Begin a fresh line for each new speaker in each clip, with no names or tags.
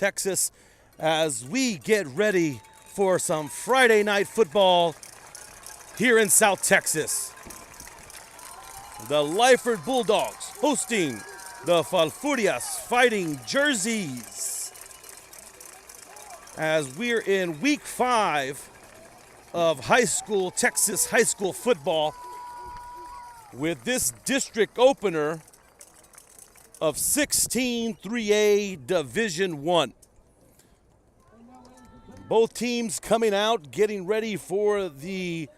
Texas, as we get ready for some Friday night football here in South Texas. The Lyford Bulldogs hosting the Falfurrias Fighting Jerseys, as we're in week 5 of Texas high school football, with this district opener of 16 3A Division I. Both teams coming out, getting ready for the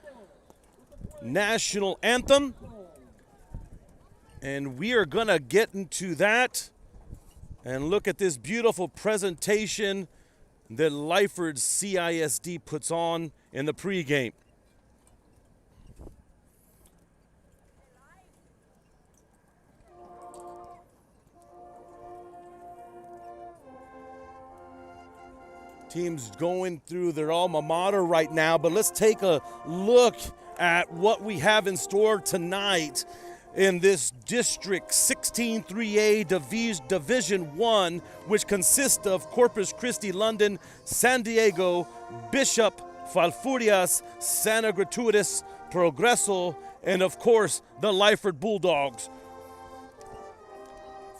national anthem. And we are gonna get into that and look at this beautiful presentation that Lyford CISD puts on in the pregame. Teams going through their alma mater right now, but let's take a look at what we have in store tonight in this District 16 3A Division I, which consists of Corpus Christi, London, San Diego, Bishop, Falfurrias, Santa Gratuitas, Progreso, and of course, the Lyford Bulldogs.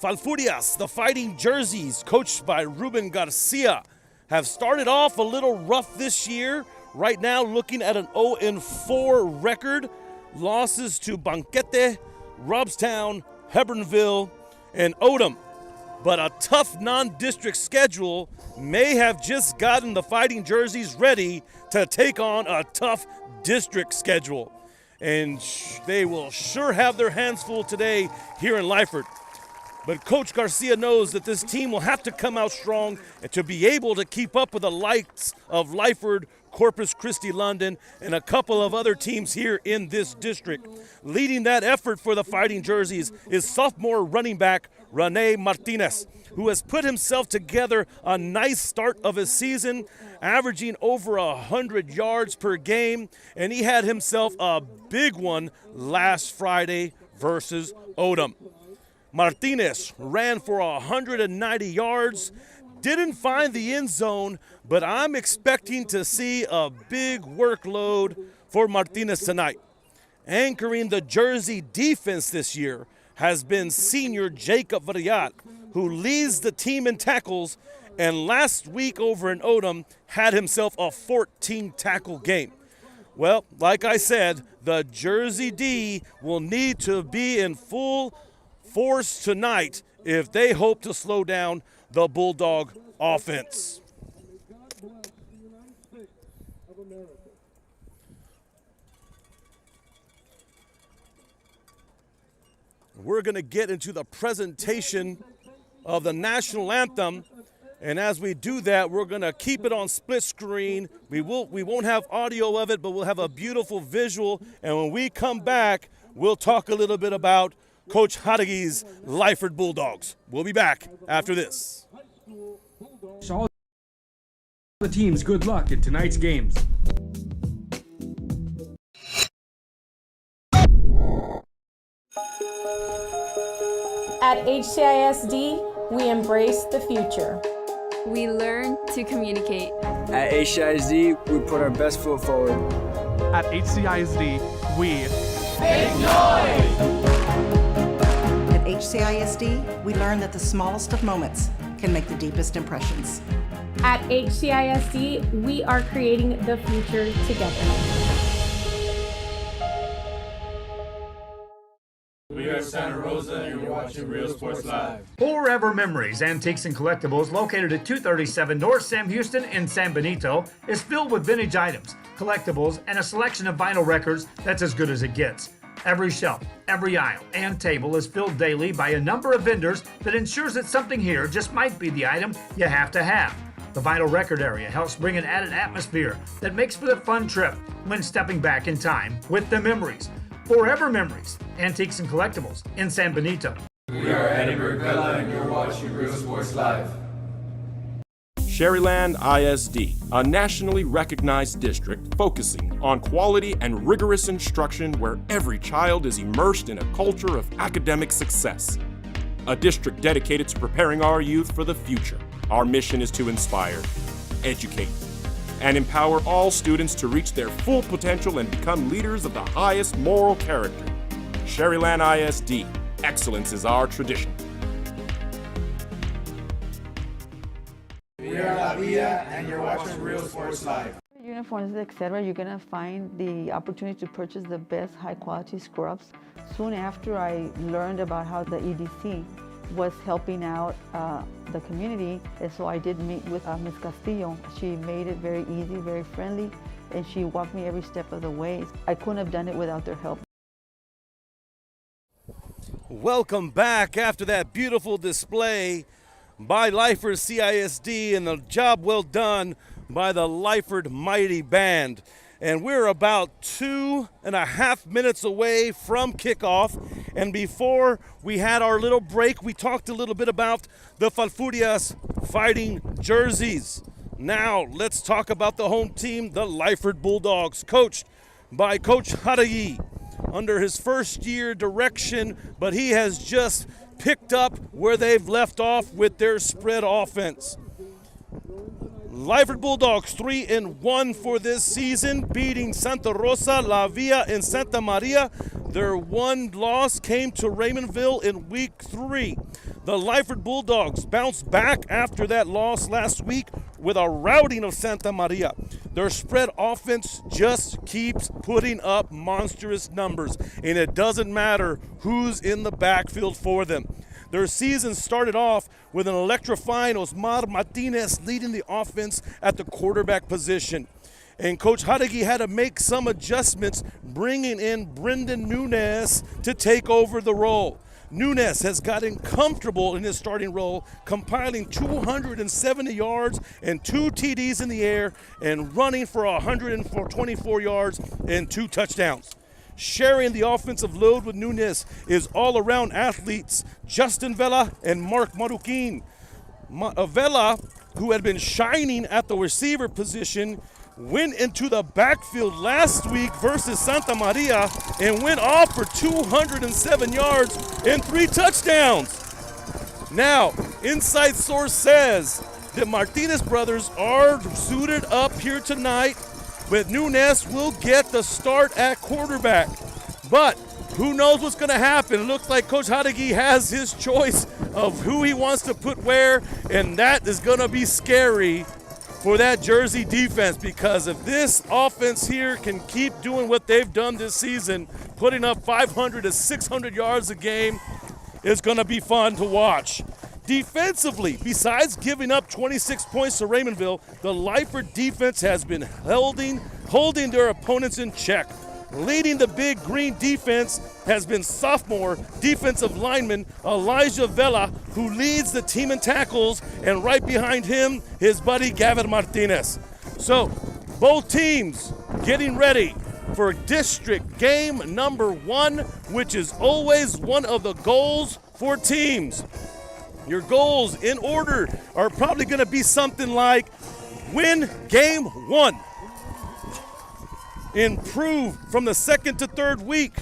Falfurrias, the Fighting Jerseys, coached by Ruben Garcia, have started off a little rough this year. Right now, looking at an 0-4 record. Losses to Banquete, Robstown, Hebronville, and Odom. But a tough non-district schedule may have just gotten the Fighting Jerseys ready to take on a tough district schedule. And they will sure have their hands full today here in Lyford. But Coach Garcia knows that this team will have to come out strong and to be able to keep up with the likes of Lyford, Corpus Christi, London, and a couple of other teams here in this district. Leading that effort for the Fighting Jerseys is sophomore running back Rene Martinez, who has put himself together a nice start of his season, averaging over 100 yards per game, and he had himself a big one last Friday versus Odom. Martinez ran for 190 yards, didn't find the end zone, but I'm expecting to see a big workload for Martinez tonight. Anchoring the Jersey defense this year has been senior Jacob Villar, who leads the team in tackles, and last week over in Odom had himself a 14-tackle game. Well, like I said, the Jersey D will need to be in full force tonight if they hope to slow down the Bulldog offense. We're going to get into the presentation of the national anthem, and as we do that, we're going to keep it on split screen. We won't have audio of it, but we'll have a beautiful visual, and when we come back, we'll talk a little bit about Coach Hadagi's Lyford Bulldogs. We'll be back after this.
All the teams, good luck in tonight's games.
At HCISD, we embrace the future.
We learn to communicate.
At HCISD, we put our best foot forward.
At HCISD, we
make noise! At HCISD, we learn that the smallest of moments can make the deepest impressions.
At HCISD, we are creating the future together.
We are Santa Rosa, and you're watching Real Sports Live.
Forever Memories Antiques and Collectibles, located at 237 North Sam Houston in San Benito, is filled with vintage items, collectibles, and a selection of vinyl records that's as good as it gets. Every shelf, every aisle, and table is filled daily by a number of vendors that ensures that something here just might be the item you have to have. The vinyl record area helps bring an added atmosphere that makes for a fun trip when stepping back in time with the memories. Forever Memories, Antiques and Collectibles in San Benito.
We are Eddie Burgella, and you're watching Real Sports Live.
Sherryland ISD, a nationally recognized district focusing on quality and rigorous instruction where every child is immersed in a culture of academic success. A district dedicated to preparing our youth for the future. Our mission is to inspire, educate, and empower all students to reach their full potential and become leaders of the highest moral character. Sherryland ISD, excellence is our tradition.
We are La Via, and you're watching Real Sports Live.
Uniforms, etc., you're going to find the opportunity to purchase the best high-quality scrubs. Soon after I learned about how the EDC was helping out the community, and so I did meet with Ms. Castillo. She made it very easy, very friendly, and she walked me every step of the way. I couldn't have done it without their help.
Welcome back after that beautiful display by Lyford CISD, and the job well done by the Lyford Mighty Band. And we're about 2.5 minutes away from kickoff. And before we had our little break, we talked a little bit about the Falfurrias fighting jerseys. Now let's talk about the home team, the Lyford Bulldogs, coached by Coach Hadagi, under his first year direction, but he has just picked up where they've left off with their spread offense. Lyford Bulldogs 3-1 for this season, beating Santa Rosa, La Villa, and Santa Maria. Their one loss came to Raymondville in week 3. The Lyford Bulldogs bounced back after that loss last week with a routing of Santa Maria. Their spread offense just keeps putting up monstrous numbers, and it doesn't matter who's in the backfield for them. Their season started off with an electrifying Osmar Martinez leading the offense at the quarterback position. And Coach Hadagi had to make some adjustments, bringing in Brendan Nunes to take over the role. Nunes has gotten comfortable in his starting role, compiling 270 yards and 2 TDs in the air and running for 124 yards and 2 touchdowns. Sharing the offensive load with Nunes is all-around athletes Justin Vela and Mark Maruquin. Vela, who had been shining at the receiver position, went into the backfield last week versus Santa Maria and went off for 207 yards and 3 touchdowns. Now, inside source says that Martinez brothers are suited up here tonight, but Nunes will get the start at quarterback. But who knows what's going to happen? It looks like Coach Hadagi has his choice of who he wants to put where, and that is going to be scary for that Jersey defense, because if this offense here can keep doing what they've done this season, putting up 500 to 600 yards a game, it's going to be fun to watch. Defensively, besides giving up 26 points to Raymondville, the Lyford defense has been holding their opponents in check. Leading the Big Green defense has been sophomore defensive lineman Elijah Vela, who leads the team in tackles, and right behind him, his buddy Gavin Martinez. So, both teams getting ready for district game number 1, which is always one of the goals for teams. Your goals in order are probably going to be something like win game 1, improve from the second to third week.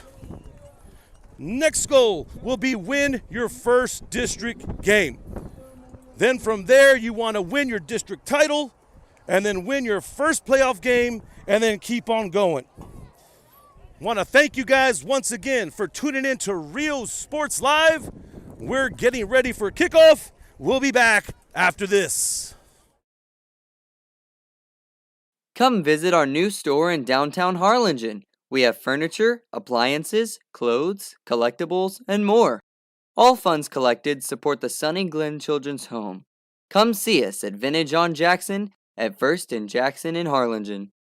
Next goal will be win your first district game. Then from there, you want to win your district title, and then win your first playoff game, and then keep on going. Want to thank you guys once again for tuning in to Real Sports Live. We're getting ready for kickoff. We'll be back after this.
Come visit our new store in downtown Harlingen. We have furniture, appliances, clothes, collectibles, and more. All funds collected support the Sunny Glen Children's Home. Come see us at Vintage on Jackson at First and Jackson in Harlingen.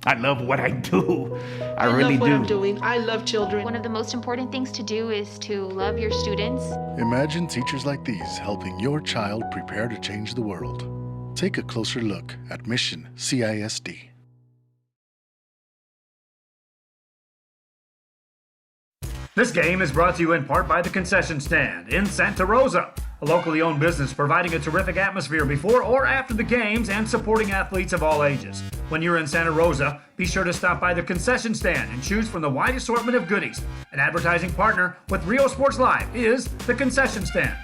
I love what I do. I really
love what
do.
I'm doing. I love children.
One of the most important things to do is to love your students.
Imagine teachers like these helping your child prepare to change the world. Take a closer look at Mission CISD.
This game is brought to you in part by the Concession Stand in Santa Rosa. a locally owned business providing a terrific atmosphere before or after the games and supporting athletes of all ages. When you're in Santa Rosa, be sure to stop by the concession stand and choose from the wide assortment of goodies. An advertising partner with Rio Sports Live is the concession stand.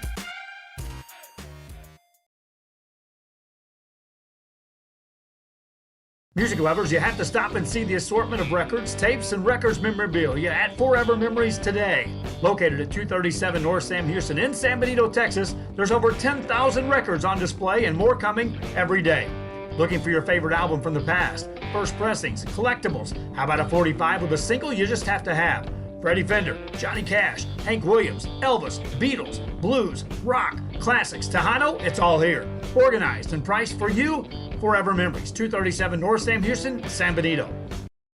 Music lovers, you have to stop and see the assortment of records, tapes, and records memorabilia at Forever Memories today. Located at 237 North Sam Houston in San Benito, Texas, there's over 10,000 records on display and more coming every day. Looking for your favorite album from the past, first pressings, collectibles? How about a 45 with a single you just have to have? Freddie Fender, Johnny Cash, Hank Williams, Elvis, Beatles, blues, rock, classics, Tejano, it's all here. Organized and priced for you. Forever Memories, 237 North Sam Houston, San Benito.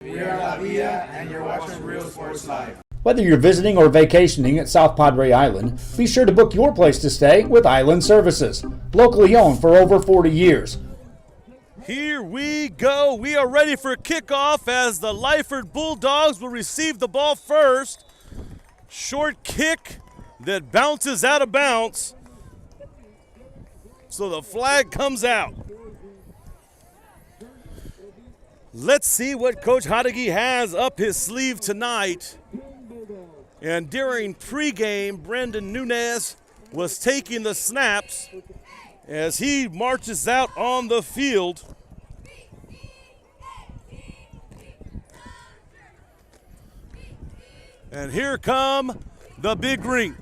We are La Villa, and you're watching Real Sports Live.
Whether you're visiting or vacationing at South Padre Island, be sure to book your place to stay with Island Services. Locally owned for over 40 years.
Here we go. We are ready for kickoff as the Lyford Bulldogs will receive the ball first. Short kick that bounces out of bounds. So the flag comes out. Let's see what Coach Hadagi has up his sleeve tonight. And during pregame, Brendan Nunez was taking the snaps as he marches out on the field. And here come the big ring.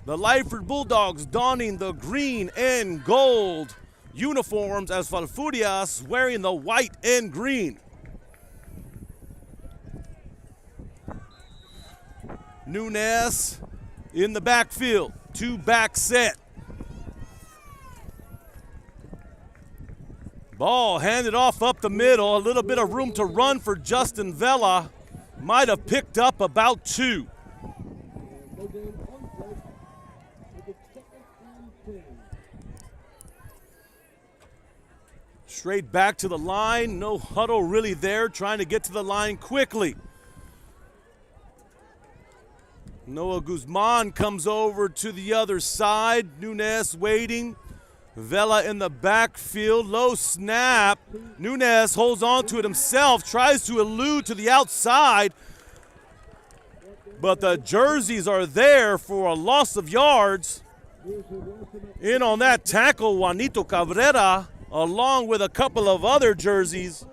The Lyford Bulldogs donning the green and gold uniforms as Falfurrias wearing the white and green. Nunez in the backfield, two back set. Ball handed off up the middle, a little bit of room to run for Justin Vela. Might have picked up about two. Straight back to the line, no huddle really there, trying to get to the line quickly. Noah Guzman comes over to the other side. Nunez waiting. Vela in the backfield. Low snap. Nunez holds on to it himself. Tries to elude to the outside. But the jerseys are there for a loss of yards. In on that tackle, Juanito Cabrera, along with a couple of other jerseys.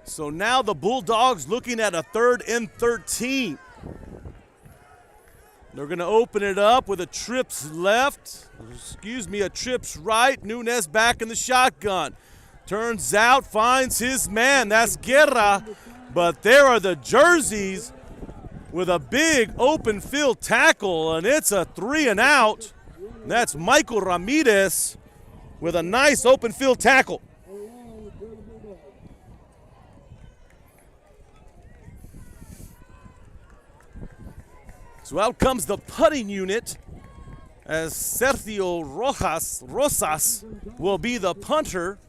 So now the Bulldogs looking at a 3rd and 13. They're going to open it up with a trips left. A trips right. Nunez back in the shotgun. Turns out, finds his man. That's Guerra. But there are the jerseys with a big open field tackle, and it's a 3 and out. That's Michael Ramirez with a nice open field tackle. So out comes the putting unit as Sergio Rosas will be the punter.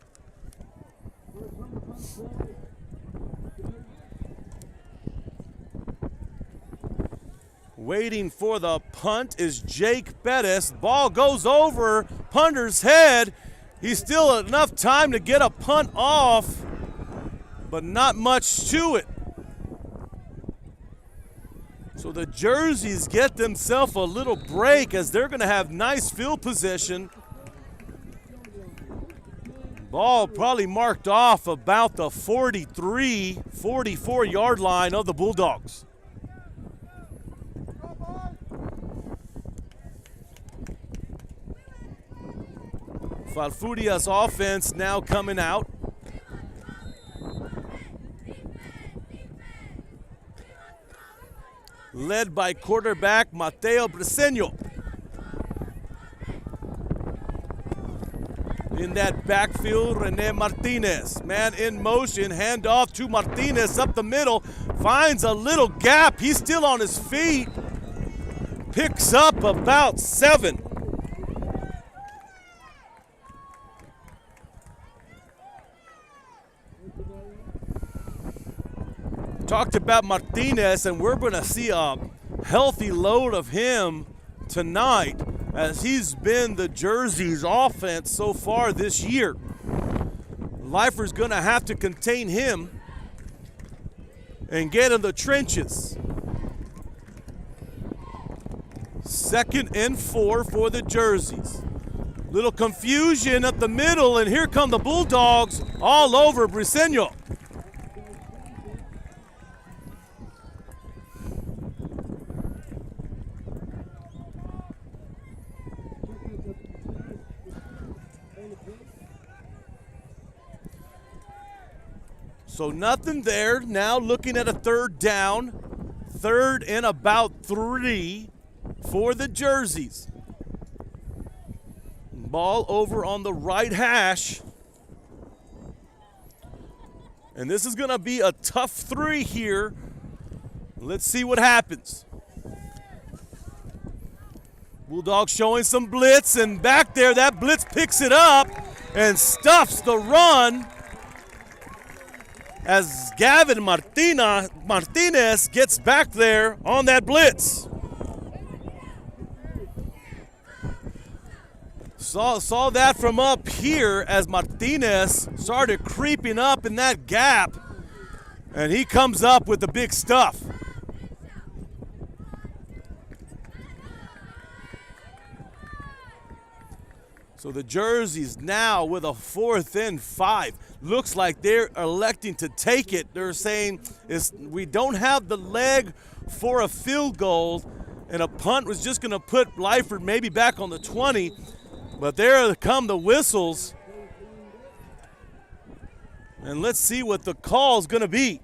Waiting for the punt is Jake Bettis. Ball goes over punter's head. He's still enough time to get a punt off, but not much to it. So the jerseys get themselves a little break as they're going to have nice field position. Ball probably marked off about the 43, 44-yard line of the Bulldogs. Falfurrias offense now coming out. Led by quarterback Mateo Briseño. In that backfield, Rene Martinez. Man in motion, handoff to Martinez up the middle. Finds a little gap. He's still on his feet. Picks up about 7. Talked about Martinez, and we're going to see a healthy load of him tonight, as he's been the Jersey's offense so far this year. Lyford's going to have to contain him and get in the trenches. 2nd and 4 for the Jerseys. Little confusion up the middle, and here come the Bulldogs all over Briseño. So nothing there. Now looking at a 3rd down. 3rd and about 3 for the Jerseys. Ball over on the right hash. And this is going to be a tough 3 here. Let's see what happens. Bulldogs showing some blitz, and back there that blitz picks it up and stuffs the run as Gavin Martinez gets back there on that blitz. Saw that from up here as Martinez started creeping up in that gap, and he comes up with the big stuff. So the Jerseys now with a 4th and 5. Looks like they're electing to take it. They're saying we don't have the leg for a field goal, and a punt was just going to put Lyford maybe back on the 20. But there come the whistles. And let's see what the call is going to be.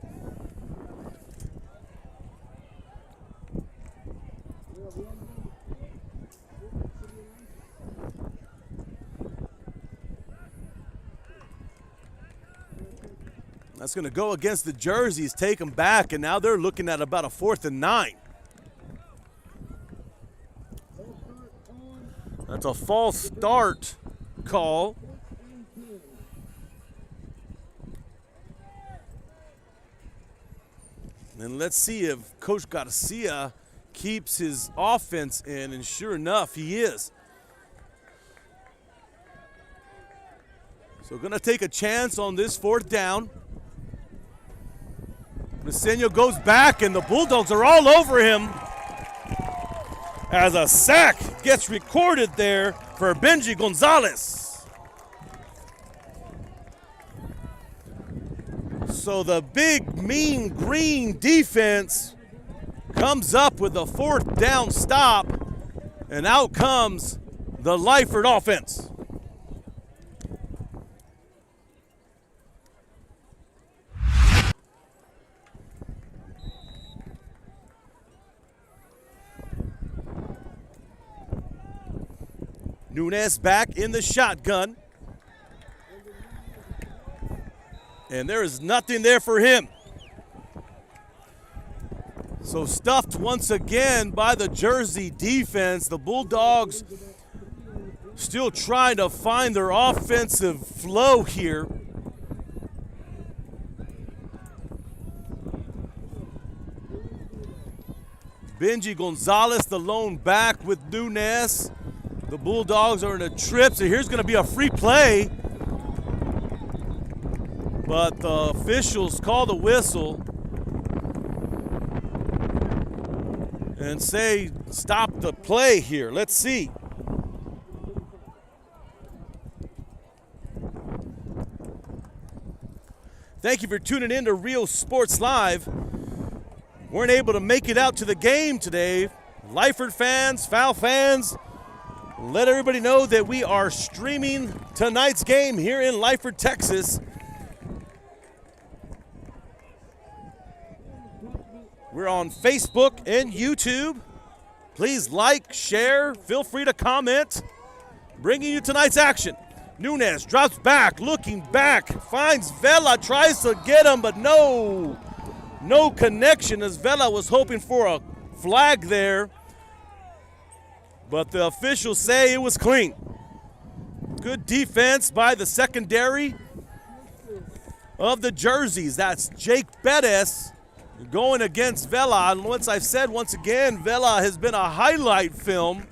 That's going to go against the Jerseys, take them back, and now they're looking at about a 4th and 9. That's a false start call. And let's see if Coach Garcia keeps his offense in, and sure enough, he is. So going to take a chance on this 4th down. Briseño goes back, and the Bulldogs are all over him as a sack gets recorded there for Benji Gonzalez. So the big, mean green defense comes up with a 4th down stop, and out comes the Lyford offense. Nunez back in the shotgun. And there is nothing there for him. So stuffed once again by the Jersey defense. The Bulldogs still trying to find their offensive flow here. Benji Gonzalez, the lone back with Nunez. The Bulldogs are in a trip, so here's going to be a free play. But the officials call the whistle and say stop the play here. Let's see. Thank you for tuning in to Real Sports Live. Weren't able to make it out to the game today. Lyford fans, Foul fans, let everybody know that we are streaming tonight's game here in Lyford, Texas. We're on Facebook and YouTube. Please like, share, feel free to comment. Bringing you tonight's action. Nunez drops back, looking back, finds Vela, tries to get him, but no connection as Vela was hoping for a flag there. But the officials say it was clean. Good defense by the secondary of the Jerseys. That's Jake Bettis going against Vela. And once I've said once again, Vela has been a highlight film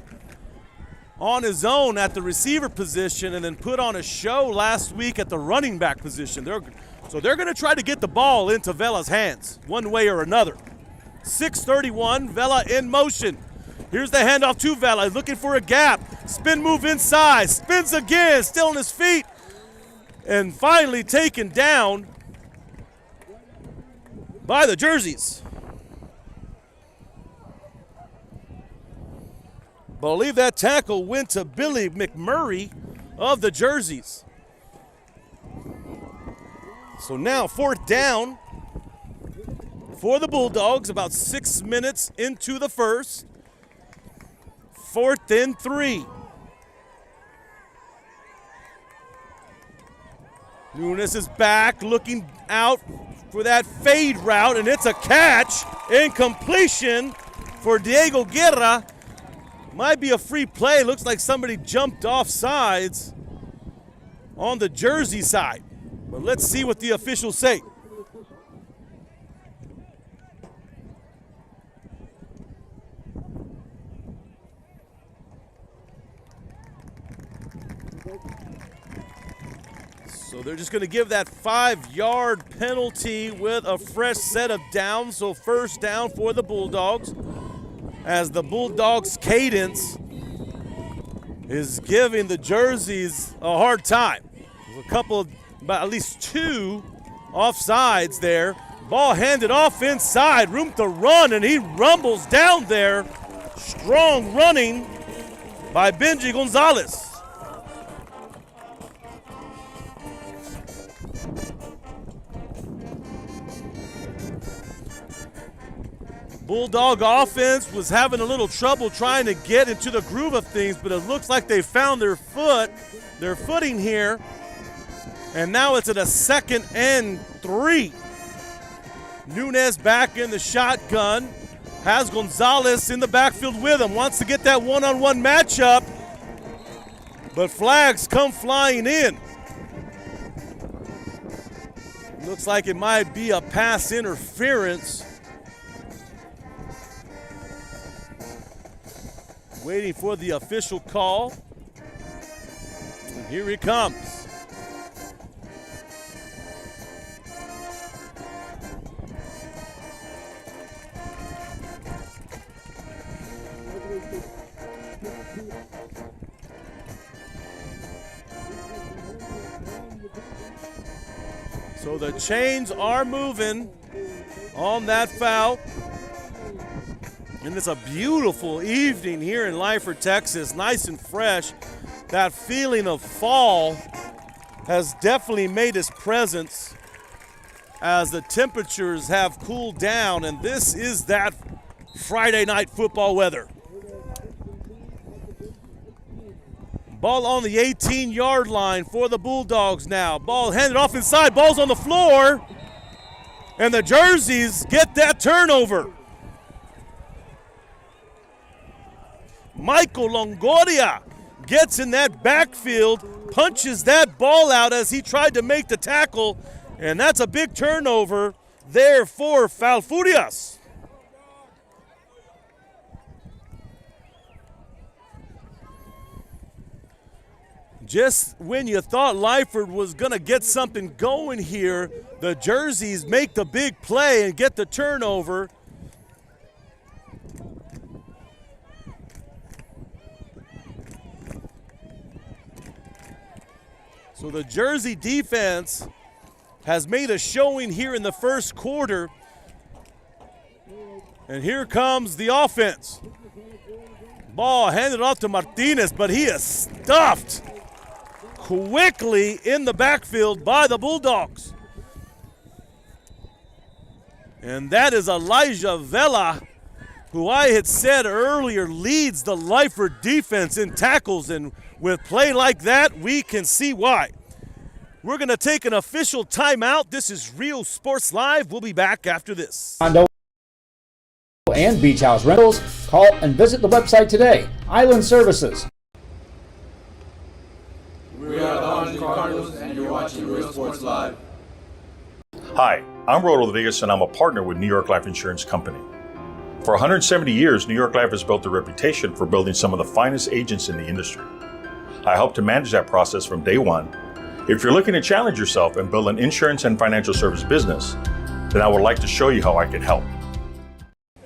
on his own at the receiver position and then put on a show last week at the running back position. So they're going to try to get the ball into Vela's hands one way or another. 6:31, Vela in motion. Here's the handoff to Vela. He's looking for a gap. Spin move inside. Spins again, still on his feet. And finally taken down by the jerseys. Believe that tackle went to Billy McMurray of the jerseys. So now 4th down for the Bulldogs, about 6 minutes into the first. 4th and 3. Nunes is back, looking out for that fade route, and it's a catch. Incompletion for Diego Guerra. Might be a free play. Looks like somebody jumped off sides on the jersey side. But let's see what the officials say. So they're just going to give that 5-yard penalty with a fresh set of downs. So 1st down for the Bulldogs, as the Bulldogs' cadence is giving the jerseys a hard time. There's a couple, about at least 2 offsides there. Ball handed off inside, room to run, and he rumbles down there. Strong running by Benji Gonzalez. Bulldog offense was having a little trouble trying to get into the groove of things, but it looks like they found their footing here. And now it's at a 2nd and 3. Nunes back in the shotgun, has Gonzalez in the backfield with him, wants to get that one-on-one matchup, but flags come flying in. Looks like it might be a pass interference. Waiting for the official call. And here he comes. So the chains are moving on that foul. And it's a beautiful evening here in Lyford, Texas, nice and fresh. That feeling of fall has definitely made its presence as the temperatures have cooled down, and this is that Friday night football weather. Ball on the 18-yard line for the Bulldogs now. Ball handed off inside, ball's on the floor, and the jerseys get that turnover. Michael Longoria gets in that backfield, punches that ball out as he tried to make the tackle, and that's a big turnover there for Falfurrias. Just when you thought Lyford was going to get something going here, the jerseys make the big play and get the turnover. So the Jersey defense has made a showing here in the first quarter. And here comes the offense. Ball handed off to Martinez, but he is stuffed quickly in the backfield by the Bulldogs. And that is Elijah Vela, who I had said earlier leads the Lyford defense in tackles, and with play like that, we can see why. We're going to take an official timeout. This is Real Sports Live. We'll be back after this.
Condo and beach house rentals. Call and visit the website today. Island Services.
We are the Orange Cardinals, and you're watching Real Sports Live.
Hi, I'm Rod Rodriguez and I'm a partner with New York Life Insurance Company. For 170 years, New York Life has built a reputation for building some of the finest agents in the industry. I help to manage that process from day one. If you're looking to challenge yourself and build an insurance and financial service business, then I would like to show you how I can help.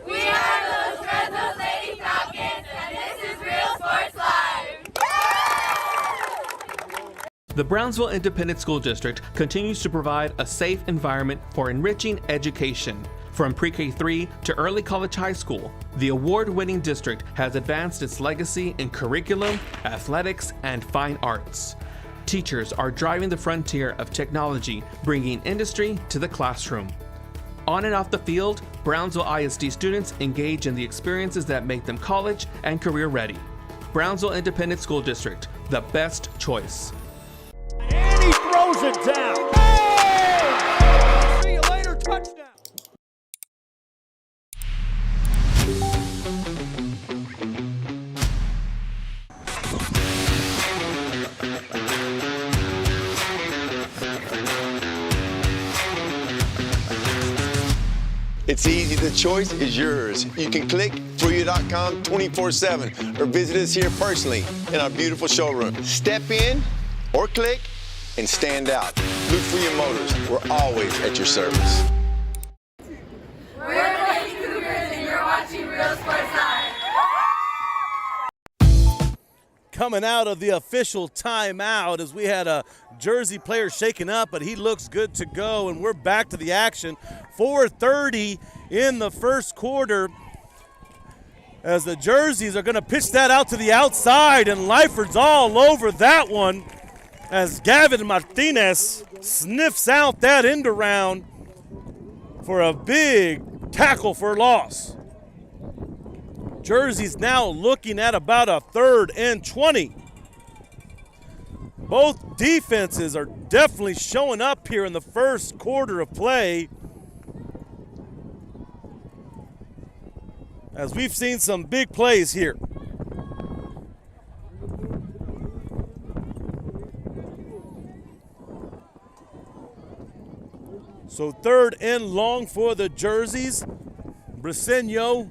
We are those Fresno Lady Falcons, and this is Real Sports Live.
The Brownsville Independent School District continues to provide a safe environment for enriching education. From pre-K-3 to early college high school, the award-winning district has advanced its legacy in curriculum, athletics, and fine arts. Teachers are driving the frontier of technology, bringing industry to the classroom. On and off the field, Brownsville ISD students engage in the experiences that make them college and career ready. Brownsville Independent School District, the best choice.
And he throws it down. Hey! See you later, touchdown.
It's easy, the choice is yours. You can click Furrias.com 24/7 or visit us here personally in our beautiful showroom. Step in or click and stand out. Look for your motors. We're always at your service.
We're the Lady Cougars, and you're watching Real Sports Live.
Coming out of the official timeout as we had a Jersey player shaken up, but he looks good to go, and we're back to the action. 4:30 in the first quarter as the Jerseys are going to pitch that out to the outside, and Lyford's all over that one as Gavin Martinez sniffs out that end around for a big tackle for loss. Jersey's now looking at about a 3rd and 20. Both defenses are definitely showing up here in the first quarter of play, as we've seen some big plays here. So 3rd and long for the Jerseys. Briseño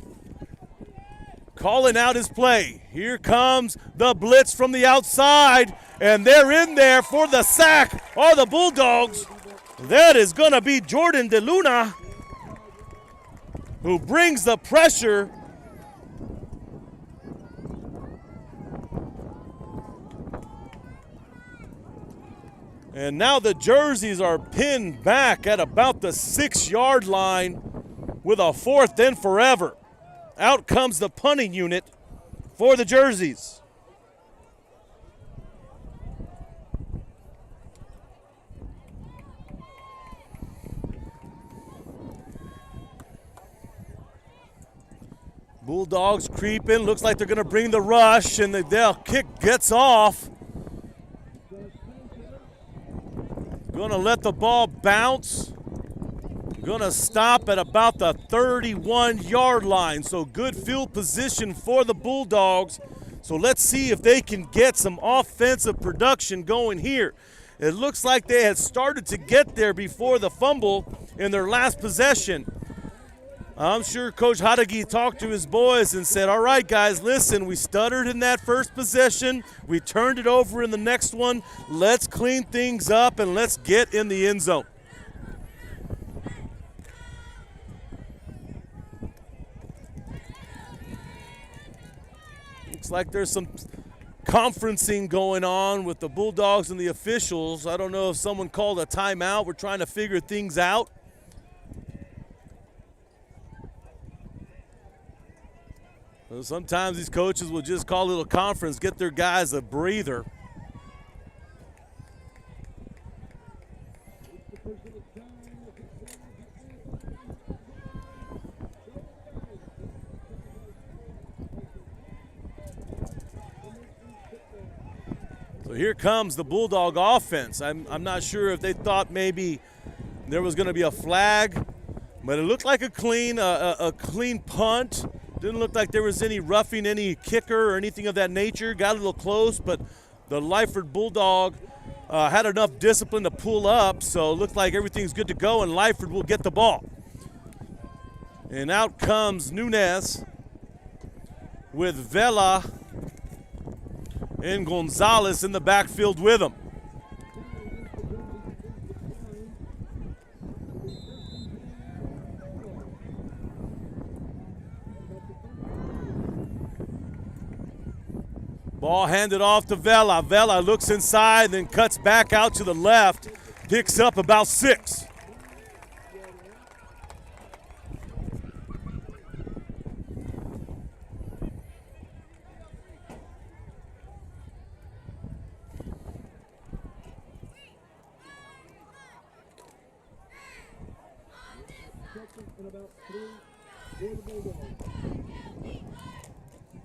calling out his play. Here comes the blitz from the outside, and they're in there for the sack. Oh, the Bulldogs. That is going to be Jordan DeLuna, who brings the pressure. And now the Jerseys are pinned back at about the 6-yard line with a 4th and forever. Out comes the punting unit for the Jerseys. Bulldogs creeping. Looks like they're going to bring the rush, and the kick gets off. Going to let the ball bounce. Going to stop at about the 31-yard line. So good field position for the Bulldogs. So let's see if they can get some offensive production going here. It looks like they had started to get there before the fumble in their last possession. I'm sure Coach Hadagi talked to his boys and said, all right, guys, listen, we stuttered in that first possession. We turned it over in the next one. Let's clean things up and let's get in the end zone. Looks like there's some conferencing going on with the Bulldogs and the officials. I don't know if someone called a timeout. We're trying to figure things out. Sometimes these coaches will just call a little conference, get their guys a breather. So here comes the Bulldog offense. I'm not sure if they thought maybe there was going to be a flag, but it looked like a clean punt. Didn't look like there was any roughing any kicker or anything of that nature. Got a little close, but the Lyford Bulldog had enough discipline to pull up, so it looked like everything's good to go, and Lyford will get the ball. And out comes Nunez with Vela and Gonzalez in the backfield with him. Ball handed off to Vela. Vela looks inside, then cuts back out to the left, picks up about 6.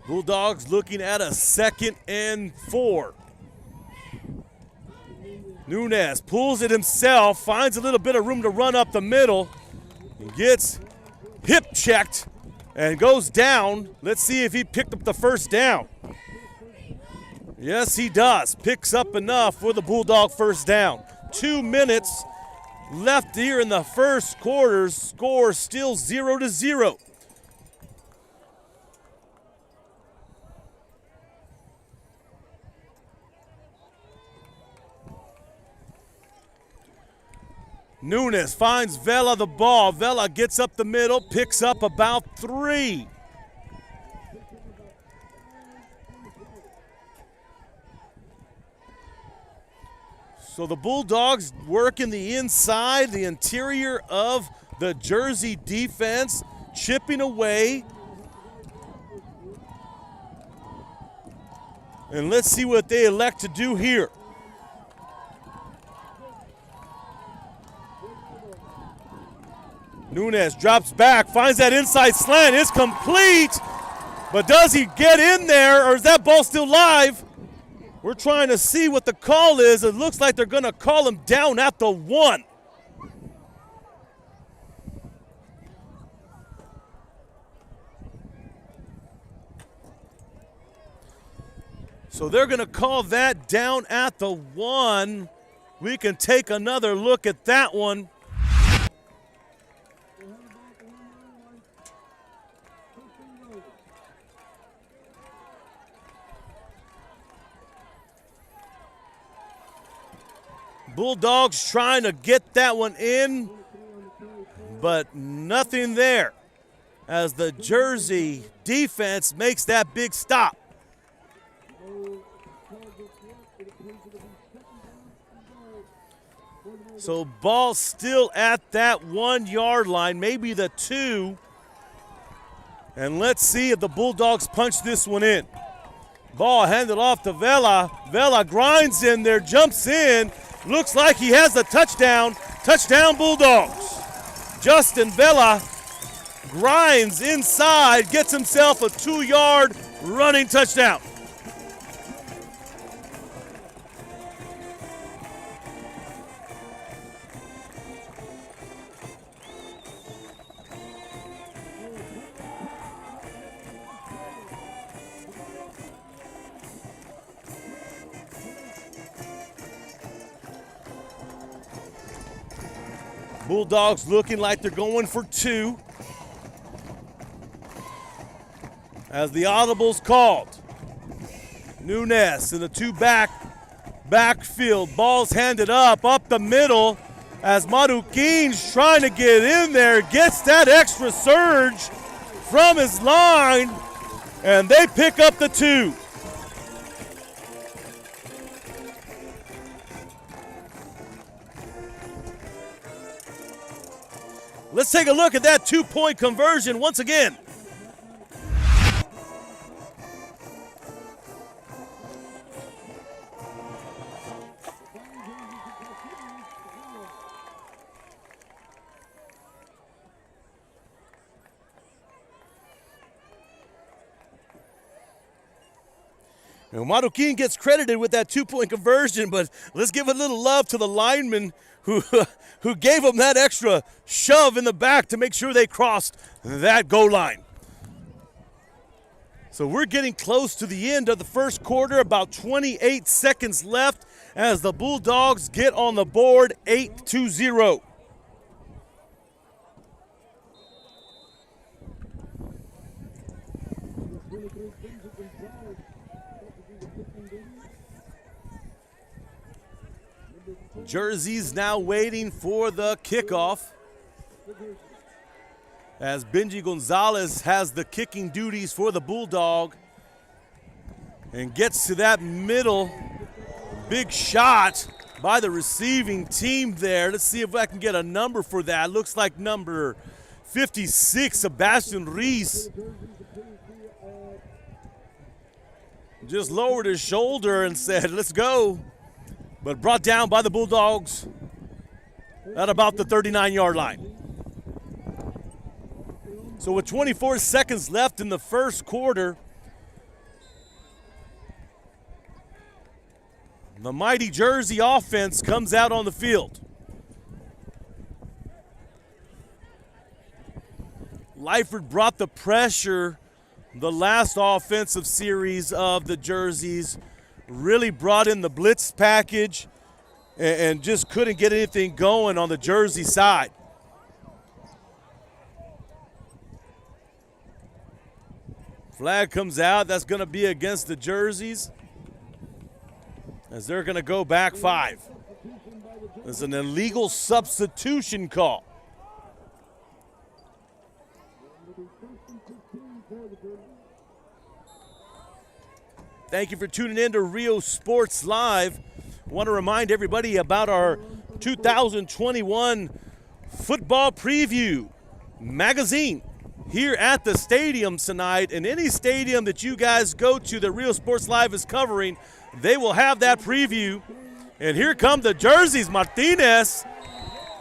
Bulldogs looking at a 2nd and 4. Nunez pulls it himself, finds a little bit of room to run up the middle, gets hip checked and goes down. Let's see if he picked up the first down. Yes, he does. Picks up enough for the Bulldog first down. 2 minutes left here in the first quarter. Score still 0-0. Nunez finds Vela the ball. Vela gets up the middle, picks up about 3. So the Bulldogs work in the inside, the interior of the Jersey defense, chipping away. And let's see what they elect to do here. Nunez drops back, finds that inside slant. It's complete, but does he get in there, or is that ball still live? We're trying to see what the call is. It looks like they're going to call him down at the 1. So they're going to call that down at the 1. We can take another look at that one. Bulldogs trying to get that one in, but nothing there as the Jersey defense makes that big stop. So ball still at that 1 yard line, maybe the 2. And let's see if the Bulldogs punch this one in. Ball handed off to Vela. Vela grinds in there, jumps in. Looks like he has the touchdown. Touchdown Bulldogs. Justin Vela grinds inside, gets himself a 2-yard running touchdown. Bulldogs looking like they're going for 2. As the audible's called. Nunez in the 2 backfield. Ball's handed up the middle as Maruquin's trying to get in there. Gets that extra surge from his line, and they pick up the 2. Let's take a look at that 2-point conversion once again. And Maruquin gets credited with that 2-point conversion, but let's give a little love to the lineman who gave him that extra shove in the back to make sure they crossed that goal line. So we're getting close to the end of the first quarter, about 28 seconds left as the Bulldogs get on the board 8-0. Jerseys now waiting for the kickoff, as Benji Gonzalez has the kicking duties for the Bulldog and gets to that middle. Big shot by the receiving team there. Let's see if I can get a number for that. Looks like number 56, Sebastian Reese. Just lowered his shoulder and said, let's go. But brought down by the Bulldogs at about the 39-yard line. So with 24 seconds left in the first quarter, the mighty Jersey offense comes out on the field. Lyford brought the pressure the last offensive series of the Jerseys, really brought in the blitz package and just couldn't get anything going on the Jersey side. Flag comes out. That's going to be against the Jerseys, as they're going to go back 5. It's an illegal substitution call. Thank you for tuning in to Rio Sports Live. I want to remind everybody about our 2021 football preview magazine here at the stadium tonight. And any stadium that you guys go to that Rio Sports Live is covering, they will have that preview. And here come the Jerseys. Martinez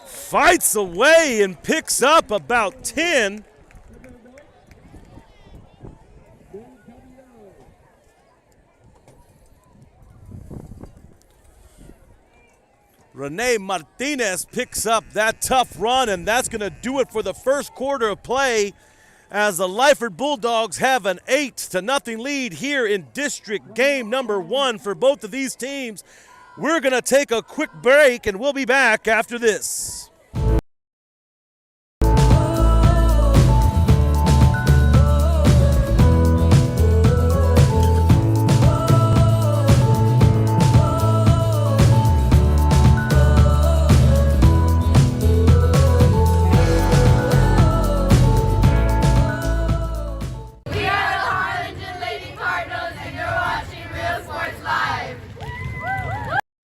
fights away and picks up about 10. Rene Martinez picks up that tough run, and that's going to do it for the first quarter of play, as the Lyford Bulldogs have an 8-0 lead here in district game number 1 for both of these teams. We're going to take a quick break, and we'll be back after this.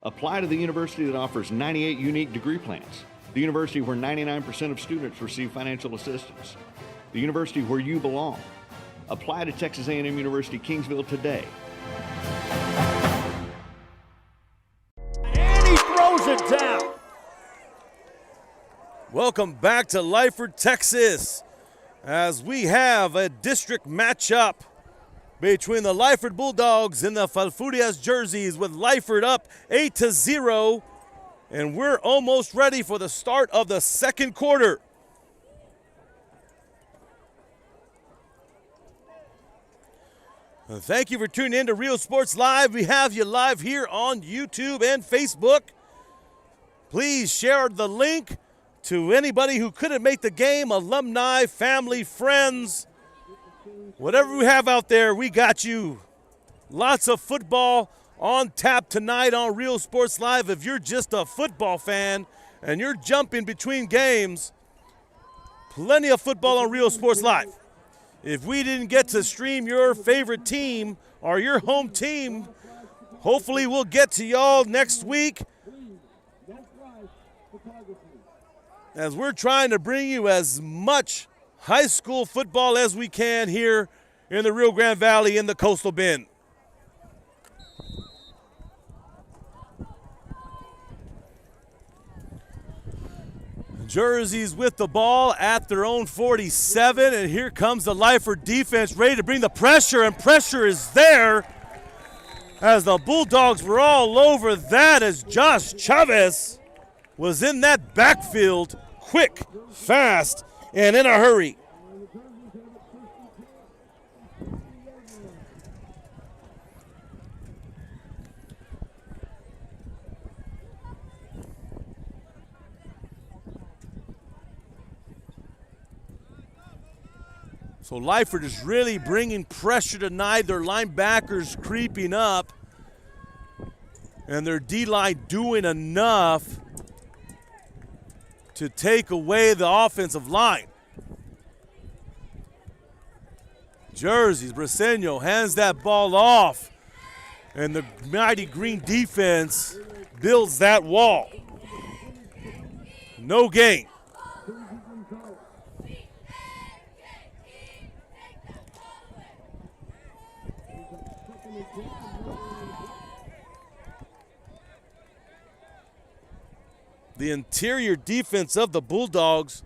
Apply to the university that offers 98 unique degree plans. The university where 99% of students receive financial assistance. The university where you belong. Apply to Texas A&M University Kingsville today.
And he throws it down. Welcome back to Lyford, Texas, as we have a district matchup between the Lyford Bulldogs and the Falfurrias Jerseys, with Lyford up 8-0, and we're almost ready for the start of the second quarter. Thank you for tuning in to Real Sports Live. We have you live here on YouTube and Facebook. Please share the link to anybody who couldn't make the game, alumni, family, friends. Whatever we have out there, we got you. Lots of football on tap tonight on Real Sports Live. If you're just a football fan and you're jumping between games, plenty of football on Real Sports Live. If we didn't get to stream your favorite team or your home team, hopefully we'll get to y'all next week, as we're trying to bring you as much high school football as we can here in the Rio Grande Valley in the Coastal Bend. Jerseys with the ball at their own 47, and here comes the Lyford defense ready to bring the pressure, and pressure is there as the Bulldogs were all over that, as Josh Chavez was in that backfield, quick, fast, and in a hurry. So Lyford is really bringing pressure tonight. Their linebackers creeping up. And their D-line doing enough to take away the offensive line. Jerseys, Briseño hands that ball off. And the mighty green defense builds that wall. No gain. The interior defense of the Bulldogs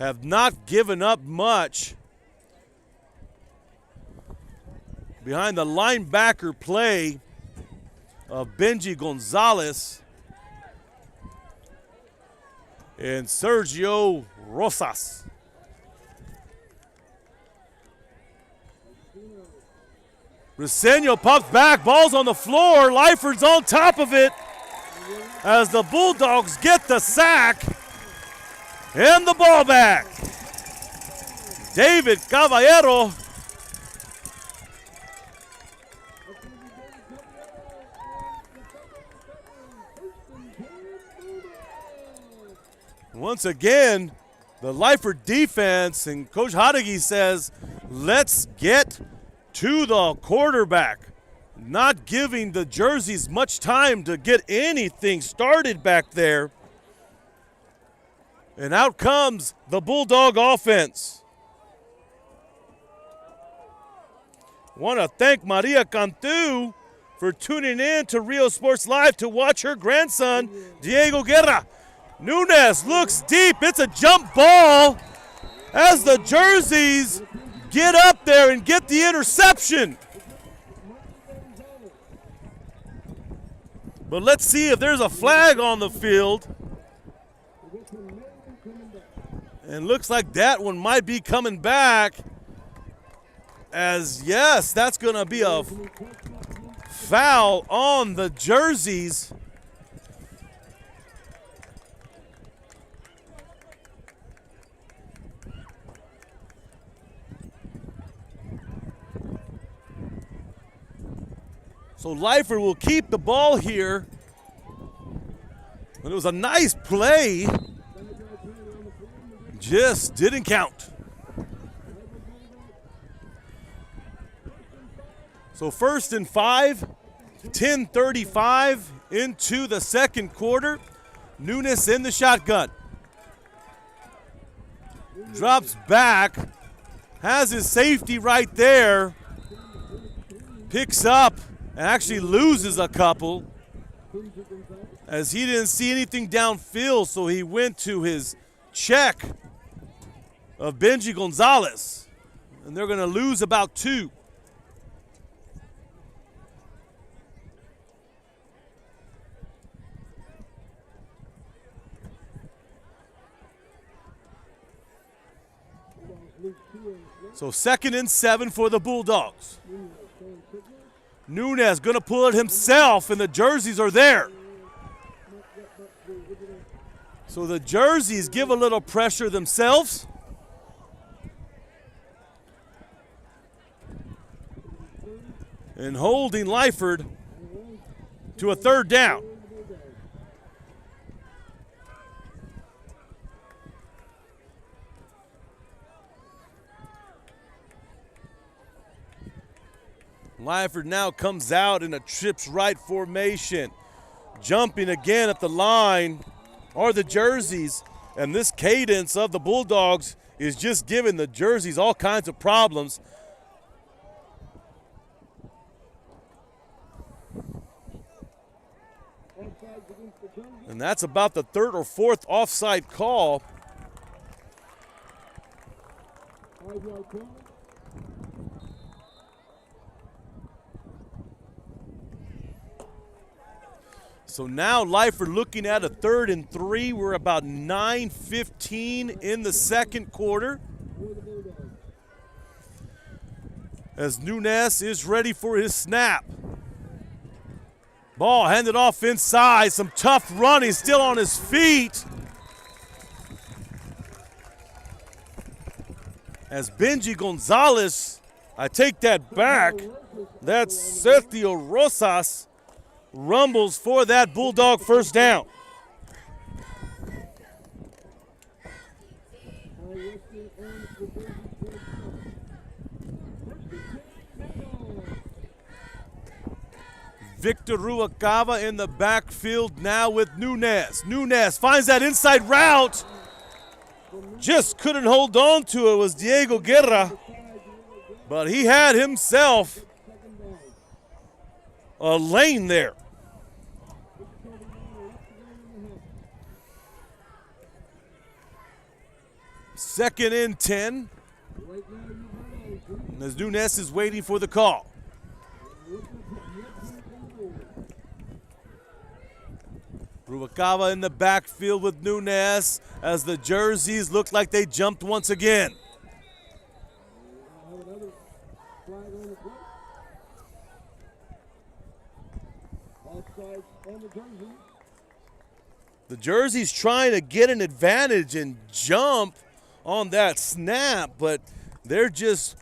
have not given up much behind the linebacker play of Benji Gonzalez and Sergio Rosas. Briseño pops back, ball's on the floor, Lyford's on top of it as the Bulldogs get the sack and the ball back. David Caballero once again, the Lyford defense and Coach Hadegi says, let's get to the quarterback. Not giving the Jerseys much time to get anything started back there. And out comes the Bulldog offense. Want to thank Maria Cantu for tuning in to Rio Sports Live to watch her grandson, Diego Guerra. Nunes looks deep. It's a jump ball as the Jerseys get up there and get the interception. But let's see if there's a flag on the field. And looks like that one might be coming back. As yes, that's going to be a foul on the Jerseys. So Lyford will keep the ball here. And it was a nice play. Just didn't count. So 1st and 5, 10:35 into the second quarter. Nunes in the shotgun. Drops back. Has his safety right there. Picks up. And actually loses a couple as he didn't see anything downfield, so he went to his check of Benji Gonzalez. And they're going to lose about 2. So 2nd and 7 for the Bulldogs. Nunes going to pull it himself, and the Jerseys are there. So the Jerseys give a little pressure themselves. And holding Lyford to a 3rd down. Lyford now comes out in a trips right formation. Jumping again at the line are the Jerseys. And this cadence of the Bulldogs is just giving the Jerseys all kinds of problems. And that's about the 3rd or 4th offside call. So now Lyford looking at a 3rd and 3. We're about 9:15 in the second quarter. As Nunes is ready for his snap. Ball handed off inside. Some tough running, still on his feet. as Benji Gonzalez, I take that back, that's Sergio Rosas, rumbles for that Bulldog first down. Victor Ruacava in the backfield now with Nunez. Nunez finds that inside route. Just couldn't hold on to it, was Diego Guerra. But he had himself a lane there. Second and 10. As Nunez is waiting for the call. Ruacava in the backfield with Nunez as the jerseys look like they jumped once again. The jersey's trying to get an advantage and jump on that snap, but they're just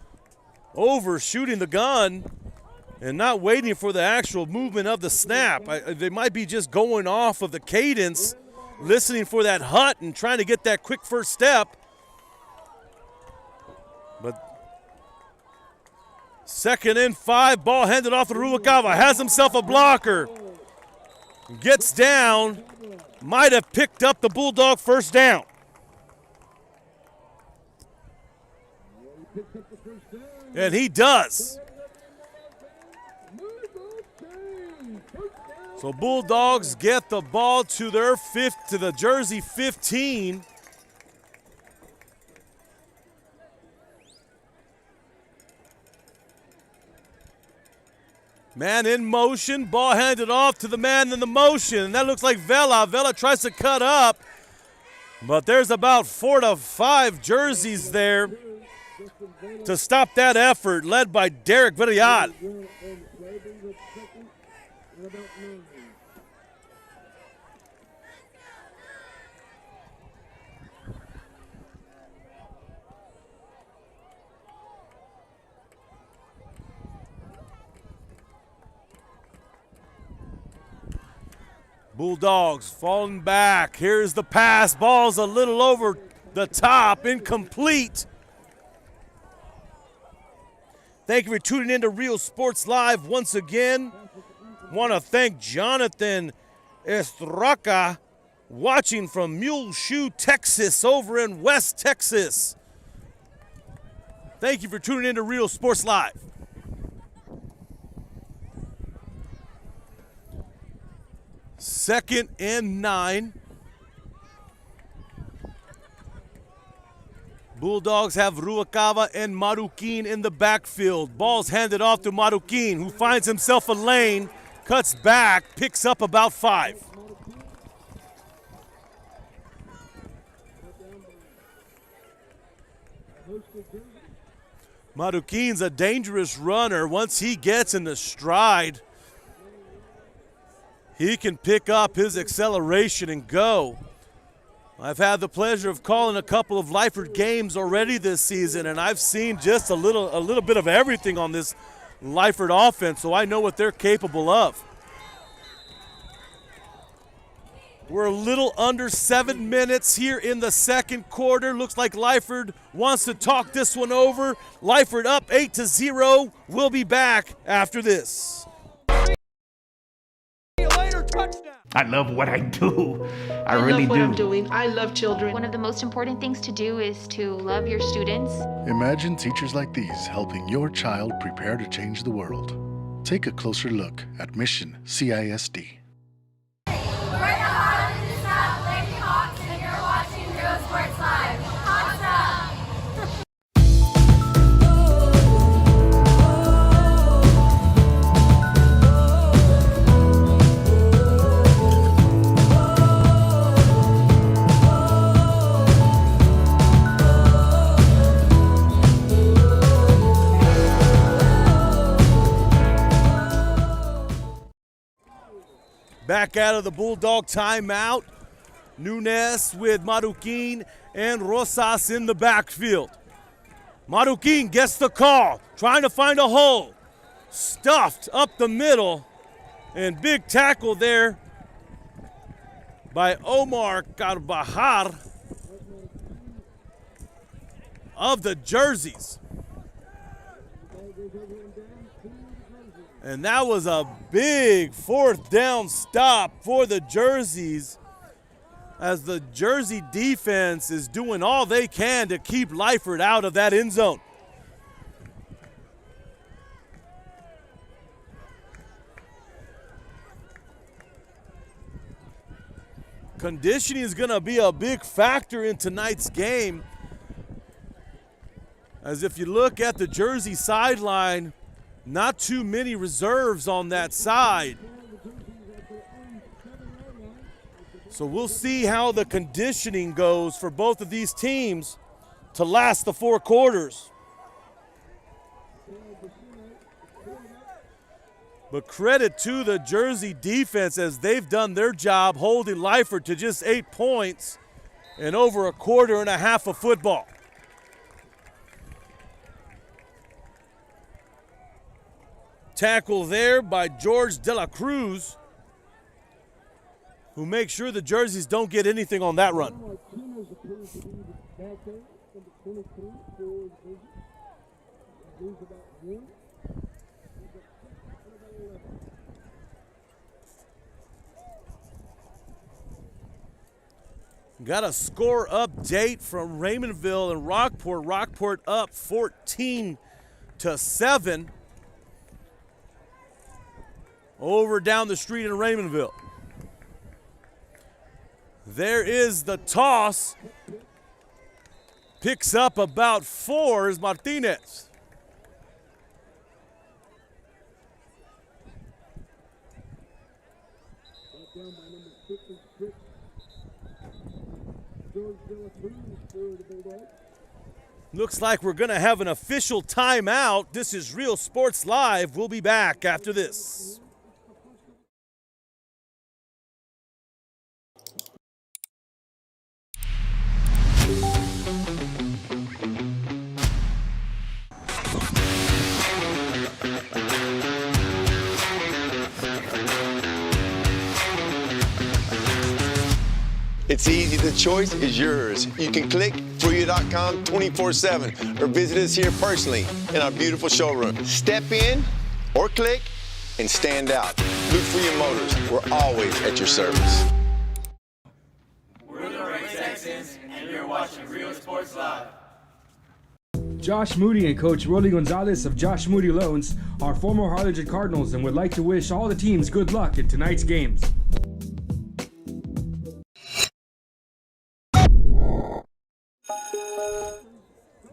overshooting the gun and not waiting for the actual movement of the snap. They might be just going off of the cadence, listening for that hut and trying to get that quick first step. But second and 5, ball handed off to Ruacava, has himself a blocker, gets down, might have picked up the Bulldog first down. And he does. So Bulldogs get the ball to their to the jersey 15. Man in motion, ball handed off to the man in the motion. And that looks like Vela. Vela tries to cut up, but there's about 4 to 5 jerseys there to stop that effort, led by Derek Villarreal. Bulldogs falling back. Here's the pass. Ball's a little over the top, incomplete. Thank you for tuning in to Real Sports Live once again. Want to thank Jonathan Estraca, watching from Muleshoe, Texas, over in West Texas. Thank you for tuning in to Real Sports Live. Second and 9. Bulldogs have Ruacava and Maruquin in the backfield. Ball's handed off to Maruquin, who finds himself a lane, cuts back, picks up about 5. Maruquin's a dangerous runner. Once he gets in the stride, he can pick up his acceleration and go. I've had the pleasure of calling a couple of Lyford games already this season, and I've seen just a little bit of everything on this Lyford offense, so I know what they're capable of. We're a little under 7 minutes here in the second quarter. Looks like Lyford wants to talk this one over. Lyford up 8-0. We'll be back after this.
I love what I do. I
love
really
what
do.
I'm doing. I love children. One of the most important things to do is to love your students.
Imagine teachers like these helping your child prepare to change the world. Take a closer look at Mission CISD.
We're the Harlingen South Lady Hawks, and you're watching Real Sports Live. Awesome!
Back out of the Bulldog timeout. Nunez with Maruquin and Rosas in the backfield. Marukin gets the call, trying to find a hole. Stuffed up the middle, and big tackle there by Omar Carvajal of the Jerseys. And that was a big fourth down stop for the Jerseys, as the Jersey defense is doing all they can to keep Lyford out of that end zone. Conditioning is going to be a big factor in tonight's game, as if you look at the Jersey sideline, not too many reserves on that side. So we'll see how the conditioning goes for both of these teams to last the 4 quarters. But credit to the Jersey defense, as they've done their job holding Lyford to just 8 points in over a quarter and a half of football. Tackle there by George De La Cruz, who makes sure the Jerseys don't get anything on that run. Got a score update from Raymondville and Rockport. Rockport up 14-7 over down the street in Raymondville. There is the toss. Picks up about 4 is Martinez. Looks like we're going to have an official timeout. This is Real Sports Live. We'll be back after this.
It's easy, the choice is yours. You can click Falfurrias.com 24/7 or visit us here personally in our beautiful showroom. Step in or click and stand out. Look for your motors. We're always at your service.
We're the Ray Texans, and you're watching Real Sports Live.
Josh Moody and Coach Rolly Gonzalez of Josh Moody Loans are former Harlingen Cardinals and would like to wish all the teams good luck in tonight's games.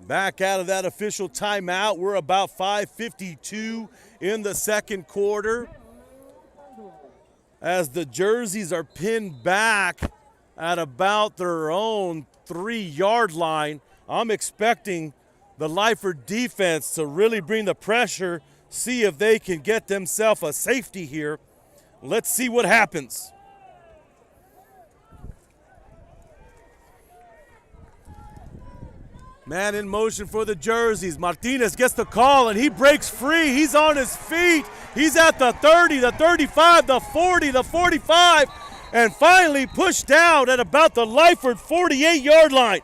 Back out of that official timeout. We're about 5:52 in the second quarter, as the Jerseys are pinned back at about their own 3-yard line. I'm expecting the Lyford defense to really bring the pressure, see if they can get themselves a safety here. Let's see what happens. Man in motion for the Jerseys. Martinez gets the call, and he breaks free. He's on his feet. He's at the 30, the 35, the 40, the 45, and finally pushed down at about the Lyford 48-yard line.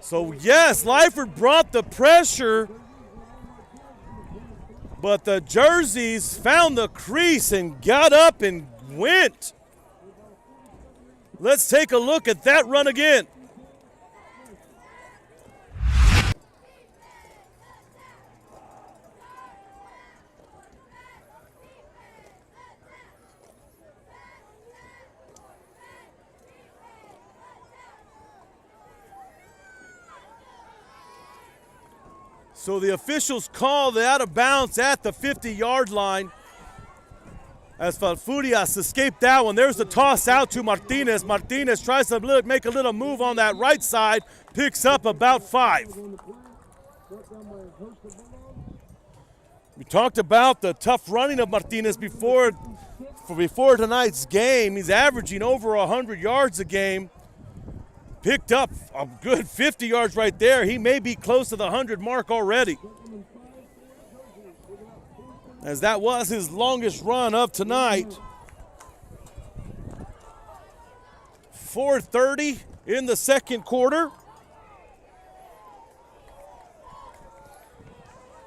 So, yes, Lyford brought the pressure, but the Jerseys found the crease and got up and went. Let's take a look at that run again. So the officials call the out of bounds at the 50-yard line, as Falfurrias escaped that one. There's the toss out to Martinez. Martinez tries to make a little move on that right side, picks up about 5. We talked about the tough running of Martinez before tonight's game. He's averaging over 100 yards a game. picked up a good 50 yards right there. He may be close to the 100 mark already, as that was his longest run of tonight. 4:30 in the second quarter,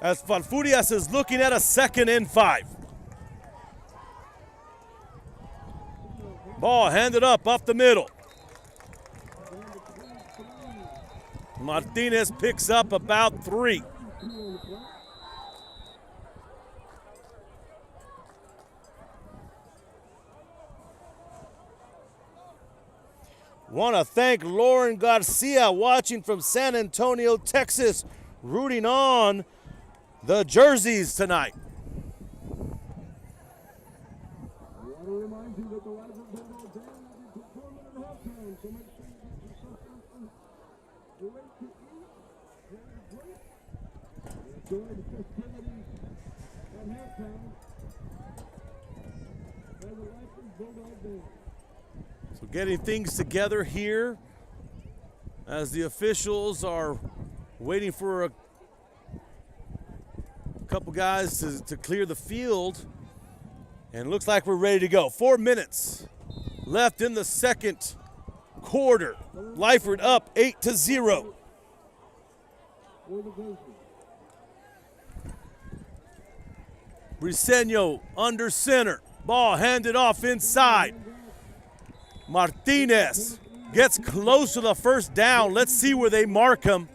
as Falfurrias is looking at a 2nd and 5. Ball handed up the middle. Martinez picks up about 3. Want to thank Lauren Garcia watching from San Antonio, Texas, rooting on the jerseys tonight. So getting things together here as the officials are waiting for a couple guys to clear the field, and it looks like we're ready to go. 4 minutes left in the second quarter. Lyford up 8-0. Briseño under center. Ball handed off inside. Martinez gets close to the first down. Let's see where they mark him.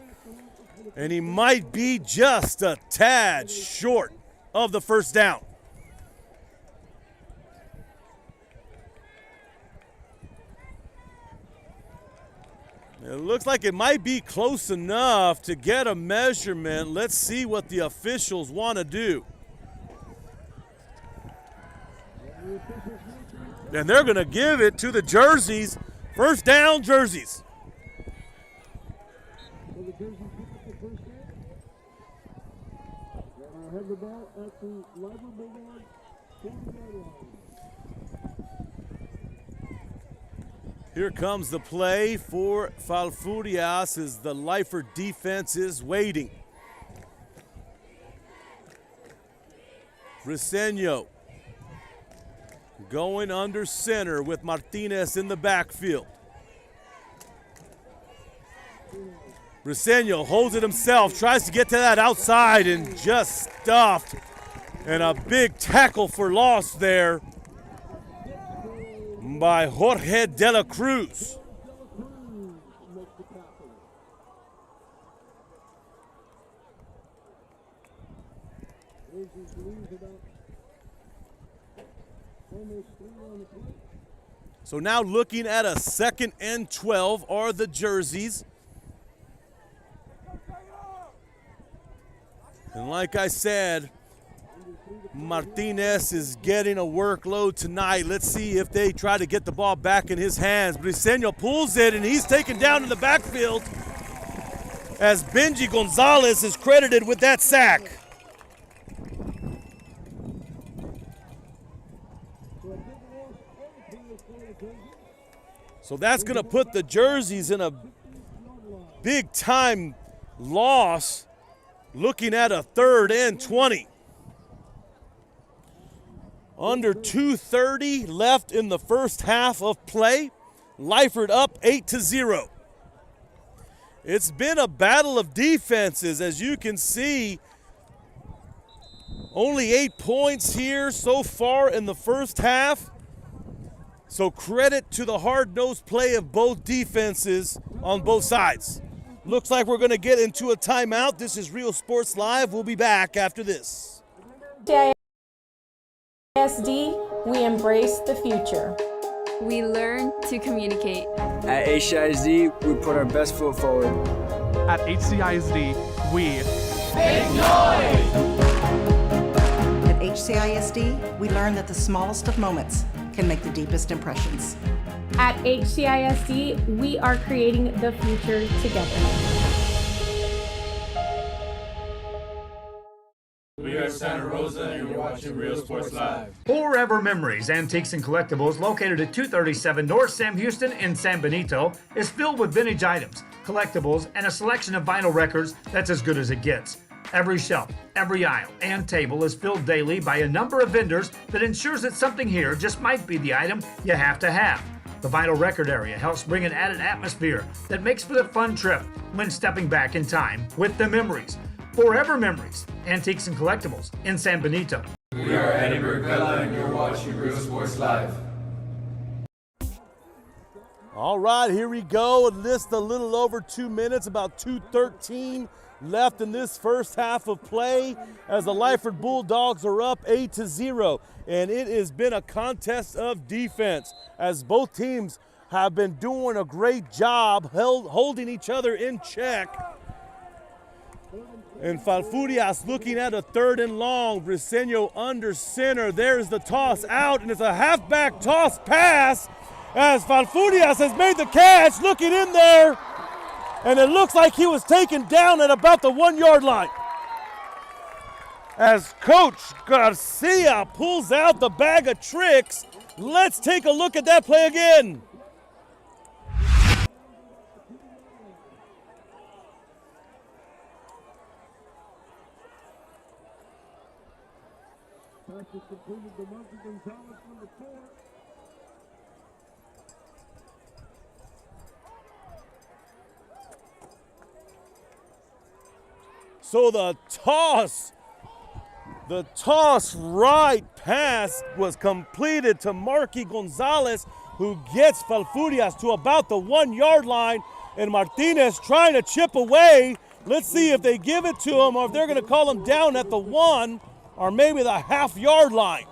And he might be just a tad short of the first down. It looks like it might be close enough to get a measurement. Let's see what the officials want to do. And they're going to give it to the jerseys. First down, jerseys. Here comes the play for Falfurrias as the Lyford defense is waiting. Briseño going under center with Martinez in the backfield. Briseño holds it himself, tries to get to that outside and just stuffed. And a big tackle for loss there by Jorge de la Cruz. So now looking at a 2nd and 12 are the jerseys. And like I said, Martinez is getting a workload tonight. Let's see if they try to get the ball back in his hands. Briseño pulls it, and he's taken down in the backfield as Benji Gonzalez is credited with that sack. So that's going to put the jerseys in a big-time loss, looking at a 3rd and 20. Under 2:30 left in the first half of play. Lyford up 8-0. It's been a battle of defenses, as you can see. Only 8 points here so far in the first half. So credit to the hard-nosed play of both defenses on both sides. Looks like we're going to get into a timeout. This is Real Sports Live. We'll be back after this.
HCISD, we embrace the future.
We learn to communicate.
At HCISD, we put our best foot forward.
At HCISD, we
make noise!
At HCISD, we learn that the smallest of moments can make the deepest impressions.
At HCISD, we are creating the future together.
We are Santa Rosa, and you're watching Real Sports Live.
Forever Memories, Antiques and Collectibles, located at 237 North Sam Houston in San Benito, is filled with vintage items, collectibles, and a selection of vinyl records that's as good as it gets. Every shelf, every aisle, and table is filled daily by a number of vendors that ensures that something here just might be the item you have to have. The vinyl record area helps bring an added atmosphere that makes for the fun trip when stepping back in time with the memories. Forever Memories, Antiques and Collectibles in San Benito.
We are Eddie Burgella, and you're watching Real Sports Live.
All right, here we go. It lists a little over 2 minutes, about 2:13 left in this first half of play as the Lyford Bulldogs are up 8-0. And it has been a contest of defense as both teams have been doing a great job holding each other in check. And Falfurrias looking at a 3rd and long. Briseño under center. There's the toss out, and it's a halfback toss pass as Falfurrias has made the catch, looking in there, and it looks like he was taken down at about the 1-yard line. As Coach Garcia pulls out the bag of tricks, let's take a look at that play again. So the toss right pass was completed to Marky Gonzalez, who gets Falfurrias to about the 1-yard line, and Martinez trying to chip away. Let's see if they give it to him or if they're going to call him down at the 1 or maybe the half-yard line.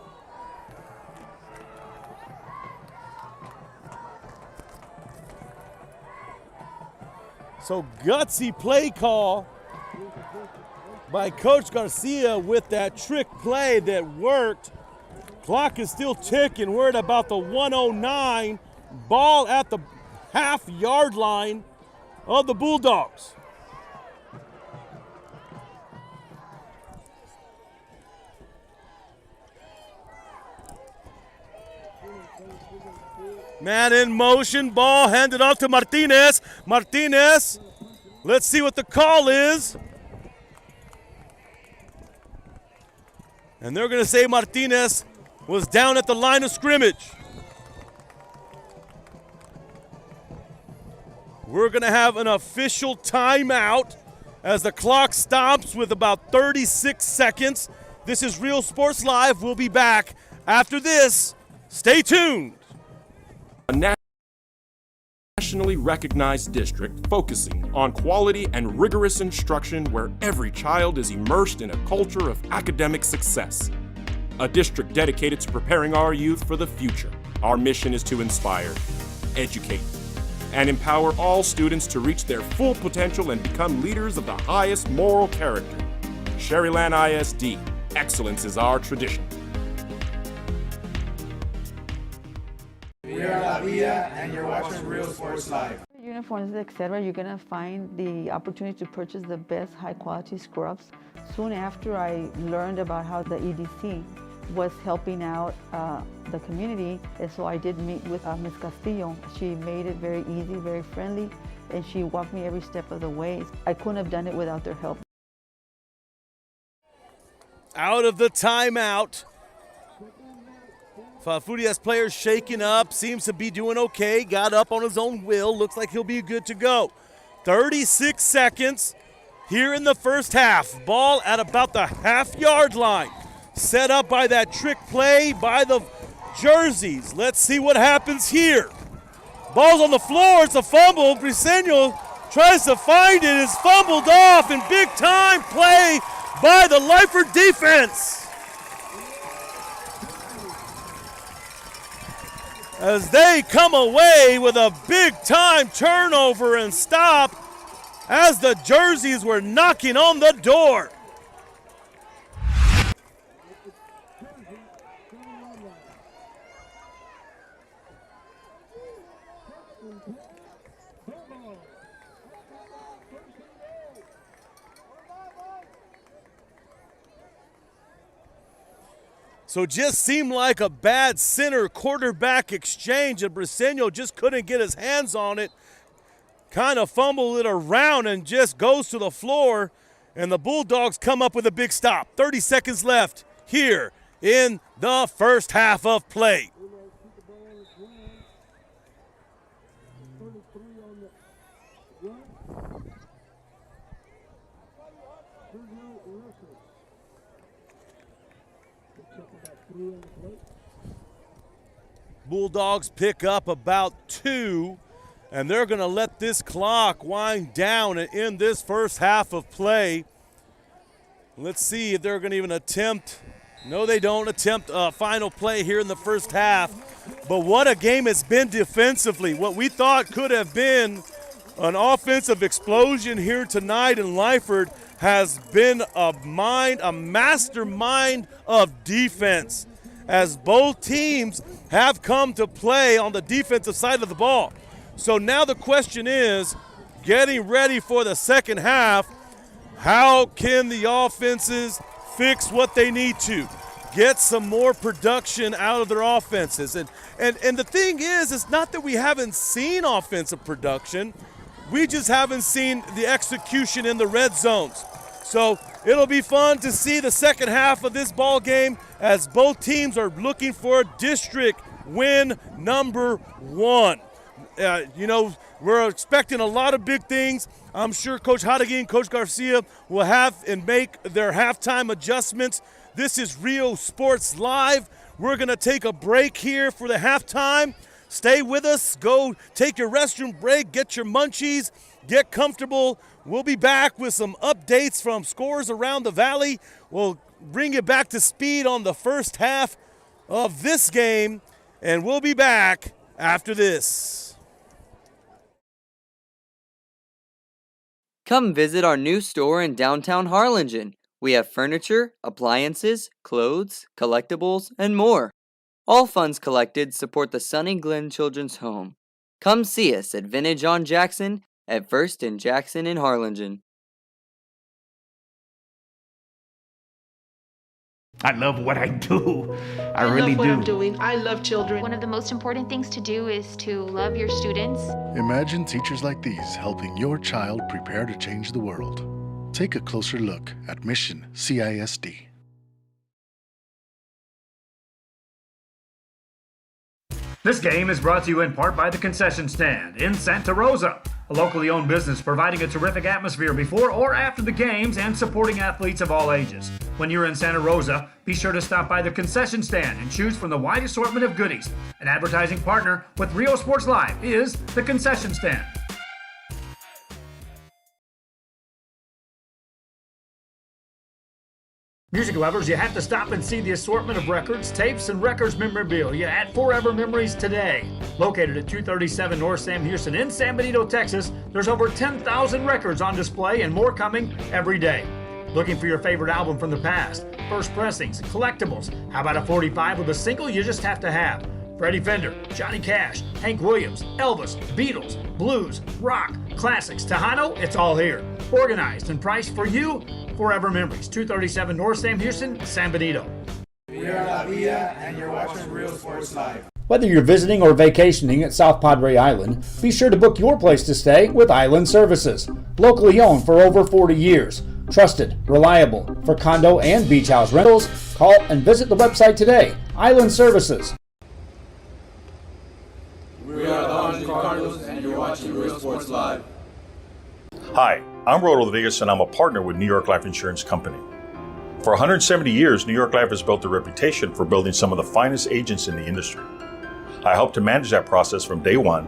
So gutsy play call by Coach Garcia with that trick play that worked. Clock is still ticking. We're at about the 109. Ball at the half-yard line of the Bulldogs. Man in motion, ball handed off to Martinez. Martinez, let's see what the call is. And they're going to say Martinez was down at the line of scrimmage. We're going to have an official timeout as the clock stops with about 36 seconds. This is Real Sports Live. We'll be back after this. Stay tuned.
A nationally recognized district focusing on quality and rigorous instruction where every child is immersed in a culture of academic success. A district dedicated to preparing our youth for the future. Our mission is to inspire, educate, and empower all students to reach their full potential and become leaders of the highest moral character. Sherryland ISD, excellence is our tradition.
We are La Villa, and you're watching Real Sports Live.
Uniforms, etc., you're gonna find the opportunity to purchase the best high-quality scrubs. Soon after I learned about how the EDC was helping out the community, and so I did meet with Ms. Castillo. She made it very easy, very friendly, and she walked me every step of the way. I couldn't have done it without their help.
Out of the timeout. Falfurrias player shaking up, seems to be doing okay, got up on his own will, looks like he'll be good to go. 36 seconds here in the first half. Ball at about the half-yard line. Set up by that trick play by the jerseys. Let's see what happens here. Ball's on the floor, it's a fumble. Briseño tries to find it, it's fumbled off, and big-time play by the Lyford defense. As they come away with a big-time turnover and stop as the jerseys were knocking on the door. So it just seemed like a bad center quarterback exchange, and Briseño just couldn't get his hands on it. Kind of fumbled it around and just goes to the floor, and the Bulldogs come up with a big stop. 30 seconds left here in the first half of play. Bulldogs pick up about 2, and they're going to let this clock wind down and end this first half of play. Let's see if they're going to even attempt. No, they don't attempt a final play here in the first half. But what a game it's been defensively. What we thought could have been an offensive explosion here tonight in Lyford has been a mastermind of defense, as both teams have come to play on the defensive side of the ball. So now the question is, getting ready for the second half, how can the offenses fix what they need to? Get some more production out of their offenses. And the thing is, it's not that we haven't seen offensive production. We just haven't seen the execution in the red zones. So it'll be fun to see the second half of this ball game as both teams are looking for district win number 1. We're expecting a lot of big things. I'm sure Coach Hadegui and Coach Garcia will have and make their halftime adjustments. This is Rio Sports Live. We're going to take a break here for the halftime. Stay with us. Go take your restroom break. Get your munchies. Get comfortable. We'll be back with some updates from scores around the valley. We'll bring you back to speed on the first half of this game, and we'll be back after this.
Come visit our new store in downtown Harlingen. We have furniture, appliances, clothes, collectibles, and more. All funds collected support the Sunny Glen Children's Home. Come see us at Vintage on Jackson at First and Jackson in Harlingen.
I love what I do. I really
love what
do.
I'm doing. I love children. One of the most important things to do is to love your students.
Imagine teachers like these helping your child prepare to change the world. Take a closer look at Mission CISD.
This game is brought to you in part by the Concession Stand in Santa Rosa, a locally owned business providing a terrific atmosphere before or after the games and supporting athletes of all ages. When you're in Santa Rosa, be sure to stop by the Concession Stand and choose from the wide assortment of goodies. An advertising partner with Rio Sports Live is the Concession Stand. Music lovers, you have to stop and see the assortment of records, tapes, and records memorabilia at Forever Memories today. Located at 237 North Sam Houston in San Benito, Texas, there's over 10,000 records on display and more coming every day. Looking for your favorite album from the past, first pressings, collectibles? How about a 45 with a single you just have to have? Freddie Fender, Johnny Cash, Hank Williams, Elvis, Beatles, blues, rock, classics, Tejano, it's all here. Organized and priced for you. Forever Memories, 237 North Sam Houston, San Benito.
We are La Villa, and you're watching Real Sports Live.
Whether you're visiting or vacationing at South Padre Island, be sure to book your place to stay with Island Services. Locally owned for over 40 years. Trusted, reliable for condo and beach house rentals. Call and visit the website today. Island Services.
We are the Harlingen Cardinals, and you're watching Real Sports Live.
Hi, I'm Rodo Rodriguez, and I'm a partner with New York Life Insurance Company. For 170 years, New York Life has built a reputation for building some of the finest agents in the industry. I help to manage that process from day one.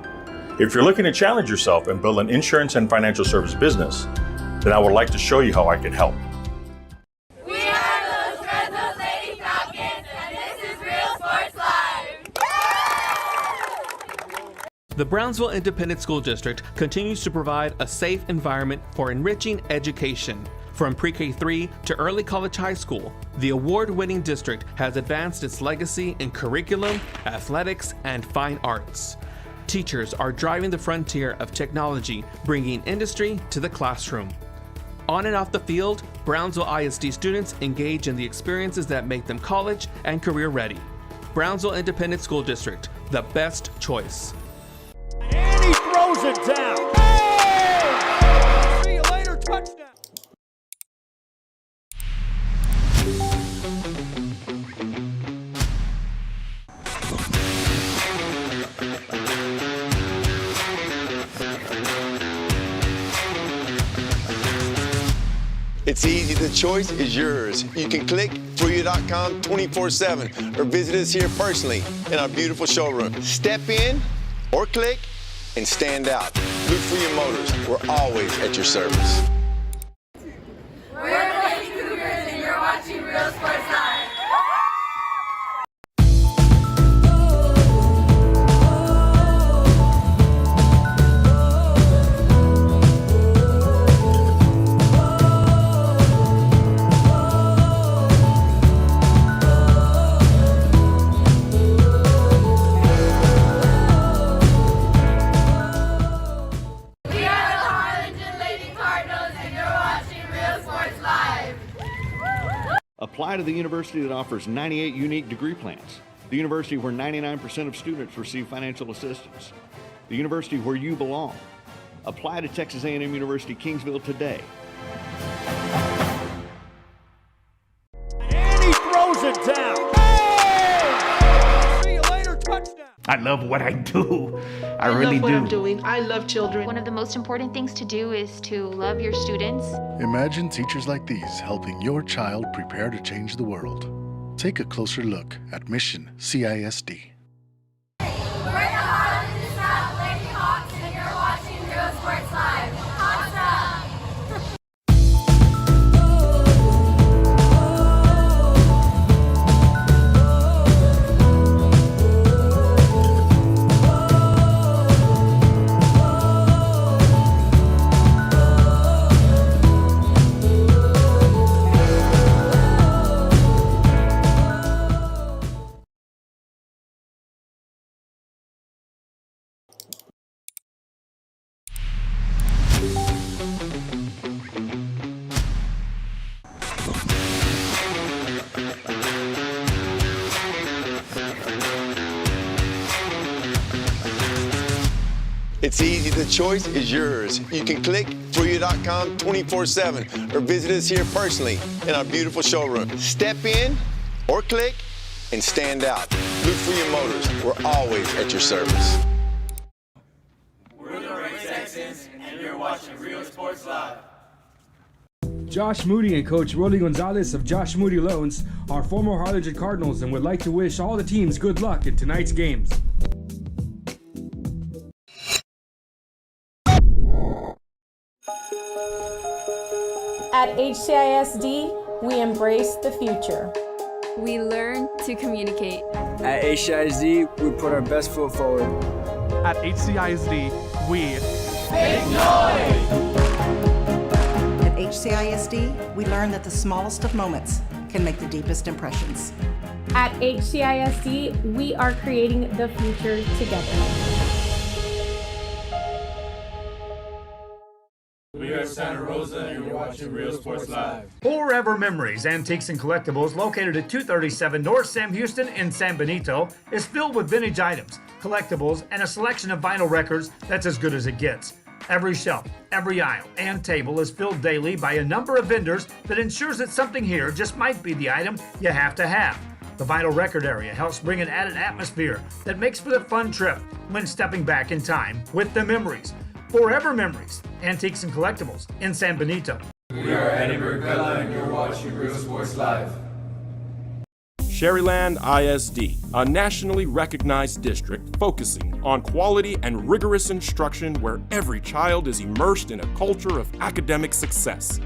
If you're looking to challenge yourself and build an insurance and financial service business, then I would like to show you how I can help.
We are those Red Zone Lady Falcons, and this is Real Sports Live.
The Brownsville Independent School District continues to provide a safe environment for enriching education. From pre-K 3 to early college high school, the award-winning district has advanced its legacy in curriculum, athletics, and fine arts. Teachers are driving the frontier of technology, bringing industry to the classroom. On and off the field, Brownsville ISD students engage in the experiences that make them college and career ready. Brownsville Independent School District, the best choice.
And he throws it down. Hey! See you later, touchdown.
It's easy, the choice is yours. You can click Falfurrias.com 24/7 or visit us here personally in our beautiful showroom. Step in or click and stand out. Falfurrias Motors, we're always at your service.
We're the Lady Cougars and you're watching Real Sports Live.
Apply to the university that offers 98 unique degree plans. The university where 99% of students receive financial assistance. The university where you belong. Apply to Texas A&M University Kingsville today.
And he throws it down. Hey! See you later, touchdown.
I love what I do. I
love
really
what
do.
I'm doing. I love children. One of the most important things to do is to love your students.
Imagine teachers like these helping your child prepare to change the world. Take a closer look at Mission CISD.
We're the Harlingen South Lady Hawks and you're watching Real Sports Live. Hawks up!
It's easy, the choice is yours. You can click Falfurrias.com 24/7 or visit us here personally in our beautiful showroom. Step in or click and stand out. Falfurrias Motors, we're always at your service.
We're the Red Texans and you're watching Real Sports Live.
Josh Moody and Coach Rolly Gonzalez of Josh Moody Loans are former Harlingen Cardinals and would like to wish all the teams good luck in tonight's games.
At HCISD, we embrace the future.
We learn to communicate.
At HCISD, we put our best foot forward.
At HCISD, we
Make noise!
At HCISD, we learn that the smallest of moments can make the deepest impressions.
At HCISD, we are creating the future together.
We are Santa Rosa and you're watching Real Sports Live.
Forever Memories, Antiques and Collectibles, located at 237 North Sam Houston in San Benito, is filled with vintage items, collectibles, and a selection of vinyl records that's as good as it gets. Every shelf, every aisle, and table is filled daily by a number of vendors that ensures that something here just might be the item you have to have. The vinyl record area helps bring an added atmosphere that makes for the fun trip when stepping back in time with the memories. Forever Memories, Antiques and Collectibles in San Benito.
We are Eddie Burgella and you're watching Real Sports Live.
Sherryland ISD, a nationally recognized district focusing on quality and rigorous instruction where every child is immersed in a culture of academic success.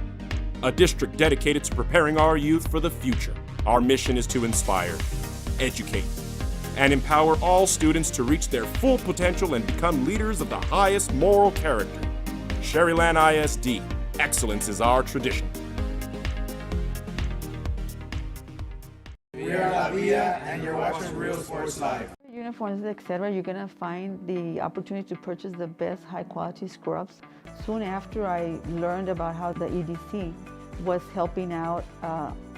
A district dedicated to preparing our youth for the future. Our mission is to inspire, educate, and empower all students to reach their full potential and become leaders of the highest moral character. Sherryland ISD, excellence is our tradition.
We are La Villa and you're watching Real Sports Live.
uniforms, etc., you're going to find the opportunity to purchase the best high-quality scrubs. Soon after I learned about how the EDC was helping out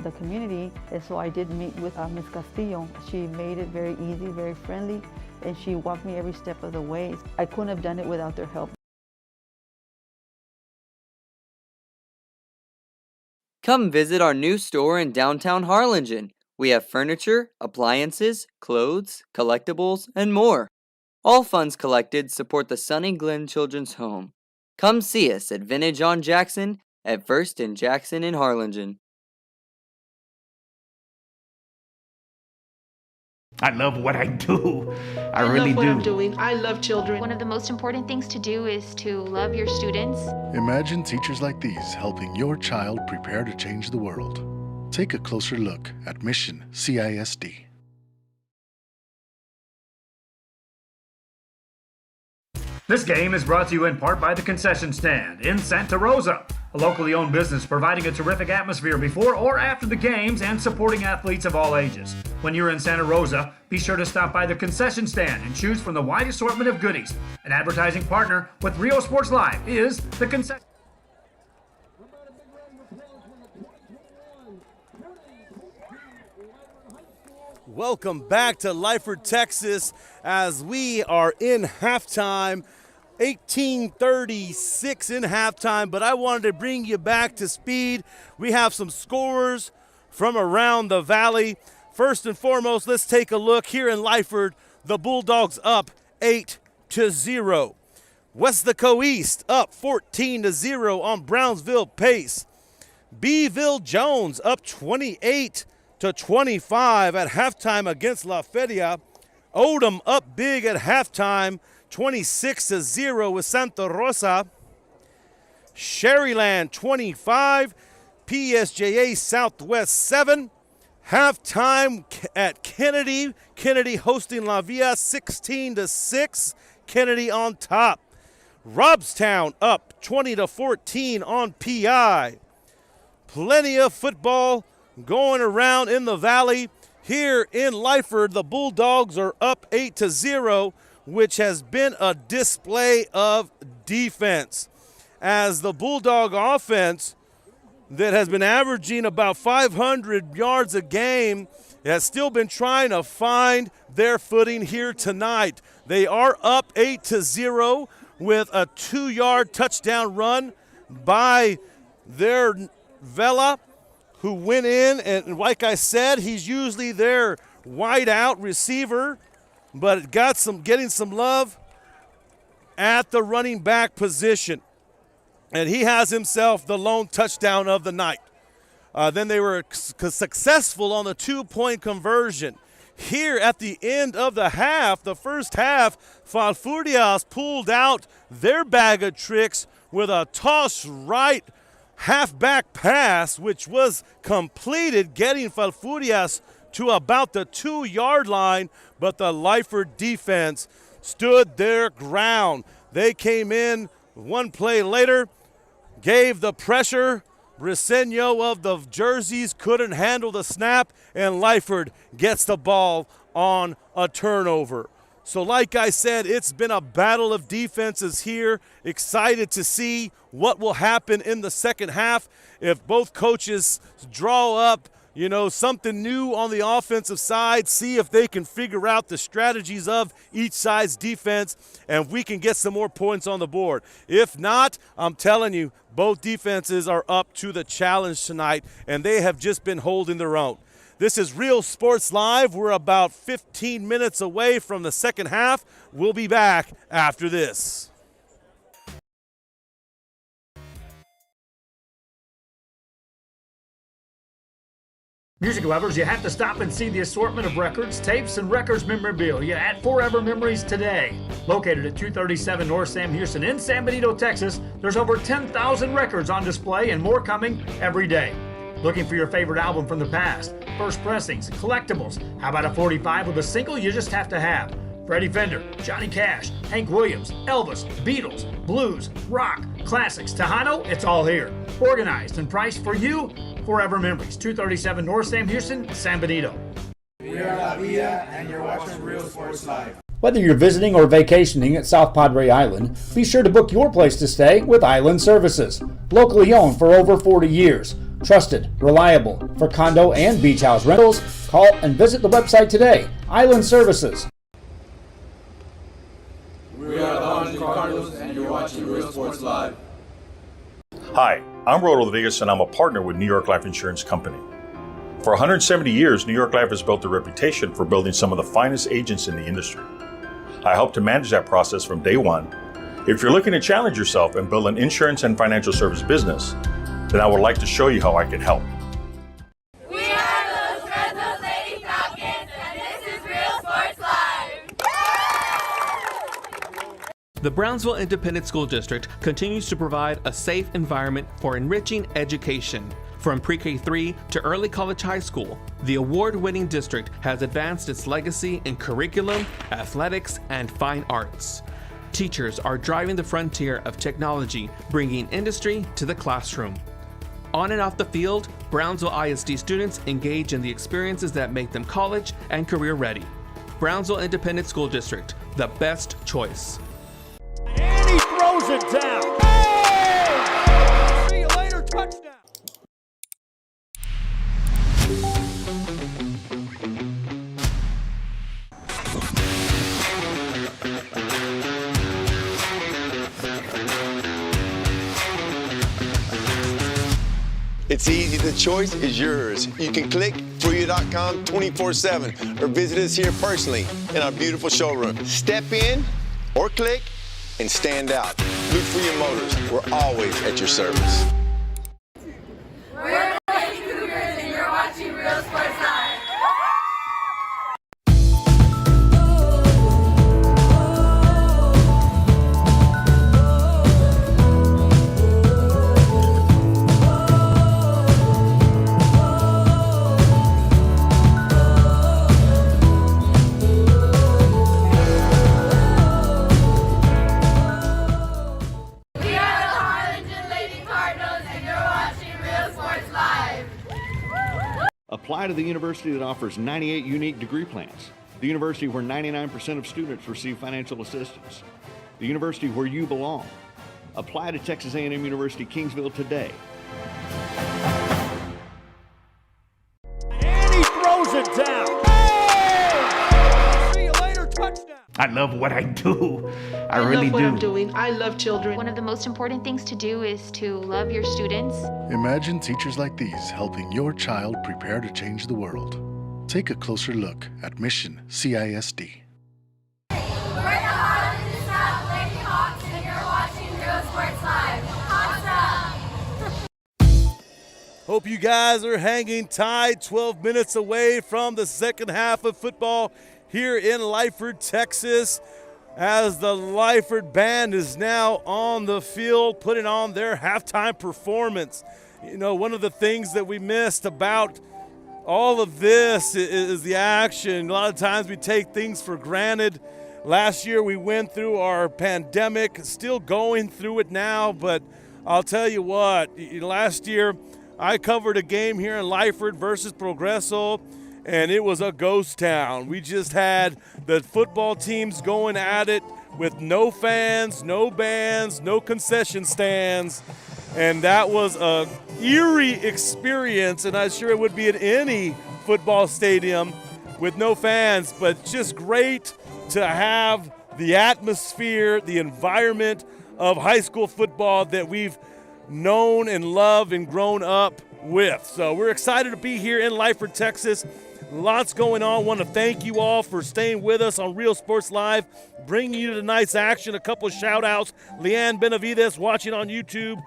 the community, and so I did meet with Ms. Castillo. She made it very easy, very friendly, and she walked me every step of the way. I couldn't have done it without their help.
Come visit our new store in downtown Harlingen. We have furniture, appliances, clothes, collectibles, and more. All funds collected support the Sunny Glen Children's Home. Come see us at Vintage on Jackson at First and Jackson in Harlingen.
I love what I do. I
love
really
what
do.
I'm doing. I love children. One of the most important things to do is to love your students.
Imagine teachers like these helping your child prepare to change the world. Take a closer look at Mission CISD.
This game is brought to you in part by the Concession Stand in Santa Rosa, a locally owned business providing a terrific atmosphere before or after the games and supporting athletes of all ages. When you're in Santa Rosa, be sure to stop by the Concession Stand and choose from the wide assortment of goodies. An advertising partner with Rio Sports Live is the Concession.
Welcome back to Lyford, Texas, as we are in halftime. 18:36 in halftime, but I wanted to bring you back to speed. We have some scorers from around the valley. First and foremost, let's take a look here in Lyford. The Bulldogs up 8-0. Westlaco East up 14-0 on Brownsville Pace. Beeville Jones up 28-25 at halftime against La Feria. Odom up big at halftime, 26-0 with Santa Rosa. Sherryland 25, PSJA Southwest 7. Halftime at Kennedy. Kennedy hosting La Villa 16-6. Kennedy on top. Robstown up 20-14 on PI. Plenty of football going around in the valley. Here in Lyford, the Bulldogs are up 8-0, which has been a display of defense. As the Bulldog offense that has been averaging about 500 yards a game has still been trying to find their footing here tonight. They are up 8-0 with a 2-yard touchdown run by their Vela, who went in, and like I said, he's usually their wide out receiver, but getting some love at the running back position. And he has himself the lone touchdown of the night. Then they were successful on the 2-point conversion. Here at the end of the half, the first half, Falfurrias pulled out their bag of tricks with a toss right halfback pass, which was completed, getting Falfurrias to about the 2-yard line, but the Lyford defense stood their ground. They came in one play later, gave the pressure. Briseño of the jerseys couldn't handle the snap, and Lyford gets the ball on a turnover. So like I said, it's been a battle of defenses here. Excited to see what will happen in the second half if both coaches draw up, something new on the offensive side, see if they can figure out the strategies of each side's defense, and we can get some more points on the board. If not, I'm telling you, both defenses are up to the challenge tonight, and they have just been holding their own. This is Real Sports Live. We're about 15 minutes away from the second half. We'll be back after this.
Music lovers, you have to stop and see the assortment of records, tapes, and records memorabilia at Forever Memories today. Located at 237 North Sam Houston in San Benito, Texas, there's over 10,000 records on display and more coming every day. Looking for your favorite album from the past, first pressings, collectibles. How about a 45 with a single you just have to have? Freddie Fender, Johnny Cash, Hank Williams, Elvis, Beatles, blues, rock, classics, Tejano, it's all here. Organized and priced for you. Forever Memories, 237 North Sam Houston, San Benito.
We are La Villa, and you're watching Real Sports Live.
Whether you're visiting or vacationing at South Padre Island, be sure to book your place to stay with Island Services. Locally owned for over 40 years. Trusted, reliable for condo and beach house rentals. Call and visit the website today. Island Services.
We are the Harlingen Cardinals, and you're watching Real Sports Live.
Hi, I'm Rod Rodriguez, and I'm a partner with New York Life Insurance Company. For 170 years, New York Life has built a reputation for building some of the finest agents in the industry. I help to manage that process from day one. If you're looking to challenge yourself and build an insurance and financial service business, then I would like to show you how I can help.
We are those Fresno Lady Falcons, and this is Real Sports Live.
The Brownsville Independent School District continues to provide a safe environment for enriching education. From pre-K 3 to early college high school, the award-winning district has advanced its legacy in curriculum, athletics, and fine arts. Teachers are driving the frontier of technology, bringing industry to the classroom. On and off the field, Brownsville ISD students engage in the experiences that make them college and career ready. Brownsville Independent School District, the best choice.
And he throws it down. Hey! See you later, touchdown.
It's easy, the choice is yours. You can click Falfurrias.com 24/7 or visit us here personally in our beautiful showroom. Step in or click and stand out. Falfurrias Motors, we're always at your service.
We're the Lady Cougars, and you're watching Real Sports Live.
Apply to the university that offers 98 unique degree plans. The university where 99% of students receive financial assistance. The university where you belong. Apply to Texas A&M University Kingsville today.
And he throws it down. Hey! See you later, touchdown.
I love what I do. I
love
really
what
do.
I'm doing. I love children. One of the most important things to do is to love your students.
Imagine teachers like these helping your child prepare to change the world. Take a closer look at Mission CISD.
We're the Harlingen South Lady Hawks, and you're watching Real Sports Live. Awesome!
Hope you guys are hanging tight. 12 minutes away from the second half of football here in Lyford, Texas, as the Lyford band is now on the field putting on their halftime performance. You know, one of the things that we missed about all of this is the action. A lot of times we take things for granted. Last year we went through our pandemic, still going through it now, but I'll tell you what, last year I covered a game here in Lyford versus Progreso, and it was a ghost town. We just had the football teams going at it with no fans, no bands, no concession stands, and that was a eerie experience, and I'm sure it would be at any football stadium with no fans, but just great to have the atmosphere, the environment of high school football that we've known and loved and grown up with. So we're excited to be here in Lyford, Texas. Lots going on. Want to thank you all for staying with us on Real Sports Live, bringing you tonight's action. A couple of shout-outs. Leanne Benavides watching on YouTube,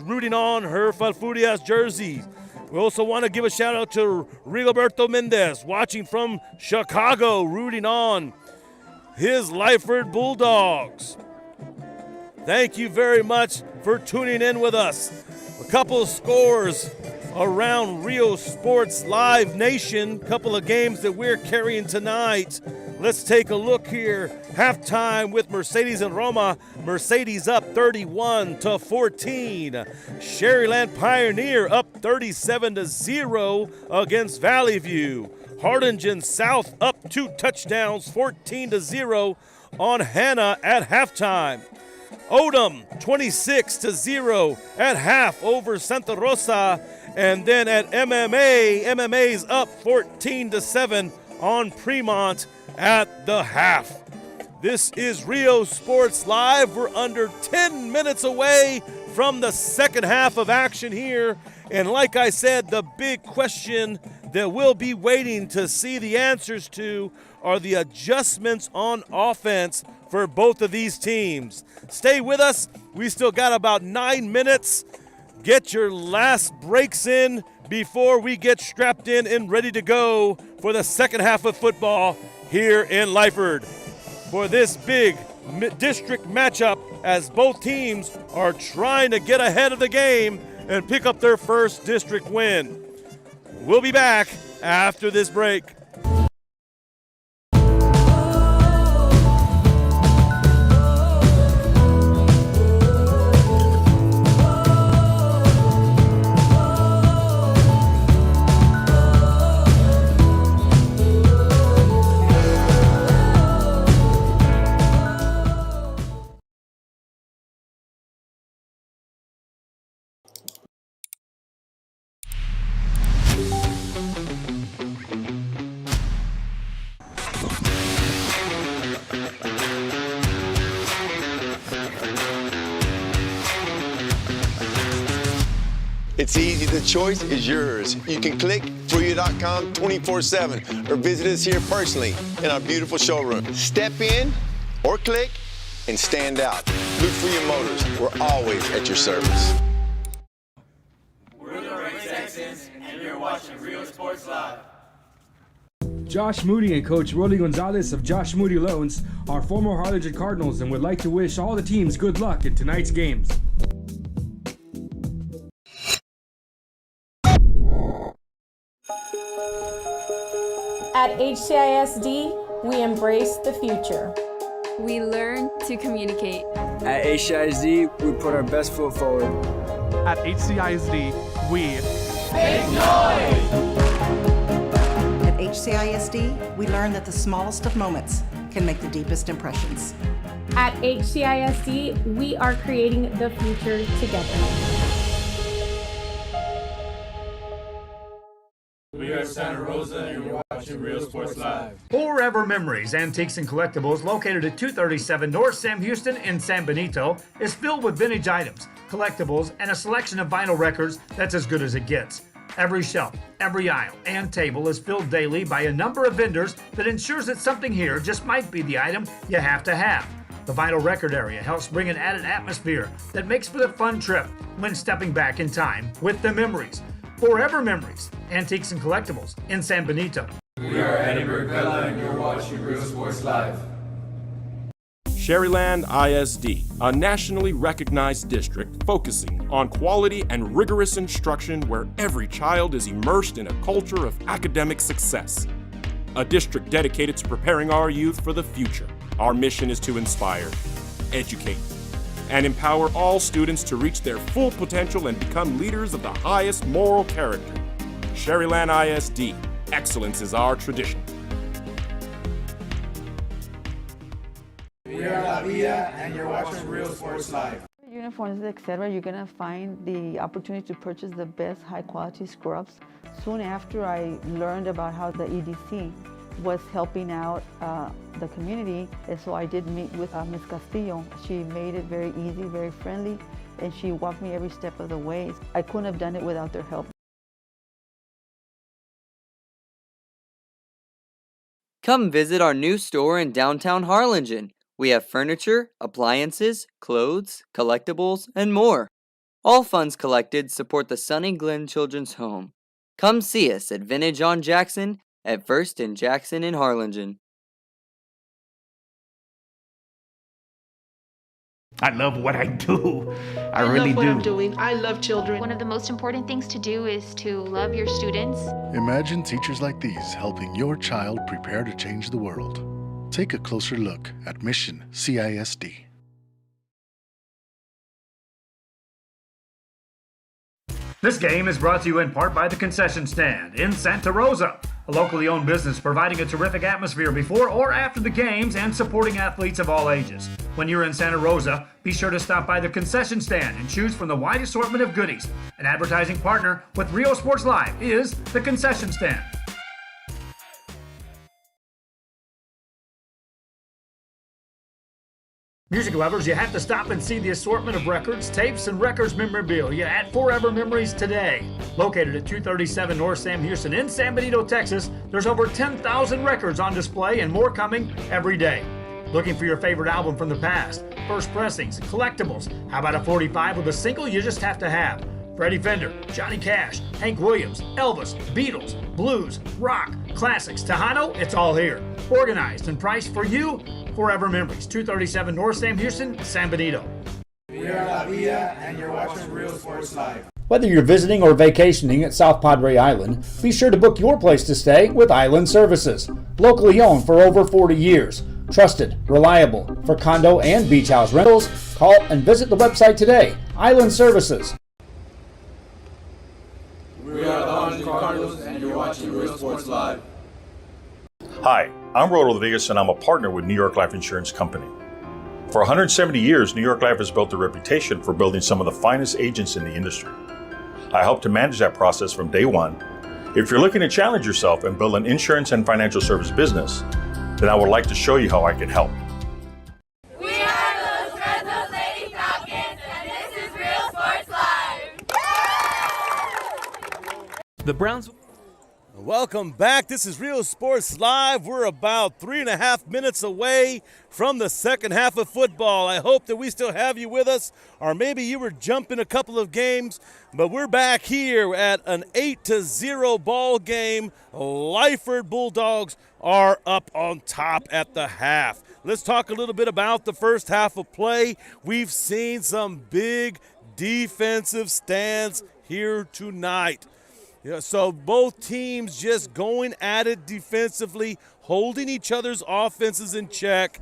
rooting on her Falfurrias jersey. We also want to give a shout-out to Rigoberto Mendez watching from Chicago, rooting on his Lyford Bulldogs. Thank you very much for tuning in with us. A couple of scores around Real Sports Live Nation, couple of games that we're carrying tonight. Let's take a look here. Halftime with Mercedes and Roma. Mercedes up 31-14. Sherryland Pioneer up 37-0 against Valley View. Harlingen South up 2 touchdowns, 14-0 on Hannah at halftime. Odom 26-0 at half over Santa Rosa. And then at MMA's up 14-7 on Fremont at the half. This is Rio Sports Live. We're under 10 minutes away from the second half of action here. And like I said, the big question that we'll be waiting to see the answers to are the adjustments on offense for both of these teams. Stay with us. We still got about 9 minutes. Get your last breaks in before we get strapped in and ready to go for the second half of football here in Lyford. For this big district matchup, as both teams are trying to get ahead of the game and pick up their first district win. We'll be back after this break.
It's easy, the choice is yours. You can click Falfurrias.com 24/7 or visit us here personally in our beautiful showroom. Step in or click and stand out. Falfurrias Motors, we're always at your service.
We're the Red Texans, and you're watching Real Sports Live.
Josh Moody and Coach Rolly Gonzalez of Josh Moody Loans are former Harlingen Cardinals and would like to wish all the teams good luck in tonight's games.
At HCISD, we embrace the future.
We learn to communicate.
At HCISD, we put our best foot forward.
At HCISD, we
Make noise!
At HCISD, we learn that the smallest of moments can make the deepest impressions.
At HCISD, we are creating the future together.
We are Santa Rosa, and you're watching Real Sports Live.
Forever Memories, Antiques and Collectibles, located at 237 North Sam Houston in San Benito, is filled with vintage items, collectibles, and a selection of vinyl records that's as good as it gets. Every shelf, every aisle, and table is filled daily by a number of vendors that ensures that something here just might be the item you have to have. The vinyl record area helps bring an added atmosphere that makes for the fun trip when stepping back in time with the memories. Forever Memories, Antiques and Collectibles in San Benito.
We are Eddie Burgella, and you're watching Real Sports Live.
Sherryland ISD, a nationally recognized district focusing on quality and rigorous instruction where every child is immersed in a culture of academic success. A district dedicated to preparing our youth for the future. Our mission is to inspire, educate, and empower all students to reach their full potential and become leaders of the highest moral character. Sherryland ISD, excellence is our tradition.
We are La Villa, and you're watching Real Sports Live.
Uniforms, etc., you're going to find the opportunity to purchase the best high-quality scrubs. Soon after I learned about how the EDC was helping out the community, and so I did meet with Ms. Castillo. She made it very easy, very friendly, and she walked me every step of the way. I couldn't have done it without their help.
Come visit our new store in downtown Harlingen. We have furniture, appliances, clothes, collectibles, and more. All funds collected support the Sunny Glen Children's Home. Come see us at Vintage on Jackson at First and Jackson in Harlingen.
I love what I do. I
love
really
what
do.
I'm doing. I love children. One of the most important things to do is to love your students.
Imagine teachers like these helping your child prepare to change the world. Take a closer look at Mission CISD.
This game is brought to you in part by the Concession Stand in Santa Rosa, a locally owned business providing a terrific atmosphere before or after the games and supporting athletes of all ages. When you're in Santa Rosa, be sure to stop by the Concession Stand and choose from the wide assortment of goodies. An advertising partner with Rio Sports Live is the Concession Stand. Music lovers, you have to stop and see the assortment of records, tapes, and records memorabilia at Forever Memories today. Located at 237 North Sam Houston in San Benito, Texas, there's over 10,000 records on display and more coming every day. Looking for your favorite album from the past, first pressings, collectibles? How about a 45 with a single you just have to have? Freddie Fender, Johnny Cash, Hank Williams, Elvis, Beatles, blues, rock, classics, Tejano, it's all here. Organized and priced for you. Forever Memories, 237 North Sam Houston, San Benito.
We are La Villa, and you're watching Real Sports Live.
Whether you're visiting or vacationing at South Padre Island, be sure to book your place to stay with Island Services. Locally owned for over 40 years. Trusted, reliable for condo and beach house rentals. Call and visit the website today. Island Services.
We are the Orange Cardinals, and you're watching Real Sports Live.
Hi, I'm Rolo Rodriguez, and I'm a partner with New York Life Insurance Company. For 170 years, New York Life has built a reputation for building some of the finest agents in the industry. I help to manage that process from day one. If you're looking to challenge yourself and build an insurance and financial service business, then I would like to show you how I can help.
We are the Fresno Lady Falcons, and this is Real Sports Live.
The Browns.
Welcome back. This is Real Sports Live. We're about 3.5 minutes away from the second half of football. I hope that we still have you with us, or maybe you were jumping a couple of games, but we're back here at an 8-0 ball game. Lyford Bulldogs are up on top at the half. Let's talk a little bit about the first half of play. We've seen some big defensive stands here tonight. Yeah, so both teams just going at it defensively, holding each other's offenses in check.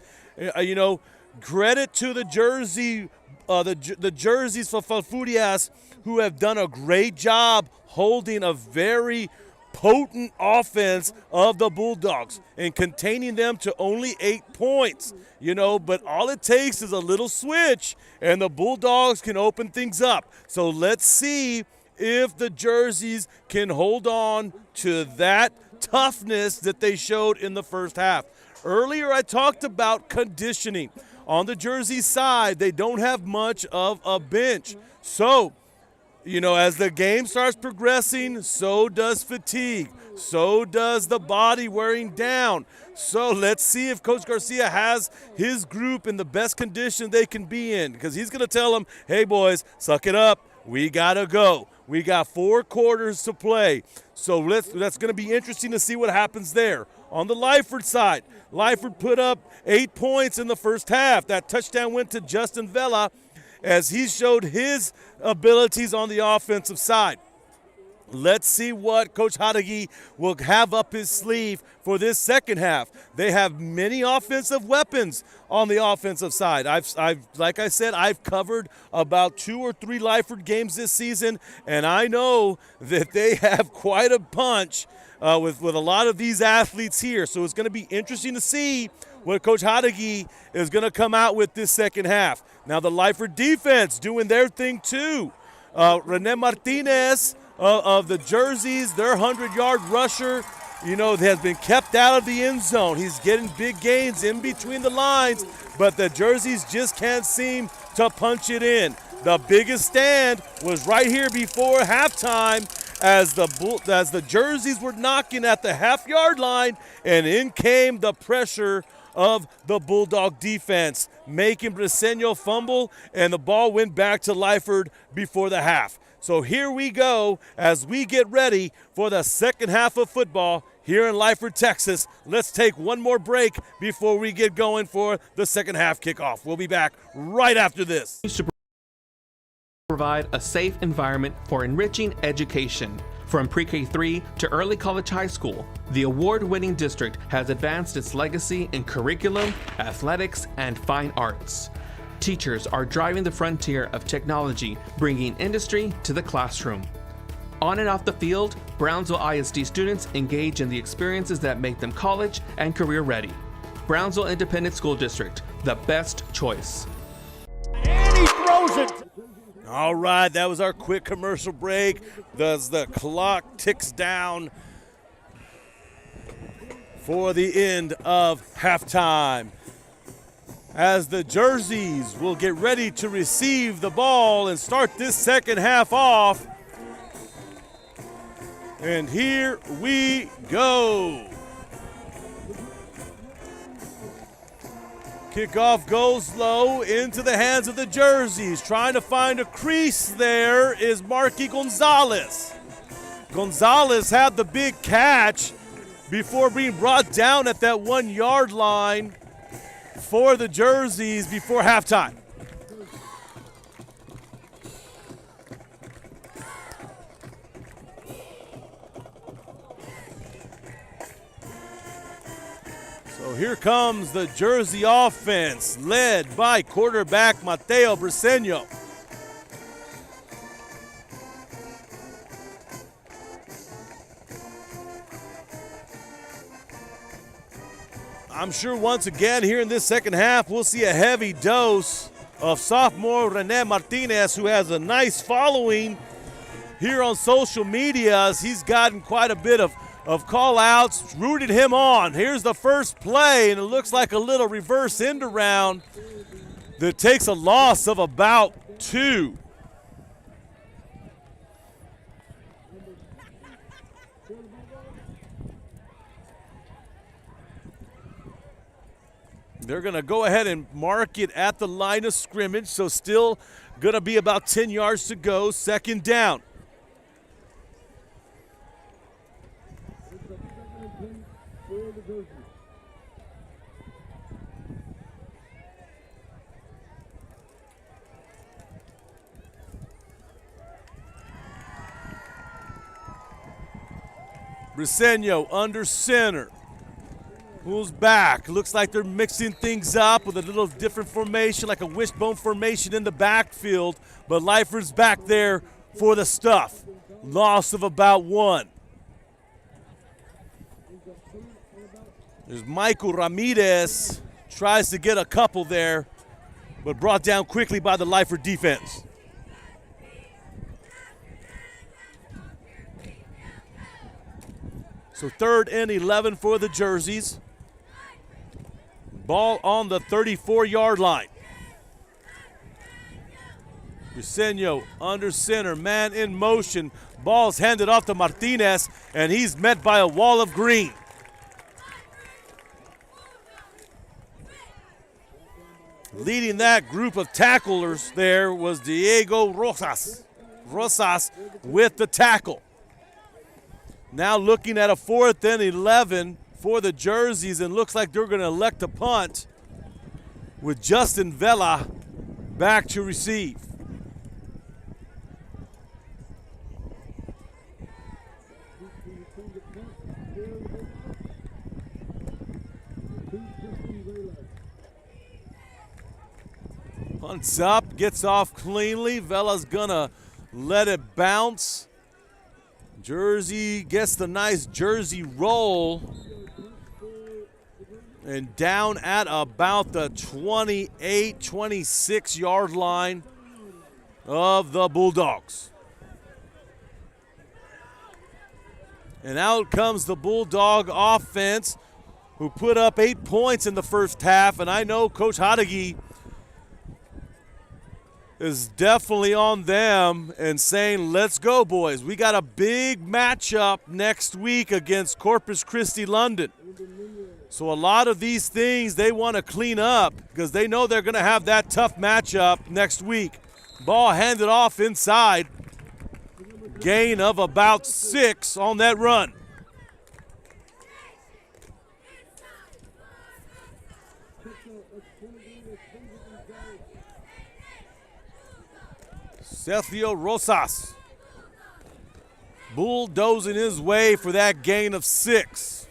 Credit to the jersey, the jerseys for Falfurrias, who have done a great job holding a very potent offense of the Bulldogs and containing them to only 8 points. But all it takes is a little switch, and the Bulldogs can open things up. So let's see if the jerseys can hold on to that toughness that they showed in the first half. Earlier I talked about conditioning. On the jersey side, they don't have much of a bench. So, as the game starts progressing, so does fatigue. So does the body wearing down. So let's see if Coach Garcia has his group in the best condition they can be in, because he's going to tell them, hey, boys, suck it up. We got to go. We got 4 quarters to play. So that's going to be interesting to see what happens there. On the Lyford side, Lyford put up 8 points in the first half. That touchdown went to Justin Vela as he showed his abilities on the offensive side. Let's see what Coach Hadagi will have up his sleeve for this second half. They have many offensive weapons on the offensive side. Like I said, I've covered about 2 or 3 Lyford games this season, and I know that they have quite a punch with a lot of these athletes here. So it's going to be interesting to see what Coach Hadagi is going to come out with this second half. Now the Lyford defense doing their thing too. Rene Martinez of the jerseys, their 100-yard rusher, has been kept out of the end zone. He's getting big gains in between the lines, but the jerseys just can't seem to punch it in. The biggest stand was right here before halftime as the jerseys were knocking at the half-yard line, and in came the pressure of the Bulldog defense, making Briseño fumble, and the ball went back to Lyford before the half. So here we go as we get ready for the second half of football here in Lyford, Texas. Let's take one more break before we get going for the second half kickoff. We'll be back right after this.
To provide a safe environment for enriching education. From pre-K 3 to early college high school, the award-winning district has advanced its legacy in curriculum, athletics, and fine arts. Teachers are driving the frontier of technology, bringing industry to the classroom. On and off the field, Brownsville ISD students engage in the experiences that make them college and career ready. Brownsville Independent School District, the best choice.
And he throws it. All right, that was our quick commercial break. As the clock ticks down for the end of halftime. As the jerseys will get ready to receive the ball and start this second half off. And here we go. Kickoff goes low into the hands of the jerseys. Trying to find a crease there is Marky Gonzalez. Gonzalez had the big catch before being brought down at that 1 yard line for the jerseys before halftime. So here comes the Jersey offense, led by quarterback Mateo Briseño. I'm sure once again here in this second half, we'll see a heavy dose of sophomore Rene Martinez, who has a nice following here on social media, as he's gotten quite a bit of call-outs, rooted him on. Here's the first play, and it looks like a little reverse end around that takes a loss of about 2. They're going to go ahead and mark it at the line of scrimmage, so still going to be about 10 yards to go, second down. Briseño under center. Pulls back. Looks like they're mixing things up with a little different formation, like a wishbone formation in the backfield. But Lyford's back there for the stuff. Loss of about 1. There's Michael Ramirez. Tries to get a couple there, but brought down quickly by the Lyford defense. So 3rd and 11 for the jerseys. Ball on the 34-yard line. Briseño under center, man in motion. Ball's handed off to Martinez, and he's met by a wall of green. Leading that group of tacklers there was Diego Rosas. Rosas with the tackle. Now looking at a 4th and 11 for the jerseys, and looks like they're going to elect a punt with Justin Vela back to receive. Punts up, gets off cleanly. Vela's going to let it bounce. Jersey gets the nice jersey roll. And down at about the 28, 26-yard line of the Bulldogs. And out comes the Bulldog offense, who put up 8 points in the first half. And I know Coach Hadagi is definitely on them and saying, let's go, boys. We got a big matchup next week against Corpus Christi London. So a lot of these things they want to clean up because they know they're going to have that tough matchup next week. Ball handed off inside. Gain of about 6 on that run. Sergio Rosas bulldozing his way for that gain of 6.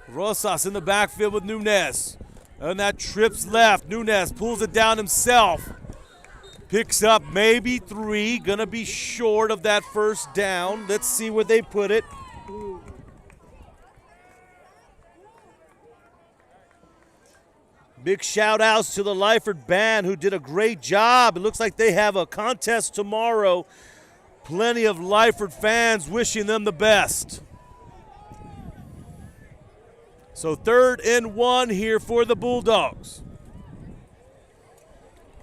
Rosas in the backfield with Nunes. And that trips left. Nunes pulls it down himself. Picks up maybe 3. Gonna be short of that first down. Let's see where they put it. Big shout outs to the Lyford band who did a great job. It looks like they have a contest tomorrow. Plenty of Lyford fans wishing them the best. So 3rd and 1 here for the Bulldogs.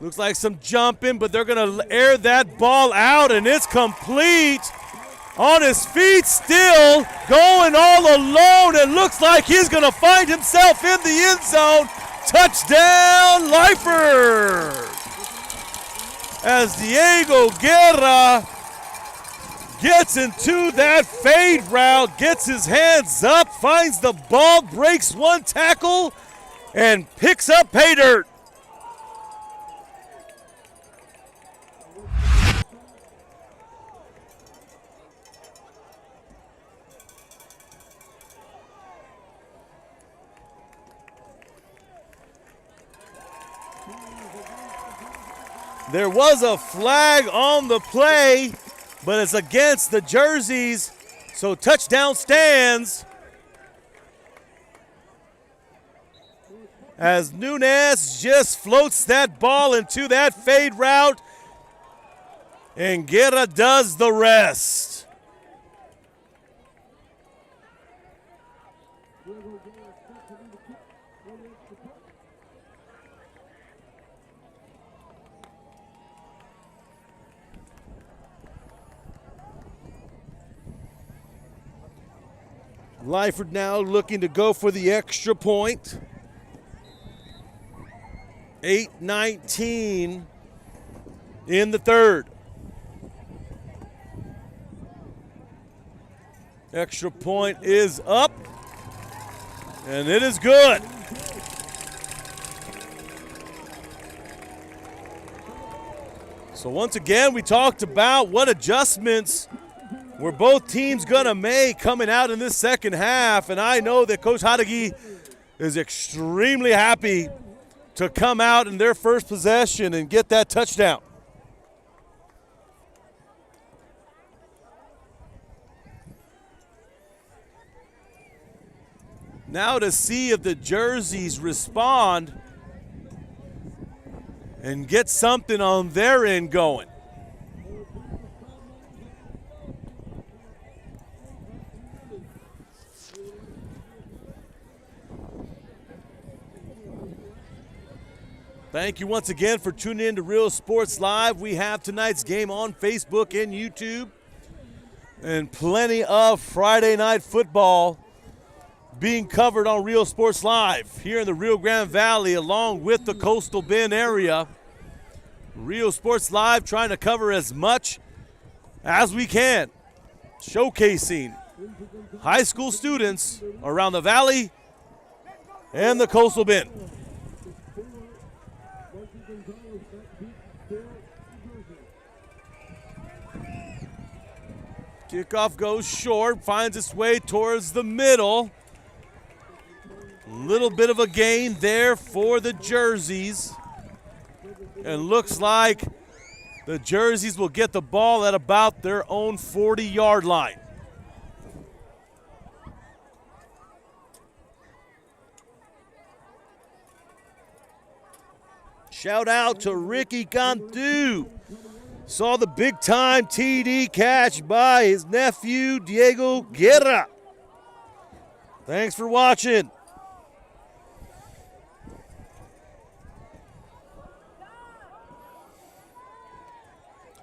Looks like some jumping, but they're going to air that ball out, and it's complete. On his feet still, going all alone. It looks like he's going to find himself in the end zone. Touchdown, Lyford! As Diego Guerra gets into that fade route, gets his hands up, finds the ball, breaks 1 tackle, and picks up pay dirt. There was a flag on the play, but it's against the jerseys, so touchdown stands. As Nunes just floats that ball into that fade route, and Guerra does the rest. Lyford now looking to go for the extra point. 8:19 in the 3rd. Extra point is up, and it is good. So once again, we talked about what adjustments were both teams going to make coming out in this second half, and I know that Coach Hadagi is extremely happy to come out in their first possession and get that touchdown. Now to see if the jerseys respond and get something on their end going. Thank you once again for tuning in to Real Sports Live. We have tonight's game on Facebook and YouTube, and plenty of Friday night football being covered on Real Sports Live here in the Rio Grande Valley along with the Coastal Bend area. Real Sports Live trying to cover as much as we can, showcasing high school students around the valley and the Coastal Bend. Kickoff goes short, finds its way towards the middle. Little bit of a gain there for the jerseys. And looks like the jerseys will get the ball at about their own 40-yard line. Shout out to Ricky Cantu. Saw the big-time TD catch by his nephew, Diego Guerra. Thanks for watching.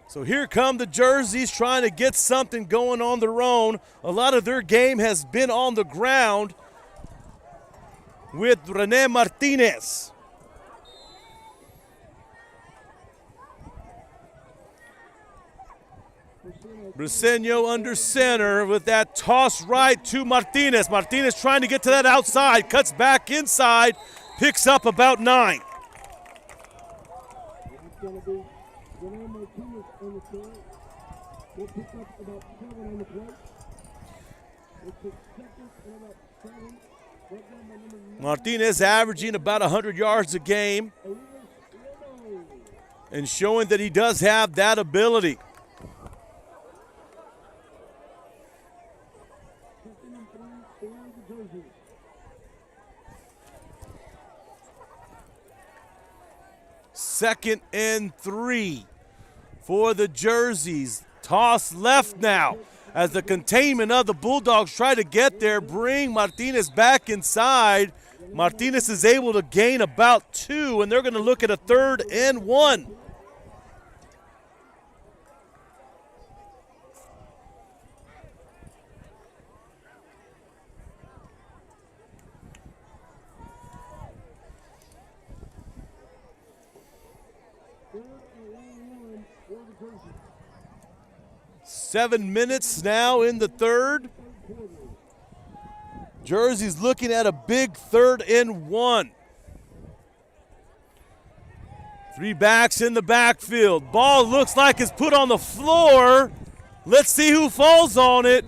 So here come the jerseys trying to get something going on their own. A lot of their game has been on the ground with Rene Martinez. Briseño under center with that toss right to Martinez. Martinez trying to get to that outside, cuts back inside, picks up about 9. Martinez averaging about 100 yards a game and showing that he does have that ability. Second and 3 for the Jerseys. Toss left now as the containment of the Bulldogs try to get there, bring Martinez back inside. Martinez is able to gain about 2, and they're going to look at a 3rd and 1. Seven minutes now in the third. Jersey's looking at a big 3rd and 1. 3 backs in the backfield. Ball looks like it's put on the floor. Let's see who falls on it.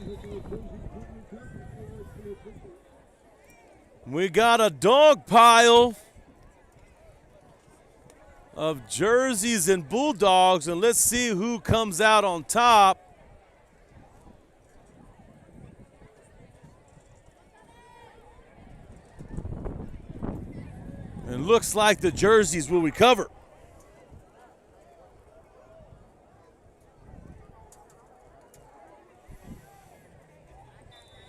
We got a dog pile of Jerseys and Bulldogs, and let's see who comes out on top. And looks like the Jerseys will recover.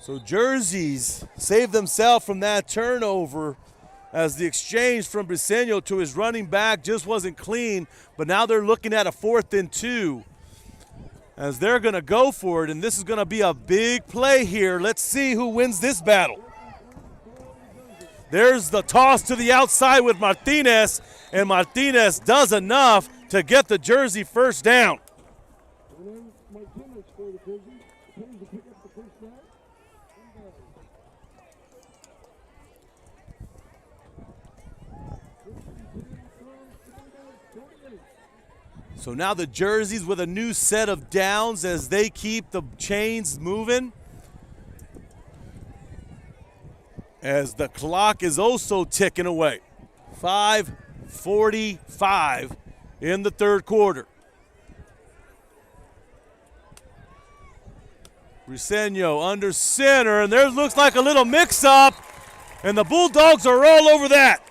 So Jerseys save themselves from that turnover as the exchange from Briseño to his running back just wasn't clean, but now they're looking at a 4th and 2 as they're going to go for it, and this is going to be a big play here. Let's see who wins this battle. There's the toss to the outside with Martinez, and Martinez does enough to get the Jersey first down. So now the Jerseys with a new set of downs as they keep the chains moving. As the clock is also ticking away. 5:45 in the third quarter. Briseño under center, and there looks like a little mix-up, and the Bulldogs are all over that.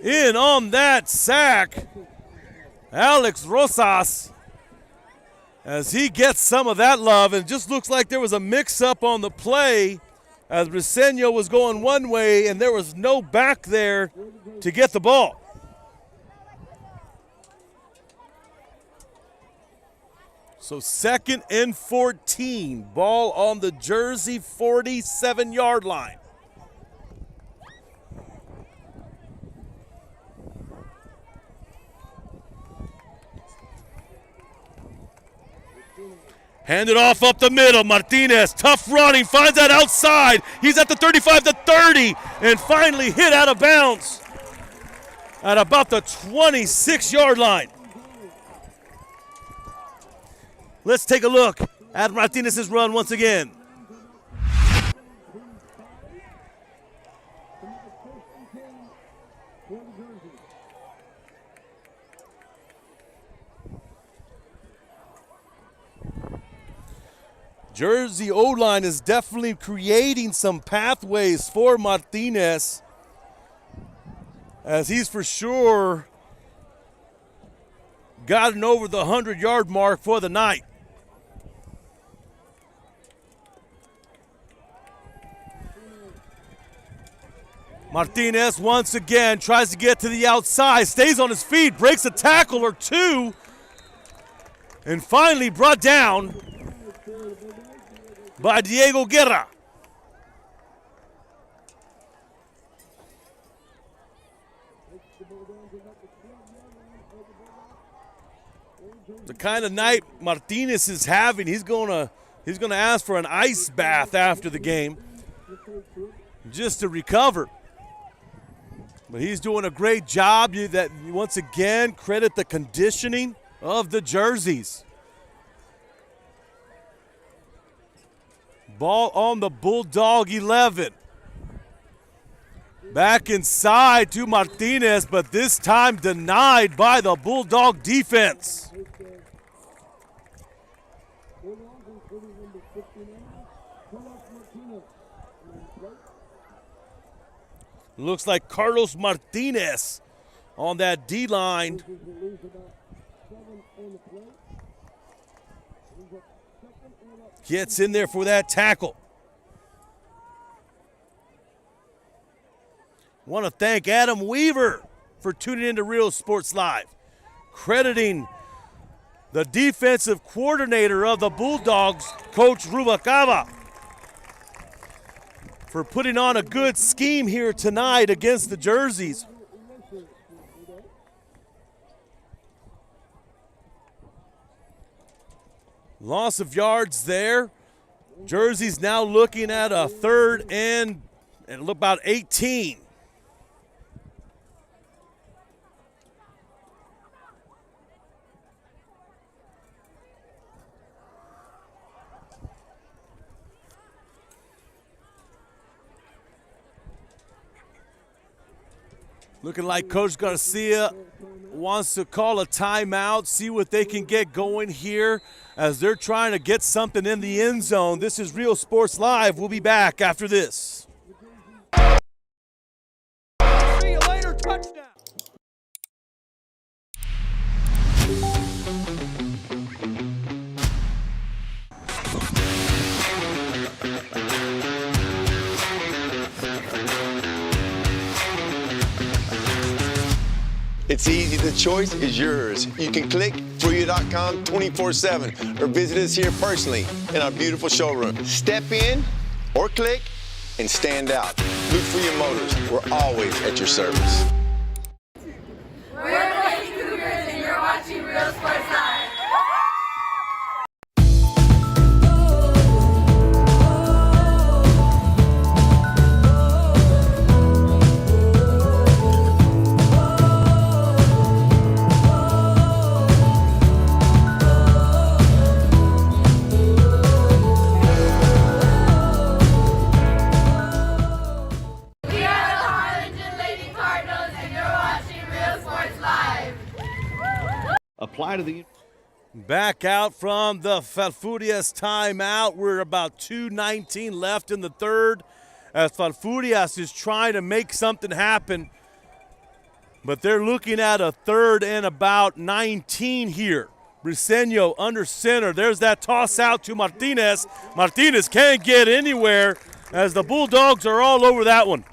In on that sack, Alex Rosas, as he gets some of that love, and just looks like there was a mix-up on the play as Briseño was going one way and there was no back there to get the ball. So 2nd and 14, ball on the Jersey 47-yard line. Hand it off up the middle. Martinez, tough running, finds that outside. He's at the 35 to 30 and finally hit out of bounds at about the 26-yard line. Let's take a look at Martinez's run once again. Jersey O-line is definitely creating some pathways for Martinez, as he's for sure gotten over the 100-yard mark for the night. Martinez once again tries to get to the outside, stays on his feet, breaks a tackle or two, and finally brought down by Diego Guerra. The kind of night Martinez is having, he's gonna ask for an ice bath after the game just to recover. But he's doing a great job. That once again, credit the conditioning of the Jerseys. Ball on the Bulldog 11. Back inside to Martinez, but this time denied by the Bulldog defense. Looks like Carlos Martinez on that D-line. Gets in there for that tackle. Want to thank Adam Weaver for tuning into Real Sports Live, crediting the defensive coordinator of the Bulldogs, Coach Rubalcaba, for putting on a good scheme here tonight against the Jerseys. Loss of yards there. Jersey's now looking at a 3rd and about 18. Looking like Coach Garcia wants to call a timeout, see what they can get going here as they're trying to get something in the end zone. This is Real Sports Live. We'll be back after this. See you later, touchdown.
It's easy, the choice is yours. You can click Fruya.com 24/7 or visit us here personally in our beautiful showroom. Step in or click and stand out. Look for your motors. We're always at your service.
We're the Lady Cougars and you're watching Real Sports Live.
Apply to the...
Back out from the Falfurrias timeout. We're about 2:19 left in the third as Falfurrias is trying to make something happen. But they're looking at a 3rd and about 19 here. Briseño under center. There's that toss out to Martinez. Martinez can't get anywhere as the Bulldogs are all over that one.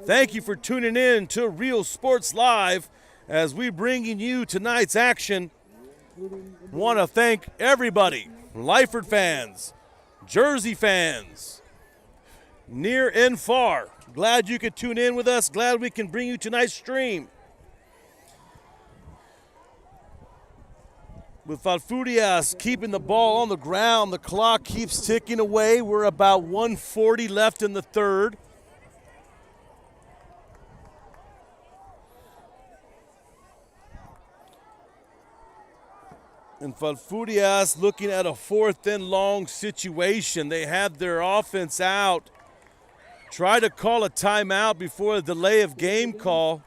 Thank you for tuning in to Real Sports Live as we bringing you tonight's action. Want to thank everybody, Lyford fans, Jersey fans, near and far. Glad you could tune in with us. Glad we can bring you tonight's stream. With Falfurrias keeping the ball on the ground, the clock keeps ticking away. We're about 1:40 left in the third. And Falfurrias looking at a 4th and long situation. They had their offense out. Try to call a timeout before a delay of game call.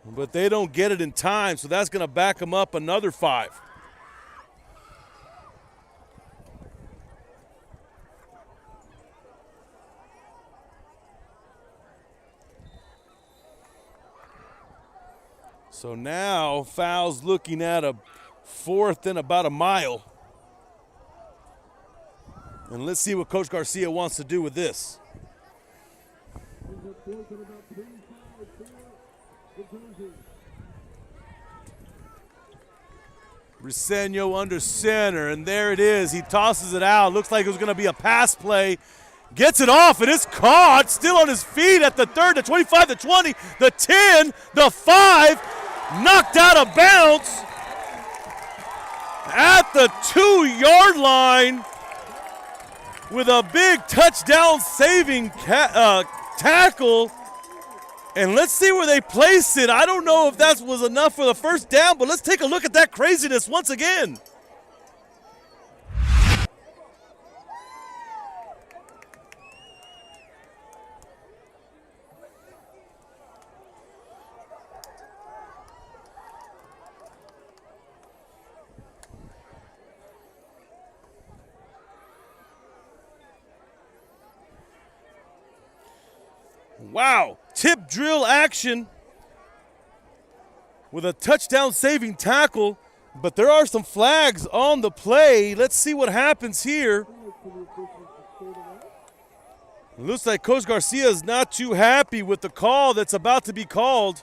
But they don't get it in time, so that's going to back them up another 5. So now Fowles looking at a 4th and about a mile. And let's see what Coach Garcia wants to do with this. Briseño under center, and there it is. He tosses it out. Looks like it was going to be a pass play. Gets it off, and it's caught. Still on his feet at the 3rd, the 25, the 20, the 10, the 5. Knocked out of bounds at the 2-yard line with a big touchdown saving tackle And let's see where they place it. I don't know if that was enough for the first down, but let's take a look at that craziness once again. Wow, tip drill action with a touchdown saving tackle, but there are some flags on the play. Let's see what happens here. It looks like Coach Garcia is not too happy with the call that's about to be called.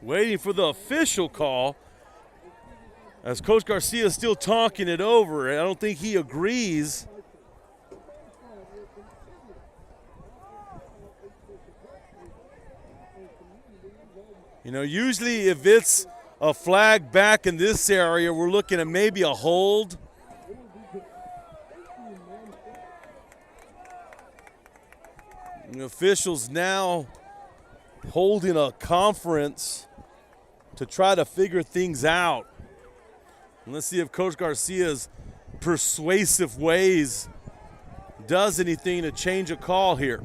Waiting for the official call as Coach Garcia is still talking it over. I don't think he agrees. You know, usually if it's a flag back in this area, we're looking at maybe a hold. The officials now holding a conference to try to figure things out. And let's see if Coach Garcia's persuasive ways does anything to change a call here.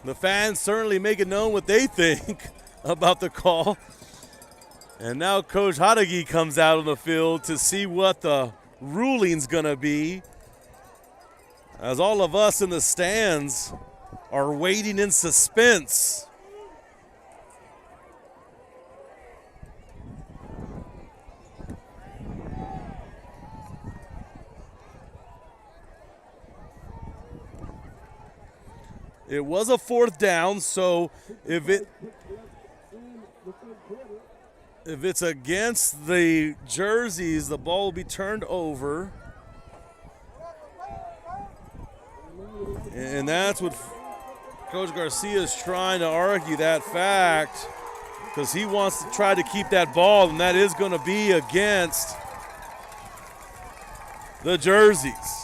The fans certainly make it known what they think about the call. And now Coach Hadagi comes out on the field to see what the ruling's gonna be, as all of us in the stands are waiting in suspense. It was a fourth down, so if it's against the jerseys, the ball will be turned over. And that's what Coach Garcia is trying to argue, that fact, because he wants to try to keep that ball, and that is going to be against the jerseys.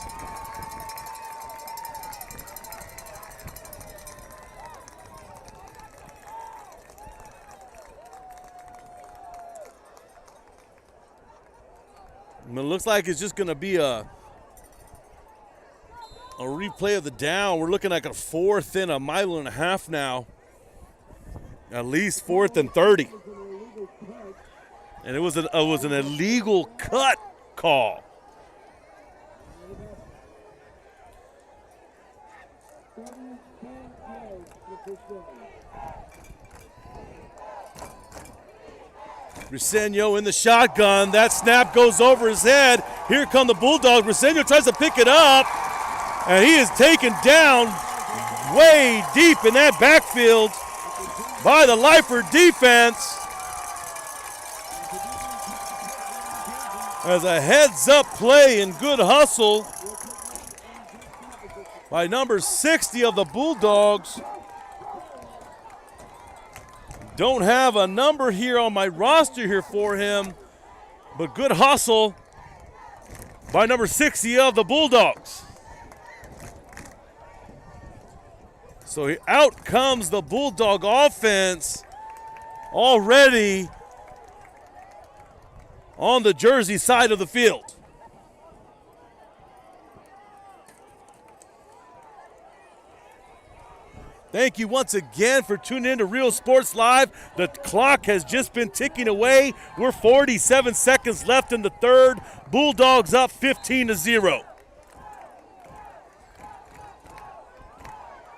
It looks like it's just going to be a replay of the down. We're looking like a 4th and a mile and a half now. At least 4th and 30. And it was an illegal cut call. Briseño in the shotgun. That snap goes over his head. Here come the Bulldogs. Briseño tries to pick it up, and he is taken down way deep in that backfield by the Lyford defense. As a heads-up play and good hustle by number 60 of the Bulldogs. Don't have a number here on my roster here for him, but good hustle by number 60 of the Bulldogs. So out comes the Bulldog offense already on the Jersey side of the field. Thank you once again for tuning in to Real Sports Live. The clock has just been ticking away. We're 47 seconds left in the third. Bulldogs up 15-0.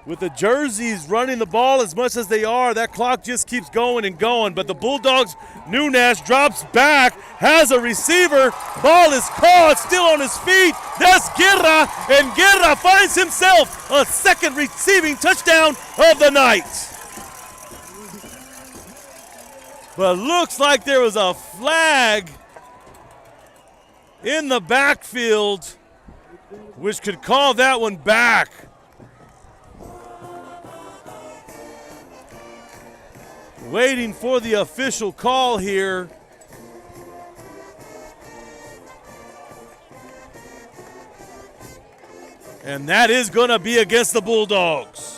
With the jerseys running the ball as much as they are, that clock just keeps going and going. But the Bulldogs, Nunes drops back, has a receiver. Ball is caught, still on his feet. That's Guerra, and Guerra finds himself a second receiving touchdown of the night. But looks like there was a flag in the backfield, which could call that one back. Waiting for the official call here. And that is going to be against the Bulldogs.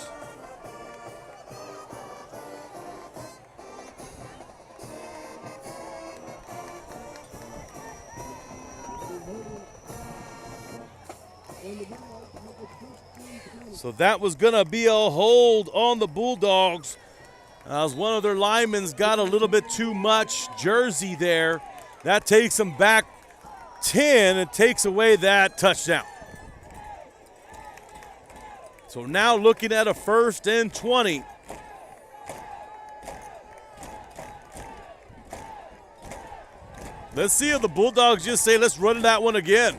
So that was going to be a hold on the Bulldogs, as one of their linemen's got a little bit too much jersey there. That takes them back 10 and takes away that touchdown. So now looking at a 1st and 20. Let's see if the Bulldogs just say, let's run that one again.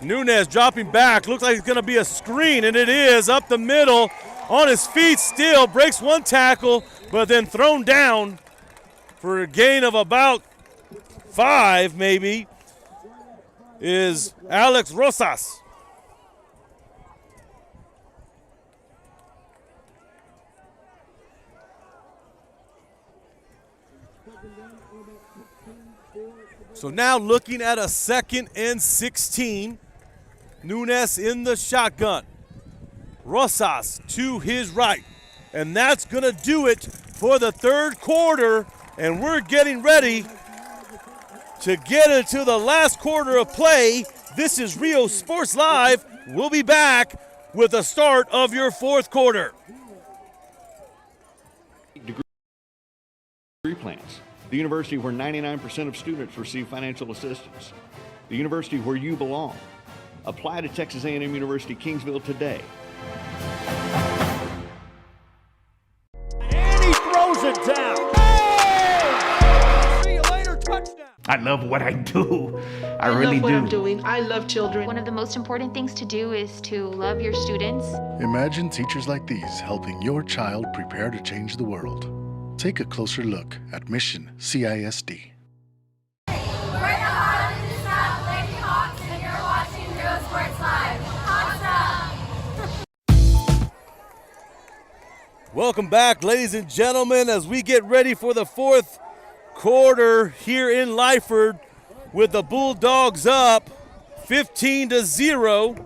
Nunez dropping back. Looks like it's going to be a screen, and it is up the middle. On his feet still. Breaks one tackle, but then thrown down for a gain of about 5 maybe is Alex Rosas. So now looking at a 2nd and 16. Nunez in the shotgun. Rosas to his right. And that's going to do it for the 3rd quarter. And we're getting ready to get into the last quarter of play. This is Rio Sports Live. We'll be back with the start of your 4th quarter.
Degree plans. The university where 99% of students receive financial assistance. The university where you belong. Apply to Texas A&M University Kingsville today.
And he throws it down. Oh! See you later, touchdown. I love what I do. I really
love what
do.
I'm doing. I love children. One of the most important things to do is to love your students.
Imagine teachers like these helping your child prepare to change the world. Take a closer look at Mission CISD.
We're the Harlingen South Lady Hawks, and you're watching Real Sports Live. Hawks up!
Welcome back, ladies and gentlemen, as we get ready for the 4th quarter here in Lyford with the Bulldogs up 15-0.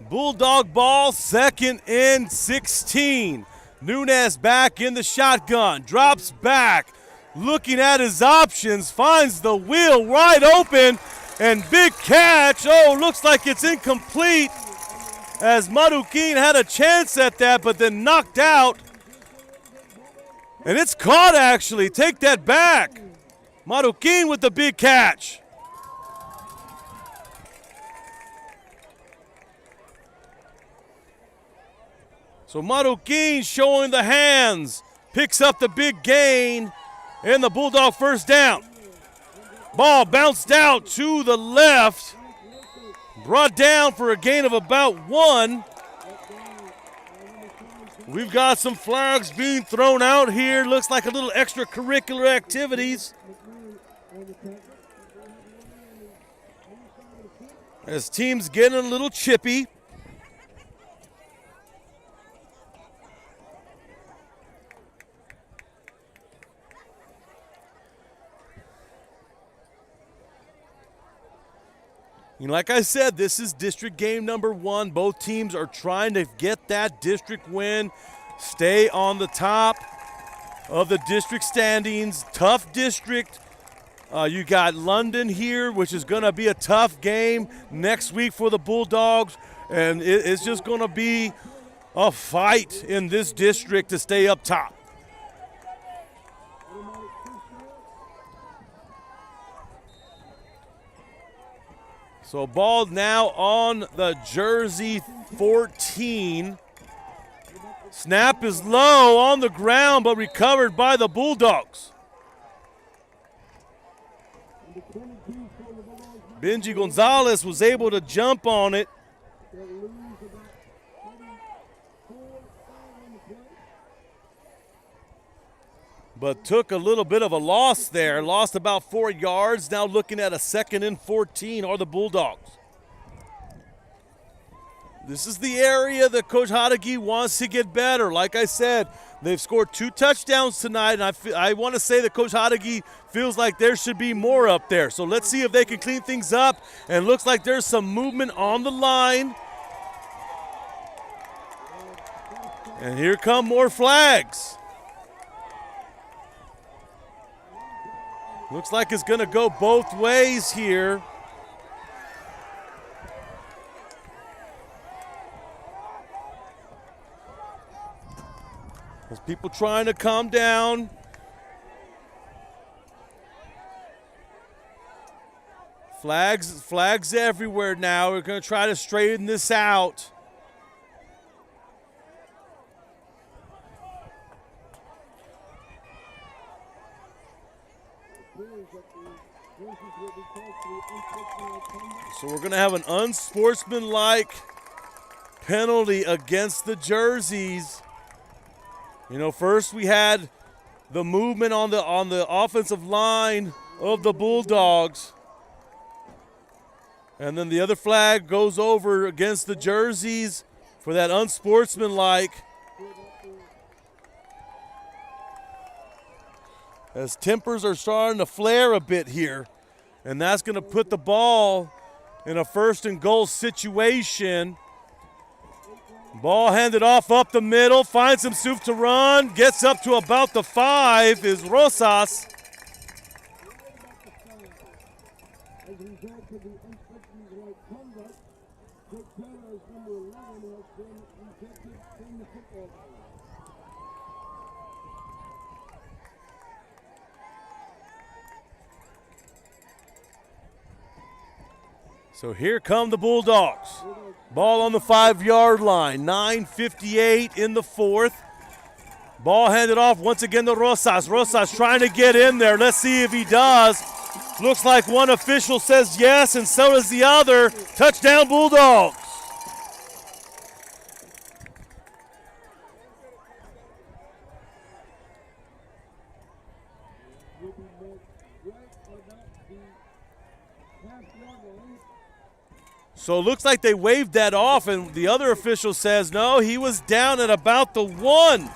Bulldog ball, 2nd and 16. Nunez back in the shotgun, drops back, looking at his options, finds the wheel wide open, and big catch. Oh, looks like it's incomplete, as Marukin had a chance at that, but then knocked out. And it's caught, actually. Take that back. Marukin with the big catch. So Marukin showing the hands, picks up the big gain, and the Bulldog 1st down. Ball bounced out to the left, brought down for a gain of about 1. We've got some flags being thrown out here. Looks like a little extracurricular activities. As teams getting a little chippy. Like I said, this is district game number 1. Both teams are trying to get that district win, stay on the top of the district standings. Tough district. You got London here, which is going to be a tough game next week for the Bulldogs. And it's just going to be a fight in this district to stay up top. So ball now on the jersey 14. Snap is low on the ground, but recovered by the Bulldogs. Benji Gonzalez was able to jump on it. but took a little bit of a loss there. Lost about 4 yards. Now looking at a 2nd and 14 are the Bulldogs. This is the area that Coach Hadagi wants to get better. Like I said, they've scored 2 touchdowns tonight, and I want to say that Coach Hadagi feels like there should be more up there. So let's see if they can clean things up. And looks like there's some movement on the line. And here come more flags. Looks like it's going to go both ways here. There's people trying to calm down. Flags everywhere now. We're going to try to straighten this out. So we're going to have an unsportsmanlike penalty against the jerseys. You know, first we had the movement on the offensive line of the Bulldogs. And then the other flag goes over against the jerseys for that unsportsmanlike. As tempers are starting to flare a bit here. And that's going to put the ball in a 1st and goal situation. Ball handed off up the middle, finds himself to run, gets up to about the 5 is Rosas. So here come the Bulldogs. Ball on the 5-yard line, 9:58 in the 4th. Ball handed off once again to Rosas. Rosas trying to get in there. Let's see if he does. Looks like one official says yes, and so does the other. Touchdown, Bulldogs. So it looks like they waved that off, and the other official says, no, he was down at about the 1.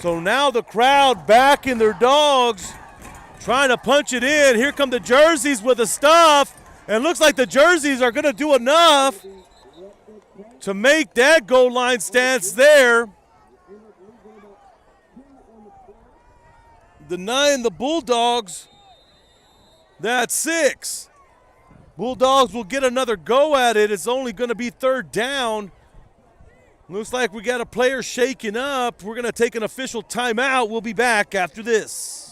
So now the crowd back in their dogs, trying to punch it in. Here come the jerseys with the stuff, and looks like the jerseys are going to do enough to make that goal line stance there. Denying the Bulldogs that 6. Bulldogs will get another go at it. It's only going to be 3rd down. Looks like we got a player shaking up. We're going to take an official timeout. We'll be back after this.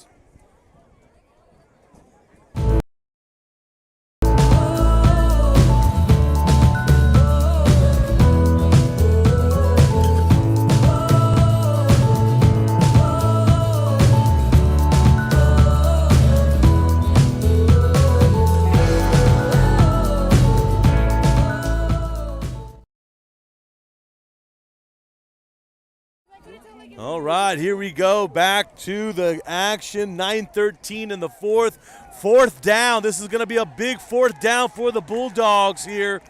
All right, here we go. Back to the action. 9:13 in the 4th. 4th down. This is going to be a big 4th down for the Bulldogs here.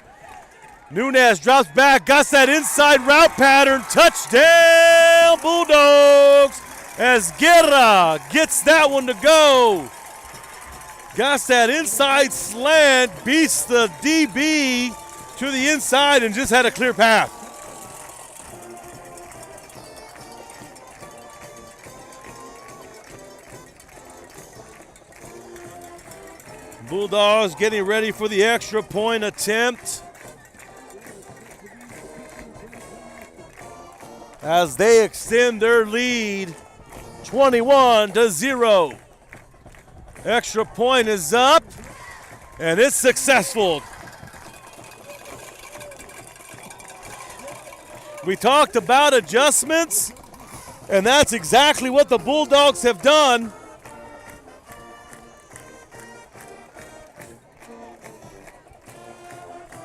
Nunez drops back, got that inside route pattern. Touchdown, Bulldogs, as Guerra gets that one to go. Got that inside slant, beats the DB to the inside and just had a clear path. Bulldogs getting ready for the extra point attempt as they extend their lead 21-0. Extra point is up, and it's successful. We talked about adjustments, and that's exactly what the Bulldogs have done.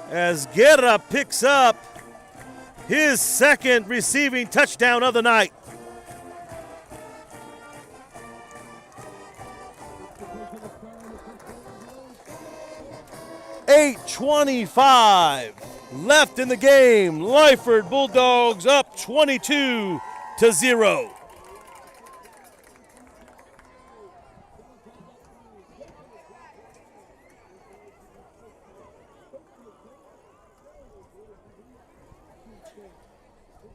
As Guerra picks up his 2nd receiving touchdown of the night. 8:25 left in the game. Lyford Bulldogs up 22-0.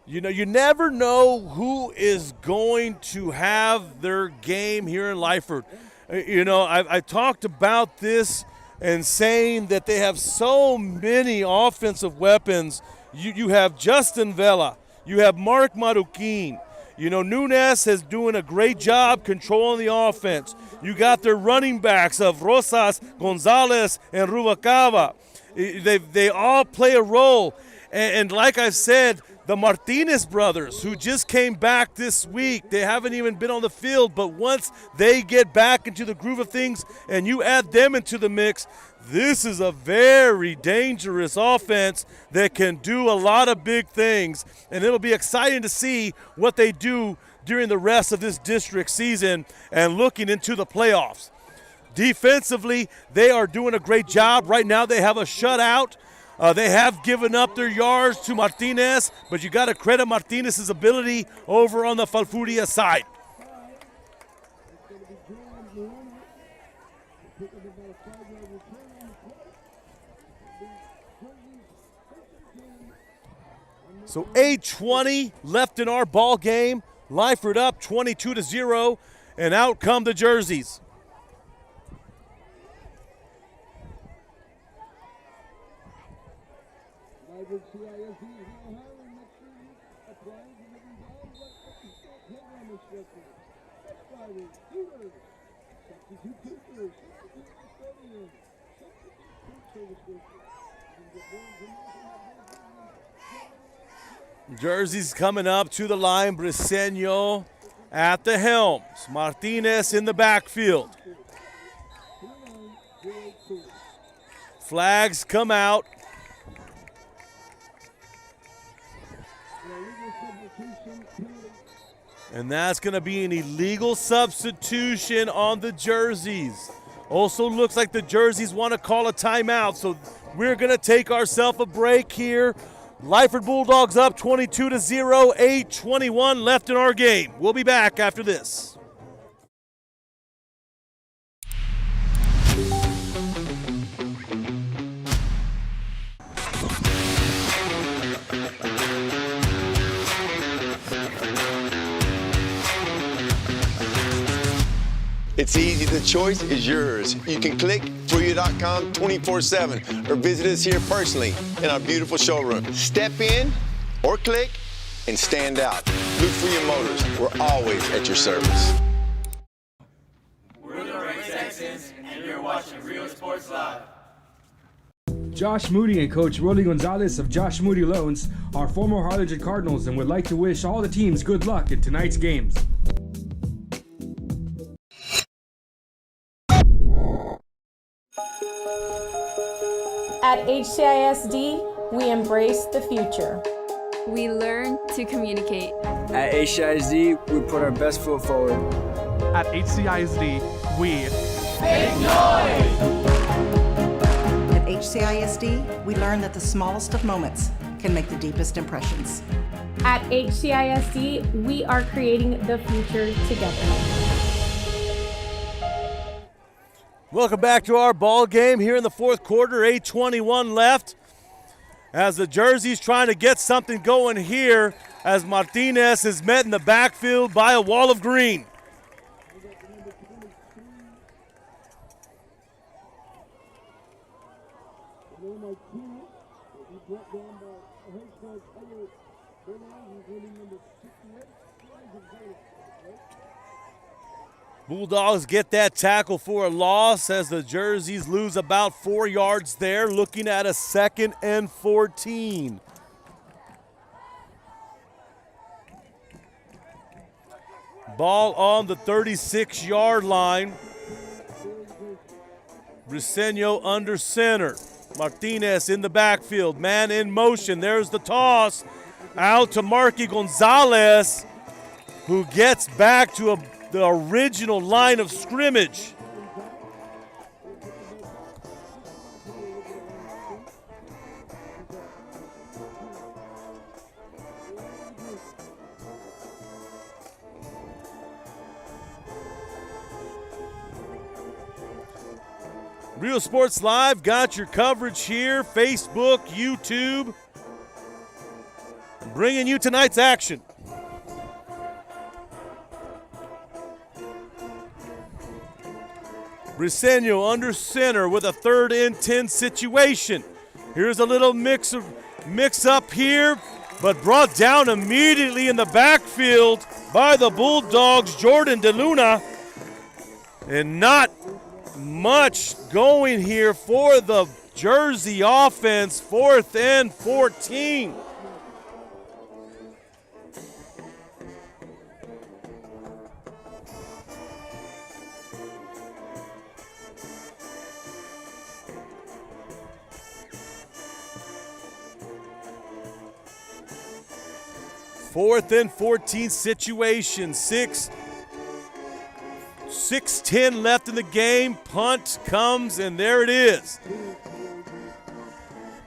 You know, you never know who is going to have their game here in Lyford. You know, I talked about this and saying that they have so many offensive weapons. You have Justin Vela. You have Mark Maruquin. You know, Nunes is doing a great job controlling the offense. You got their running backs of Rosas, Gonzalez, and Rubalcaba. They all play a role. And like I said, the Martinez brothers, who just came back this week, they haven't even been on the field, but once they get back into the groove of things and you add them into the mix, this is a very dangerous offense that can do a lot of big things, and it'll be exciting to see what they do during the rest of this district season and looking into the playoffs. Defensively, they are doing a great job. Right now they have a shutout. They have given up their yards to Martinez, but you got to credit Martinez's ability over on the Falfurrias side. So 8:20 left in our ball game. Lyford up 22-0, and out come the jerseys. Jerseys coming up to the line. Briseño at the helms. Martinez in the backfield. Flags come out. And that's going to be an illegal substitution on the jerseys. Also looks like the jerseys want to call a timeout, so we're going to take ourselves a break here. Lyford Bulldogs up 22-0, 8:21 left in our game. We'll be back after this.
It's easy, the choice is yours. You can click Fruya.com 24/7 or visit us here personally in our beautiful showroom. Step in or click and stand out. Look for your motors. We're always at your service.
We're the Red Texans, and you're watching Real Sports Live.
Josh Moody and Coach Rolly Gonzalez of Josh Moody Loans are former Harlingen Cardinals and would like to wish all the teams good luck in tonight's games.
At HCISD, we embrace the future.
We learn to communicate.
At HCISD, we put our best foot forward.
At HCISD, we
make noise!
At HCISD, we learn that the smallest of moments can make the deepest impressions.
At HCISD, we are creating the future together.
Welcome back to our ball game here in the fourth quarter, 8:21 left. As the jerseys trying to get something going here as Martinez is met in the backfield by a wall of green. Bulldogs get that tackle for a loss as the jerseys lose about 4 yards there, looking at a 2nd and 14. Ball on the 36-yard line. Briseño under center. Martinez in the backfield, man in motion. There's the toss out to Marky Gonzalez, who gets back to the original line of scrimmage. Real Sports Live got your coverage here, Facebook, YouTube, bringing you tonight's action. Briseño under center with a 3rd and 10 situation. Here's a little mix up here, but brought down immediately in the backfield by the Bulldogs, Jordan DeLuna. And not much going here for the Jersey offense, 4th and 14. Fourth and 14 situation, 6:10 left in the game. Punt comes, and there it is.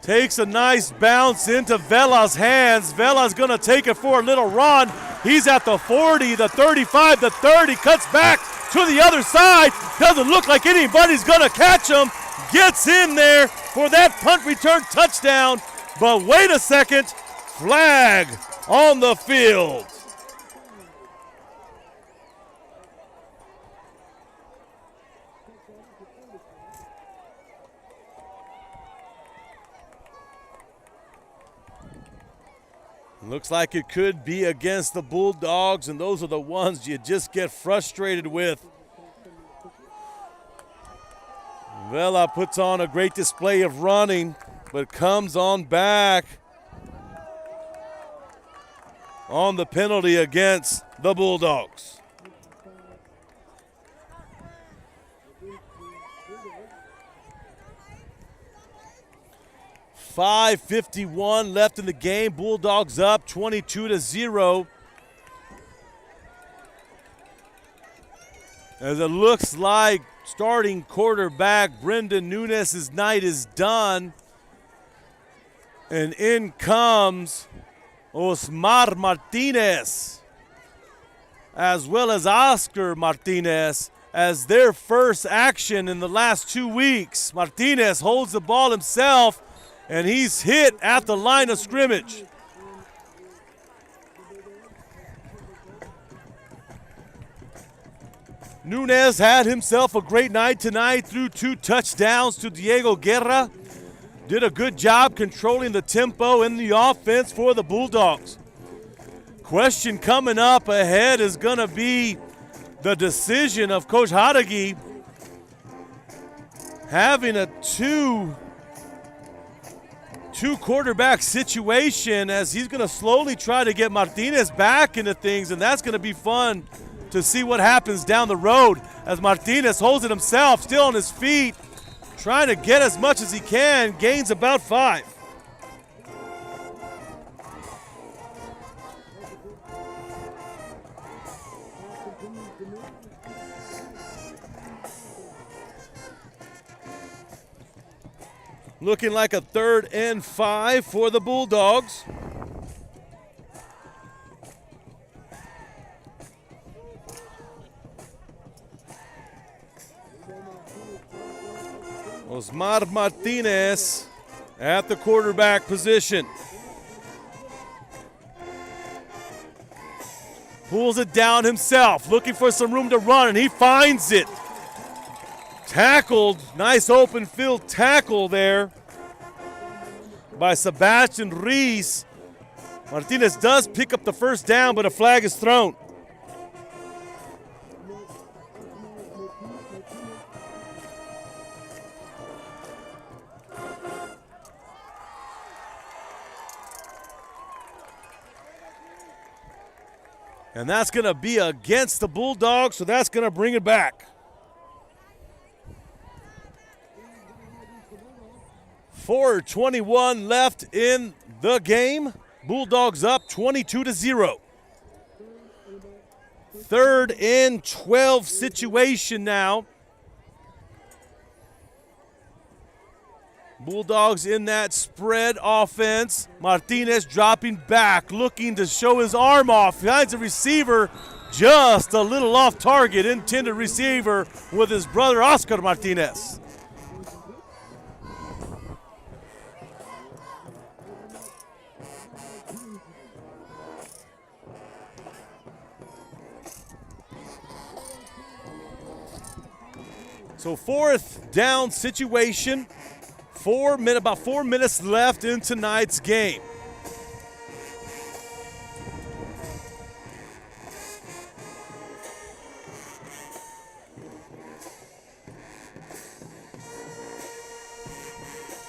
Takes a nice bounce into Vela's hands. Vela's going to take it for a little run. He's at the 40, the 35, the 30, cuts back to the other side. Doesn't look like anybody's going to catch him. Gets in there for that punt return touchdown. But wait a second, flag on the field. Looks like it could be against the Bulldogs, and those are the ones you just get frustrated with. Vela puts on a great display of running, but comes on back on the penalty against the Bulldogs. .551 left in the game. Bulldogs up 22-0. As it looks like starting quarterback Brendan Nunes' night is done. And in comes Osmar Martinez, as well as Oscar Martinez, as their first action in the last 2 weeks. Martinez holds the ball himself, and he's hit at the line of scrimmage. Nunes had himself a great night tonight, threw 2 touchdowns to Diego Guerra. Did a good job controlling the tempo in the offense for the Bulldogs. Question coming up ahead is going to be the decision of Coach Hadagi having a two quarterback situation, as he's going to slowly try to get Martinez back into things, and that's going to be fun to see what happens down the road as Martinez holds it himself, still on his feet, trying to get as much as he can, gains about 5. Looking like a 3rd and 5 for the Bulldogs. Osmar Martinez at the quarterback position. Pulls it down himself, looking for some room to run, and he finds it. Tackled, nice open field tackle there by Sebastian Reese. Martinez does pick up the first down, but a flag is thrown. And that's going to be against the Bulldogs, so that's going to bring it back. 4:21 left in the game. Bulldogs up 22-0. 3rd and 12 situation now. Bulldogs in that spread offense. Martinez dropping back, looking to show his arm off. Finds a receiver just a little off target. Intended receiver with his brother Oscar Martinez. So fourth down situation. About 4 minutes left in tonight's game.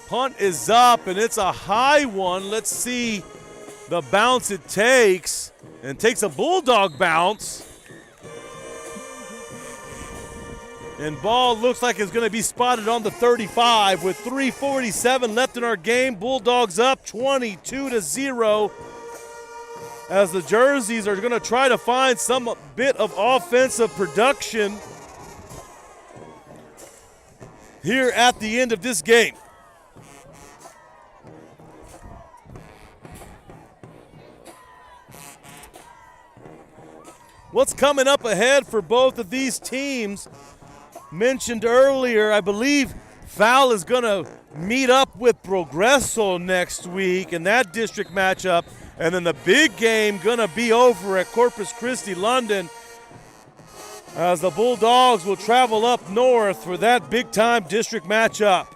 Punt is up, and it's a high one. Let's see the bounce it takes, and takes a bulldog bounce. And ball looks like it's going to be spotted on the 35 with 3:47 left in our game. Bulldogs up 22-0 as the Jerseys are going to try to find some bit of offensive production here at the end of this game. What's coming up ahead for both of these teams? Mentioned earlier, I believe Fal is going to meet up with Progreso next week in that district matchup. And then the big game going to be over at Corpus Christi, London, as the Bulldogs will travel up north for that big-time district matchup.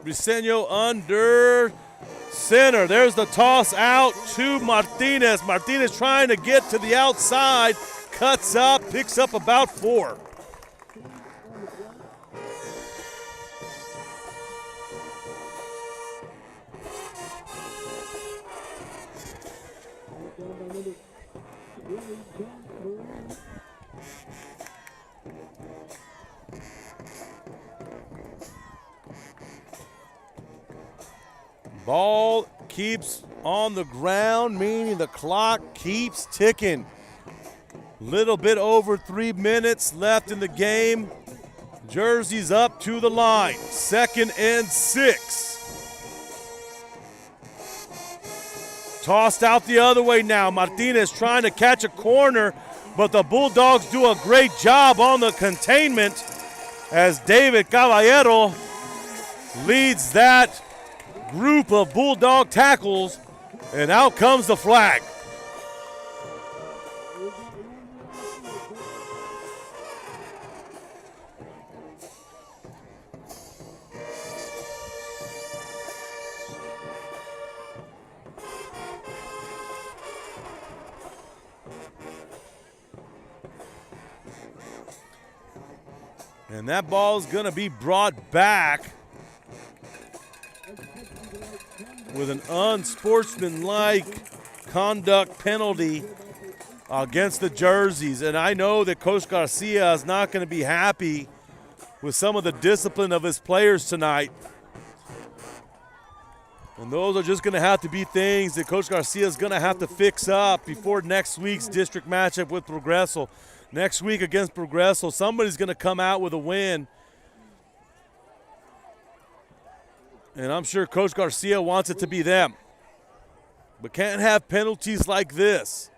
Briseño under center. There's the toss out to Martinez. Martinez trying to get to the outside. Cuts up, picks up about 4. Ball keeps on the ground, meaning the clock keeps ticking. Little bit over 3 minutes left in the game. Jerseys up to the line. 2nd and 6. Tossed out the other way now. Martinez trying to catch a corner, but the Bulldogs do a great job on the containment as David Caballero leads that group of Bulldog tackles, and out comes the flag. And that ball is going to be brought back with an unsportsmanlike conduct penalty against the Jerseys. And I know that Coach Garcia is not going to be happy with some of the discipline of his players tonight. And those are just going to have to be things that Coach Garcia is going to have to fix up before next week's district matchup with Progreso. Next week against Progreso, somebody's going to come out with a win. And I'm sure Coach Garcia wants it to be them. But can't have penalties like this.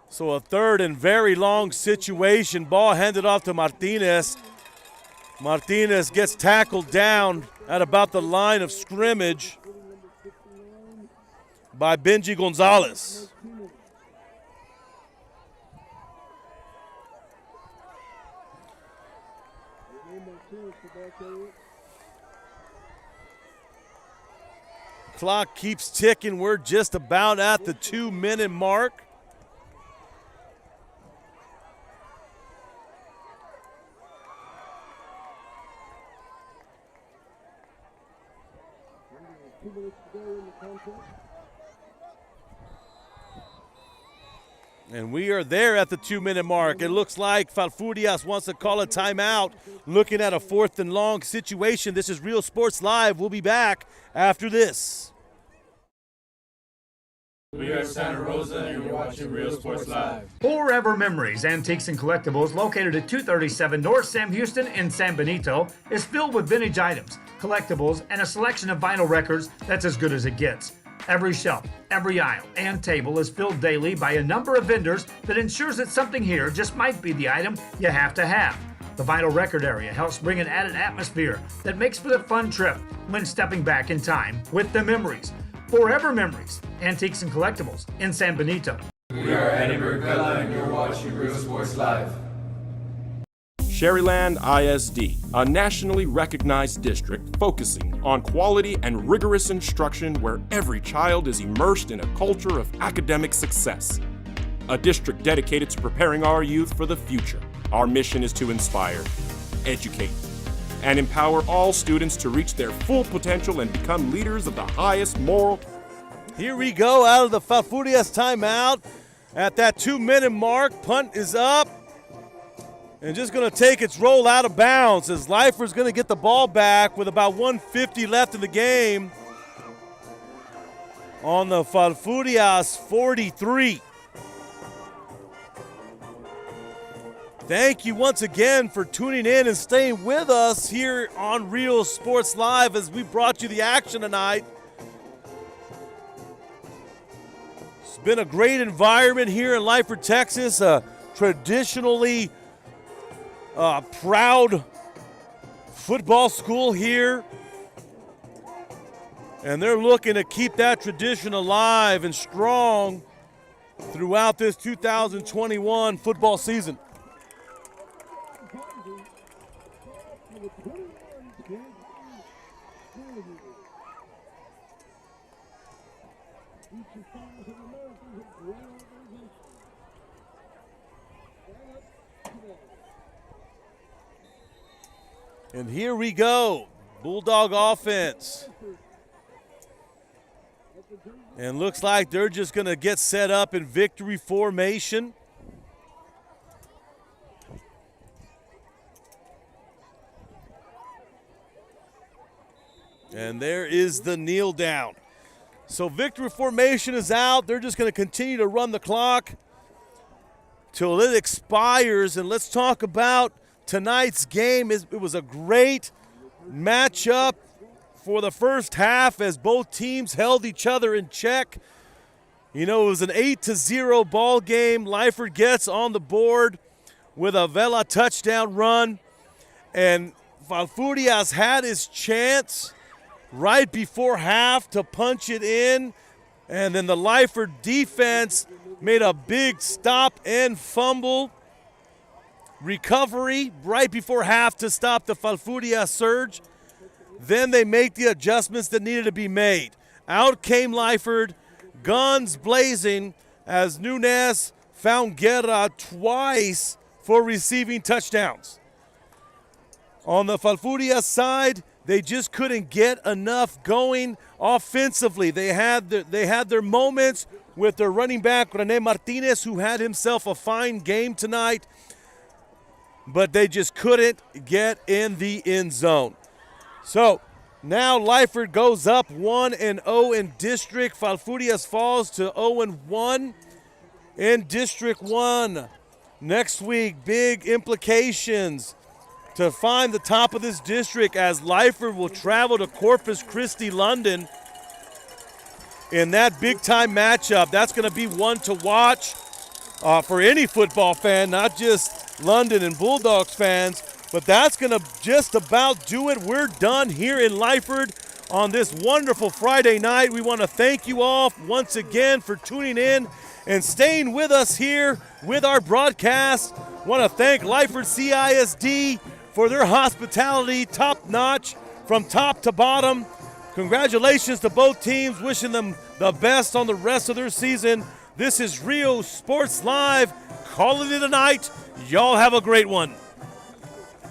So a 3rd and very long situation. Ball handed off to Martinez. Martinez gets tackled down at about the line of scrimmage by Benji Gonzalez. Clock keeps ticking. We're just about at the 2-minute mark. And we are there at the 2-minute mark. It looks like Falfurrias wants to call a timeout, looking at a 4th and long situation. This is Real Sports Live. We'll be back after this.
We are Santa Rosa, and you're watching Real Sports Live.
Forever Memories, Antiques and Collectibles, located at 237 North Sam Houston in San Benito, is filled with vintage items, collectibles, and a selection of vinyl records that's as good as it gets. Every shelf, every aisle, and table is filled daily by a number of vendors that ensures that something here just might be the item you have to have. The vinyl record area helps bring an added atmosphere that makes for the fun trip when stepping back in time with the memories. Forever Memories, Antiques and Collectibles in San Benito.
We are Edinburgh Bella and you're watching Real Sports Live.
Sherryland ISD, a nationally recognized district focusing on quality and rigorous instruction where every child is immersed in a culture of academic success. A district dedicated to preparing our youth for the future. Our mission is to inspire, educate, and empower all students to reach their full potential and become leaders of the highest moral.
Here we go out of the Falfurrias timeout. At that 2-minute mark, punt is up. And just going to take its roll out of bounds as Lyford's going to get the ball back with about 1:50 left in the game on the Falfurrias 43. Thank you once again for tuning in and staying with us here on Real Sports Live as we brought you the action tonight. It's been a great environment here in Lyford, Texas, a traditionally proud football school here, and they're looking to keep that tradition alive and strong throughout this 2021 football season. And here we go, Bulldog offense. And looks like they're just going to get set up in victory formation. And there is the kneel down. So victory formation is out. They're just going to continue to run the clock till it expires. And let's talk about tonight's game. It was a great matchup for the first half as both teams held each other in check. You know, it was an 8-0 ball game. Lyford gets on the board with a Vela touchdown run. And Falfurrias had his chance right before half to punch it in. And then the Lyford defense made a big stop and fumble recovery right before half to stop the Falfurrias surge. Then they make the adjustments that needed to be made. Out came Lyford, guns blazing, as Nunez found Guerra twice for receiving touchdowns. On the Falfurrias side, they just couldn't get enough going offensively. They had their moments with their running back, Rene Martinez, who had himself a fine game tonight, but they just couldn't get in the end zone. So now Lyford goes up 1-0 in district. Falfurrias falls to 0-1 in District 1. Next week, big implications to find the top of this district as Lyford will travel to Corpus Christi, London in that big-time matchup. That's going to be one to watch for any football fan, not just London and Bulldogs fans, but that's going to just about do it. We're done here in Lyford on this wonderful Friday night. We want to thank you all once again for tuning in and staying with us here with our broadcast. Want to thank Lyford CISD for their hospitality, top-notch from top to bottom. Congratulations to both teams, wishing them the best on the rest of their season. This is Real Sports Live, calling it a night. Y'all have a great one.